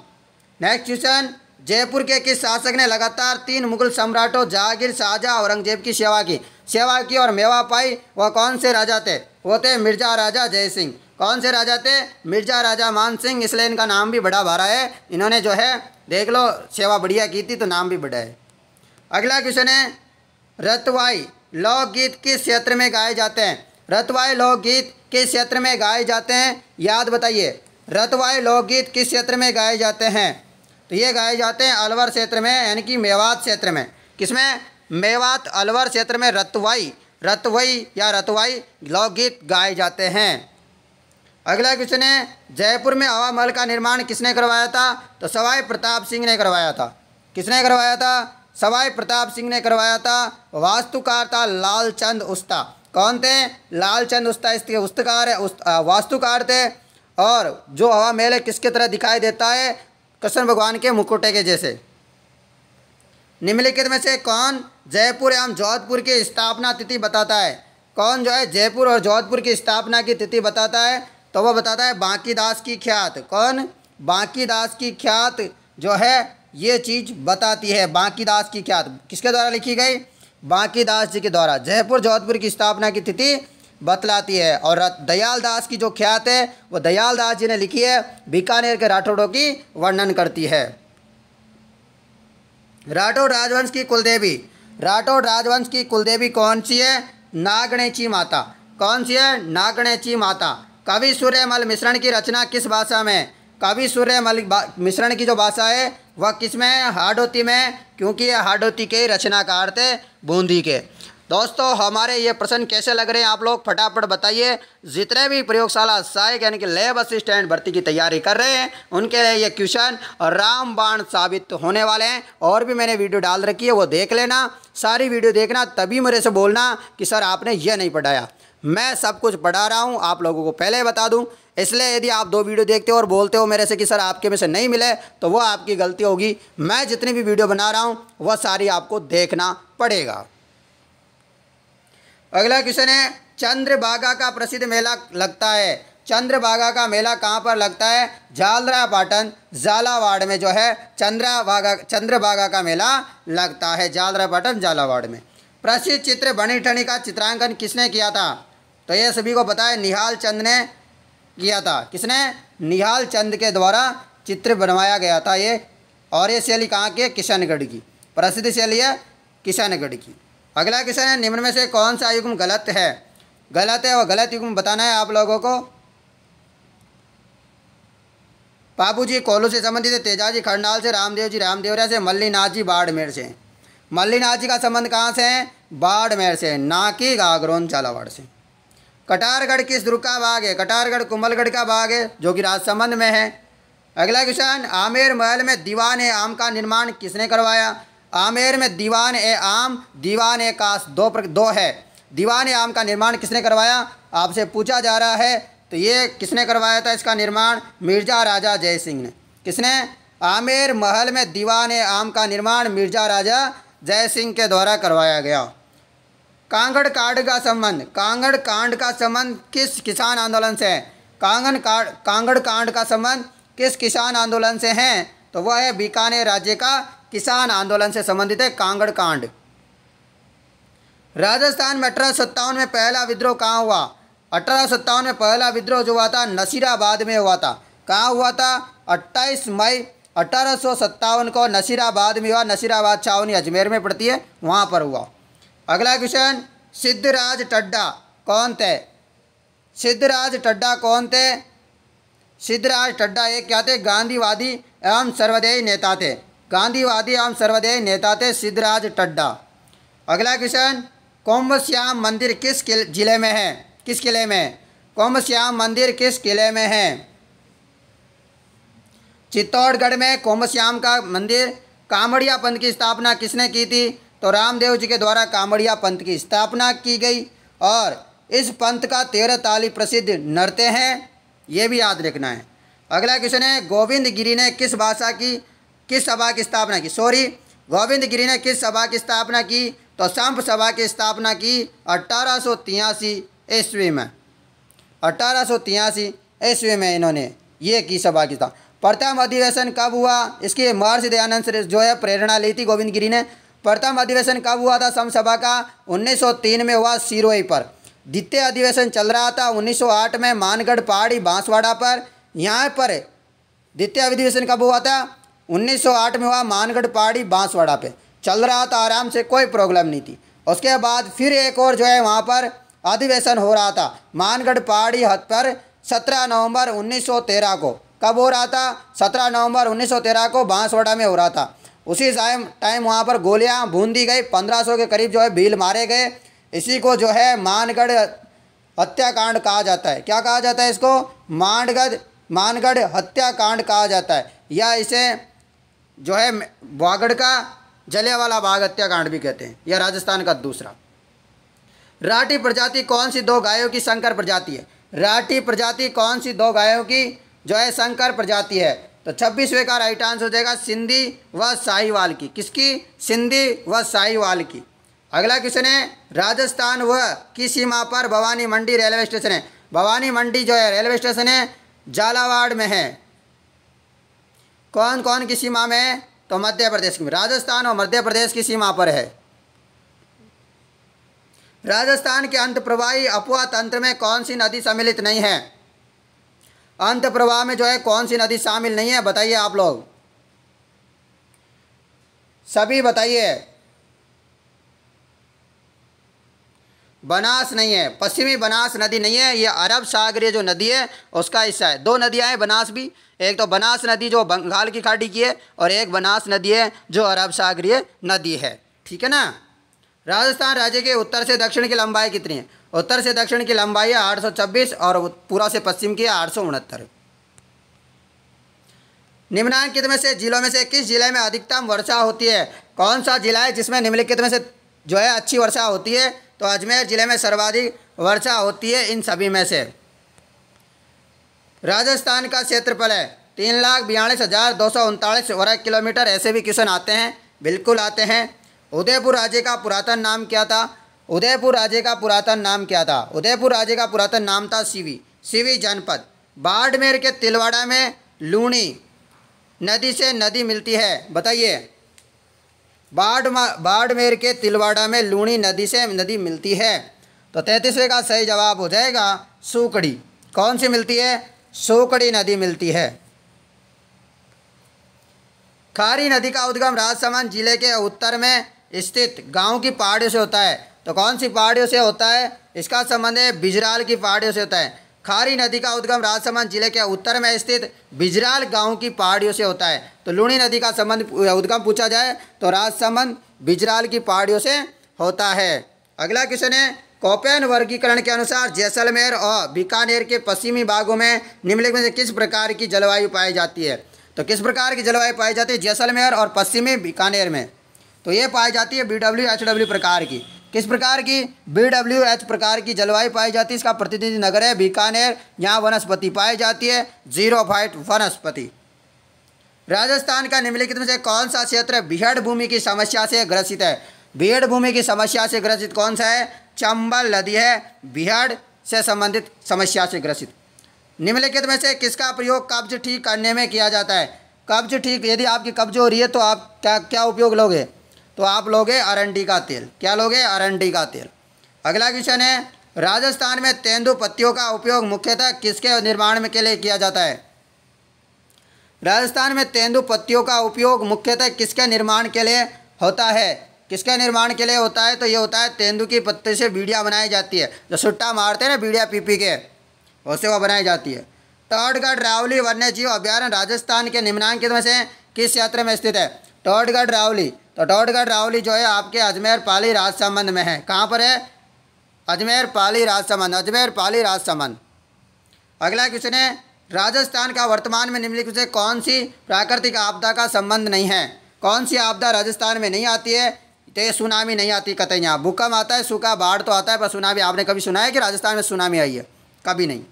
नेक्स्ट क्वेश्चन, जयपुर के किस शासक ने लगातार 3 मुगल सम्राटों जहांगीर, शाहजहां, औरंगजेब की सेवा की और मेवा पाई? वह कौन से राजा थे? वो थे मिर्जा राजा जय सिंह। कौन से राजा थे? मिर्जा राजा मान सिंह। इसलिए इनका नाम भी बड़ा भारा है। इन्होंने जो है देख लो सेवा बढ़िया की थी, तो नाम भी बड़ा है। अगला क्वेश्चन है, रतवाई लोकगीत किस क्षेत्र में गाए जाते हैं? रतवाई लोकगीत किस क्षेत्र में गाए जाते हैं? याद बताइए। रतवाई लोकगीत किस क्षेत्र में गाए जाते हैं? तो ये गाए जाते हैं अलवर क्षेत्र में, यानी कि मेवात क्षेत्र में। किसमें? मेवात अलवर क्षेत्र में रतवई या रतवाई लोकगीत गाए जाते हैं। अगला क्वेश्चन है, जयपुर में हवा महल का निर्माण किसने करवाया था? तो सवाई प्रताप सिंह ने करवाया था। किसने करवाया था? सवाई प्रताप सिंह ने करवाया था। वास्तुकार था लालचंद उस्ता। कौन थे? लालचंद वास्तुकार थे। और जो हवा महल किसके तरह दिखाई देता है? कृष्ण भगवान के मुकुटे के जैसे। निम्नलिखित में से कौन जयपुर एवं जोधपुर की स्थापना तिथि बताता है? कौन जो है जयपुर और जोधपुर की स्थापना की तिथि बताता है? तो वह बताता है बांकीदास की ख्यात। कौन? बांकीदास की ख्यात जो है ये चीज़ बताती है। बांकीदास की ख्यात किसके द्वारा लिखी गई? बांकीदास जी के द्वारा जयपुर जोधपुर की स्थापना की तिथि बतलाती है। और दयाल दास की जो ख्यात है वो दयाल दास जी ने लिखी है, बीकानेर के राठौड़ों की वर्णन करती है। राठौड़ राजवंश की कुलदेवी, राठौड़ राजवंश की कुलदेवी कौन सी है? नागणेची माता। कौन सी है? नागणेची माता। कवि सूर्यमल मिश्रण की रचना किस भाषा में? कवि सूर्यमल मिश्रण की जो भाषा है वह किस में है? हाड़ौती में, क्योंकि ये हाड़ौती के रचनाकार थे, बूंदी के। दोस्तों हमारे ये प्रश्न कैसे लग रहे हैं आप लोग फटाफट बताइए। जितने भी प्रयोगशाला सहायक यानी कि लैब असिस्टेंट भर्ती की तैयारी कर रहे हैं उनके लिए ये क्वेश्चन रामबाण साबित होने वाले हैं। और भी मैंने वीडियो डाल रखी है, वो देख लेना, सारी वीडियो देखना, तभी मेरे से बोलना कि सर आपने ये नहीं पढ़ाया। मैं सब कुछ पढ़ा रहा हूँ, आप लोगों को पहले बता दूँ। इसलिए यदि आप 2 वीडियो देखते हो और बोलते हो मेरे से कि सर आपके में से नहीं मिले, तो वो आपकी गलती होगी। मैं जितनी भी वीडियो बना रहा हूँ वह सारी आपको देखना पड़ेगा। अगला क्वेश्चन है, चंद्रभागा का प्रसिद्ध मेला लगता है। चंद्रभागा का मेला कहाँ पर लगता है? झालरापाटन झालावाड़ में जो है चंद्रभागा का मेला लगता है, झालरापाटन झालावाड़ में। प्रसिद्ध चित्र बनी ठनी का चित्रांकन किसने किया था? तो ये सभी को पता है, निहाल चंद ने किया था। किसने? निहाल चंद के द्वारा चित्र बनवाया गया था ये। और ये शैली कहाँ की है? किशनगढ़ की। प्रसिद्ध शैली है किशनगढ़ की। अगला क्वेश्चन है, निम्न में से कौन सा युग्म गलत है? गलत है, वह गलत युग्म बताना है आप लोगों को। बाबूजी कोल्लू से संबंधित है, तेजाजी खरनाल से, रामदेव जी रामदेवरा से, मल्लीनाथ जी बाड़मेर से। मल्लीनाथ जी का संबंध कहाँ से है? बाड़मेर से, ना कि गागरोन झालावाड़ से। कटारगढ़ किस दुर्ग का भाग है? कटारगढ़ कुंभलगढ़ का भाग है, जो कि राजसमंद में है। अगला क्वेश्चन, आमेर महल में दीवान ए आम का निर्माण किसने करवाया? आमेर में दीवान ए आम, दीवान ए कास दो है। दीवान ए आम का निर्माण किसने करवाया? आपसे पूछा जा रहा है। तो ये किसने करवाया था इसका निर्माण? मिर्जा राजा जय सिंह ने। किसने? आमेर महल में दीवान ए आम का निर्माण मिर्जा राजा जय सिंह के द्वारा करवाया गया। कांगड़ कांड का संबंध, कांगड़ कांड का संबंध किस किसान आंदोलन से है? कांगड़ कांड का संबंध किस किसान आंदोलन से है? तो वह है बीकानेर राज्य का किसान आंदोलन से संबंधित है कांगड़ कांड। राजस्थान में 1857 में पहला विद्रोह कहाँ हुआ? 1857 में पहला विद्रोह जो हुआ था नसीराबाद में हुआ था। कहाँ हुआ था? 28 मई 1857 को नसीराबाद में हुआ। नसीराबाद छावनी अजमेर में पड़ती है, वहाँ पर हुआ। अगला क्वेश्चन, सिद्धराज टड्डा कौन थे? सिद्धराज टड्डा कौन थे? सिद्धराज टड्डा एक क्या थे? गांधीवादी एवं सर्वोदयी नेता थे। गांधीवादी एवं सर्वोदयी नेता थे सिद्धराज टड्डा। अगला क्वेश्चन, कोम्बश्याम मंदिर किस जिले में है? किस किले में? कोम्बश्याम मंदिर किस किले में है? चित्तौड़गढ़ में कोम्बश्याम का मंदिर। कामड़िया पंथ की स्थापना किसने की थी? तो रामदेव जी के द्वारा कामड़िया पंथ की स्थापना की गई। और इस पंथ का 13 ताली प्रसिद्ध नृत्य हैं, ये भी याद रखना है। अगला क्वेश्चन है, गोविंद गिरी ने किस सभा की स्थापना की? गोविंद गिरी ने किस सभा की स्थापना की? तो संप सभा की स्थापना की 1883 ईस्वी में। 1883 ईस्वी में इन्होंने ये की सभा की था। प्रथम अधिवेशन कब हुआ? इसकी महर्षि दयानंद से जो है प्रेरणा ली थी गोविंद गिरी ने। प्रथम अधिवेशन कब हुआ था संप सभा का? 1903 में हुआ सिरोही पर। द्वितीय अधिवेशन चल रहा था 1908 में मानगढ़ पहाड़ी बांसवाड़ा पर। यहाँ पर द्वितीय अधिवेशन कब हुआ था? 1908 में हुआ, मानगढ़ पहाड़ी बांसवाड़ा पे चल रहा था आराम से, कोई प्रॉब्लम नहीं थी। उसके बाद फिर एक और जो है वहाँ पर अधिवेशन हो रहा था मानगढ़ पहाड़ी हद पर 17 नवंबर 1913 को। कब हो रहा था? 17 नवंबर 1913 को बांसवाड़ा में हो रहा था। उसी टाइम वहाँ पर गोलियाँ भून दी गई, 1500 के करीब जो है भील मारे गए। इसी को जो है मानगढ़ हत्याकांड कहा जाता है। क्या कहा जाता है इसको? मानगढ़ हत्याकांड कहा जाता है, या इसे जो है वागड़ का जलियांवाला बाग हत्याकांड भी कहते हैं। यह राजस्थान का दूसरा। राठी प्रजाति कौन सी दो गायों की संकर प्रजाति है? राठी प्रजाति कौन सी दो गायों की जो है संकर प्रजाति है? तो 26वें का राइट आंसर हो जाएगा सिंधी व साहिवाल की। किसकी? सिंधी व साहिवाल की। अगला क्वेश्चन है, राजस्थान व की सीमा पर भवानी मंडी रेलवे स्टेशन है। भवानी मंडी जो है रेलवे स्टेशन है झालावाड़ में है। कौन कौन की सीमा में है? तो मध्य प्रदेश की। राजस्थान और मध्य प्रदेश की सीमा पर है। राजस्थान के अंत प्रवाही अफवाह तंत्र में कौन सी नदी सम्मिलित नहीं है? अंत प्रवाह में जो है कौन सी नदी शामिल नहीं है? बताइए आप लोग, सभी बताइए। बनास नहीं है, पश्चिमी बनास नदी नहीं है, ये अरब सागरीय जो नदी है उसका हिस्सा है। दो नदियां हैं बनास भी, एक तो बनास नदी जो बंगाल की खाड़ी की है और एक बनास नदी है जो अरब सागरीय नदी है। ठीक है ना। राजस्थान राज्य के उत्तर से दक्षिण की लंबाई कितनी है? उत्तर से दक्षिण की लंबाई है 826 और पूरा से पश्चिम की है 869। निम्नलिखित में से जिलों में से किस जिले में अधिकतम वर्षा होती है? कौन सा जिला है जिसमें निम्नलिखित में से जो है अच्छी वर्षा होती है? तो अजमेर जिले में सर्वाधिक वर्षा होती है इन सभी में से। राजस्थान का क्षेत्रफल है 3,42,239 वर्ग किलोमीटर। ऐसे भी क्वेश्चन आते हैं, बिल्कुल आते हैं। उदयपुर राज्य का पुरातन नाम क्या था? उदयपुर राज्य का पुरातन नाम क्या था? उदयपुर राज्य का पुरातन नाम था सीवी जनपद। बाड़मेर के तिलवाड़ा में लूणी नदी से नदी मिलती है। बताइए, बाड़मेर के तिलवाड़ा में लूणी नदी से नदी मिलती है। तो 33वें का सही जवाब हो जाएगा सूकड़ी। कौन सी मिलती है? सूकड़ी नदी मिलती है। खारी नदी का उद्गम राजसमंद जिले के उत्तर में स्थित गांव की पहाड़ियों से होता है। तो कौन सी पहाड़ियों से होता है? इसका संबंध है बिजराल की पहाड़ियों से होता है। खारी नदी का उद्गम राजसमंद जिले के उत्तर में स्थित बिजराल गांव की पहाड़ियों से होता है। तो लूणी नदी का संबंध उद्गम पूछा जाए तो राजसमंद बिजराल की पहाड़ियों से होता है। अगला क्वेश्चन है, कोपेन वर्गीकरण के अनुसार जैसलमेर और बीकानेर के पश्चिमी भागों में निम्नलिखित में से किस प्रकार की जलवायु पाई जाती है? तो किस प्रकार की जलवायु पाई जाती है जैसलमेर और पश्चिमी बीकानेर में? तो ये पाई जाती है BWHW प्रकार की। किस प्रकार की? BWH प्रकार की जलवायु पाई जाती है। इसका प्रतिनिधि नगर है बीकानेर। यहाँ वनस्पति पाई जाती है जीरोफाइट वनस्पति। राजस्थान का निम्नलिखित में से कौन सा क्षेत्र बीहड़ भूमि की समस्या से ग्रसित है? बीहड़ भूमि की समस्या से ग्रसित कौन सा है? चंबल नदी है बीहड़ से संबंधित समस्या से ग्रसित। निम्नलिखित में से किसका प्रयोग कब्ज ठीक करने में किया जाता है? कब्ज ठीक, यदि आपकी कब्ज हो रही है तो आप क्या उपयोग लोगे? तो आप लोगे अरंडी का तेल। क्या लोगे? अरंडी का तेल। अगला क्वेश्चन है, राजस्थान में तेंदु पत्तियों का उपयोग मुख्यतः किसके निर्माण में के लिए किया जाता है? राजस्थान में तेंदु पत्तियों का उपयोग मुख्यतः किसके निर्माण के लिए होता है? किसके निर्माण के लिए होता है? तो ये होता है तेंदु की पत्ते से बीड़ियाँ बनाई जाती है। जो सुट्टा मारते हैं ना बीड़िया पी के, उससे वो बनाई जाती है। टॉडगढ़ रावली वन्य जीव अभ्यारण्य राजस्थान के निम्नलिखित में से किस क्षेत्र में स्थित है? टॉडगढ़ रावली। तो टॉडगढ़ रावली जो है आपके अजमेर पाली राजसमंद में है। कहाँ पर है? अजमेर पाली राजसमंद। अजमेर पाली राजसमंद। अगला क्वेश्चन है, राजस्थान का वर्तमान में निम्नलिखित से कौन सी प्राकृतिक आपदा का संबंध नहीं है? कौन सी आपदा राजस्थान में नहीं आती है? तो ये सुनामी नहीं आती कतई। यहाँ भूकंप आता है, सूखा, बाढ़ तो आता है, पर सुनामी आपने कभी सुना है कि राजस्थान में सुनामी आई है? कभी नहीं।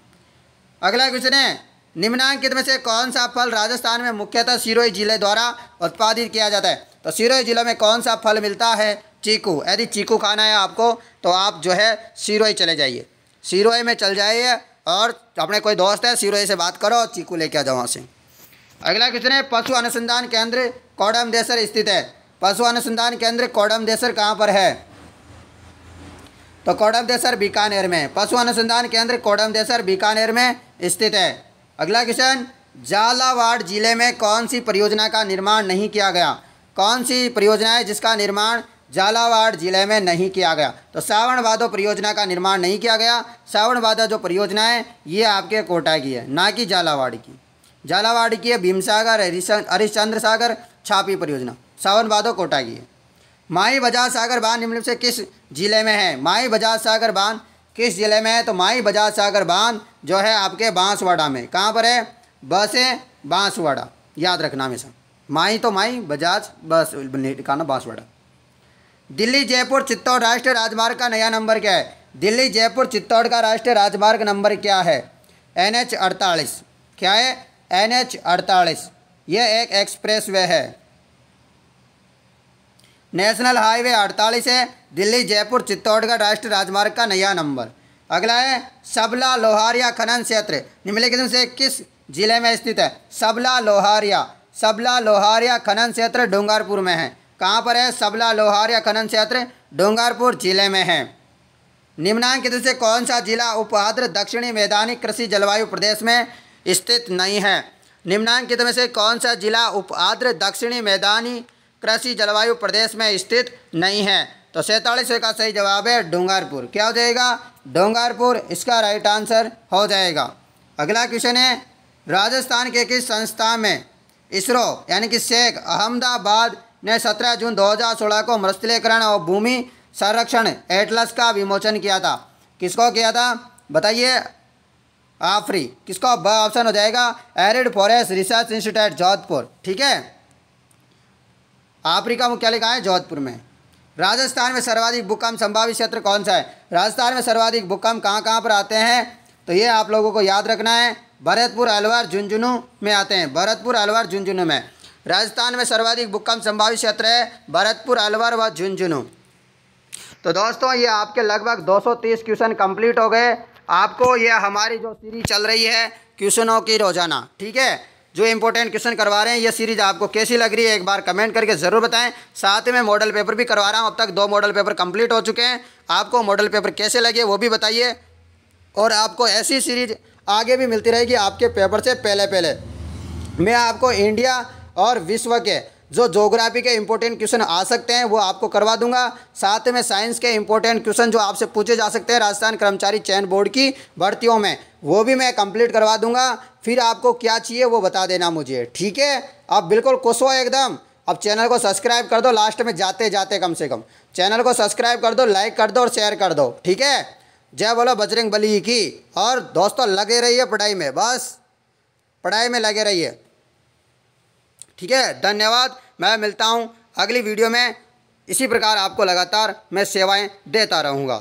अगला क्वेश्चन है, निम्नलिखित में से कौन सा फल राजस्थान में मुख्यतः सिरोही जिले द्वारा उत्पादित किया जाता है? तो सिरोही जिले में कौन सा फल मिलता है? चीकू। यदि चीकू खाना है आपको तो आप जो है सिरोही चले जाइए, सिरोही में चल जाइए और अपने कोई दोस्त है सिरोही से बात करो और चीकू लेके आ जाओ वहाँ से। अगला क्वेश्चन है, पशु अनुसंधान केंद्र कोडमदेसर स्थित है। पशु अनुसंधान केंद्र कोडमदेसर कहाँ पर है? तो कोडमदेसर बीकानेर में। पशु अनुसंधान केंद्र कोडमदेसर बीकानेर में स्थित है। अगला क्वेश्चन, झालावाड़ जिले में कौन सी परियोजना का निर्माण नहीं किया गया? कौन सी परियोजना है जिसका निर्माण झालावाड़ जिले में नहीं किया गया? तो सावन भादो परियोजना का निर्माण नहीं किया गया। सावन भादो जो परियोजना है ये आपके कोटा की है, ना कि झालावाड़ की। झालावाड़ की है भीमसागर हरिश्चंद्र सागर छापी परियोजना। सावन भादो कोटा की है। माही बजाज सागर बांध निम्नलिखित से किस जिले में है? माही बजाज सागर बांध किस जिले में है? तो माही बजाज सागर बांध जो है आपके बांसवाड़ा में। कहाँ पर है? बसे बांसवाड़ा, याद रखना हमेशा। माही तो माही, बजाज बस का ना बांसवाड़ा। दिल्ली जयपुर चित्तौड़ राष्ट्रीय राजमार्ग का नया नंबर क्या है? दिल्ली जयपुर चित्तौड़ का राष्ट्रीय राजमार्ग नंबर क्या है? NH 48। क्या है? NH 48। यह एक एक्सप्रेस वे है। नेशनल हाईवे 48 है दिल्ली जयपुर चित्तौड़गढ़ राष्ट्रीय राजमार्ग का नया नंबर। अगला है सबला लोहारिया खनन क्षेत्र निम्नलिखित में से किस जिले में स्थित है? सबला लोहारिया खनन क्षेत्र डूंगरपुर में है। कहाँ पर है सबला लोहारिया खनन क्षेत्र? डूंगरपुर जिले में है। निम्नांकित से कौन सा जिला उपआर्द्र दक्षिणी मैदानी कृषि जलवायु प्रदेश में स्थित नहीं है? निम्नांकित में से कौन सा जिला उपआर्द्र दक्षिणी मैदानी कृषि जलवायु प्रदेश में स्थित नहीं है? तो 47 का सही जवाब है डूंगरपुर। क्या हो जाएगा? डूंगरपुर इसका राइट आंसर हो जाएगा। अगला क्वेश्चन है राजस्थान के किस संस्था में इसरो यानी कि शेख अहमदाबाद ने 17 जून 2016 को मरुस्थलीकरण और भूमि संरक्षण एटलस का विमोचन किया था? किसको किया था बताइए? आफरी। किसको? ब ऑप्शन हो जाएगा arid forest research institute Jodhpur. ठीक है, आफरी का मुख्यालय कहाँ है? जोधपुर में। राजस्थान में सर्वाधिक भूकंप संभावित क्षेत्र कौन सा है? राजस्थान में सर्वाधिक भूकंप कहाँ पर आते हैं? तो ये आप लोगों को याद रखना है, भरतपुर अलवर झुंझुनू में आते हैं। भरतपुर अलवर झुंझुनू में राजस्थान में सर्वाधिक भूकंप संभावित क्षेत्र है भरतपुर अलवर व झुंझुनू। तो दोस्तों ये आपके लगभग 230 क्वेश्चन कंप्लीट हो गए। आपको ये हमारी जो सीरीज चल रही है क्वेश्चनों की रोजाना, ठीक है, जो इंपॉर्टेंट क्वेश्चन करवा रहे हैं, ये सीरीज आपको कैसी लग रही है एक बार कमेंट करके ज़रूर बताएं। साथ में मॉडल पेपर भी करवा रहा हूँ। अब तक 2 मॉडल पेपर कंप्लीट हो चुके हैं। आपको मॉडल पेपर कैसे लगे वो भी बताइए, और आपको ऐसी सीरीज आगे भी मिलती रहेगी आपके पेपर से पहले। मैं आपको इंडिया और विश्व के जो ज्योग्राफी के इंपॉर्टेंट क्वेश्चन आ सकते हैं वो आपको करवा दूंगा। साथ में साइंस के इंपॉर्टेंट क्वेश्चन जो आपसे पूछे जा सकते हैं राजस्थान कर्मचारी चयन बोर्ड की भर्तियों में, वो भी मैं कंप्लीट करवा दूंगा। फिर आपको क्या चाहिए वो बता देना मुझे, ठीक है? आप बिल्कुल खुश हो एकदम। अब चैनल को सब्सक्राइब कर दो, लास्ट में जाते जाते कम से कम चैनल को सब्सक्राइब कर दो, लाइक कर दो और शेयर कर दो, ठीक है? जय बोलो बजरंग बली की। और दोस्तों लगे रहिए पढ़ाई में, बस पढ़ाई में लगे रहिए, ठीक है? धन्यवाद। मैं मिलता हूँ अगली वीडियो में। इसी प्रकार आपको लगातार मैं सेवाएं देता रहूँगा।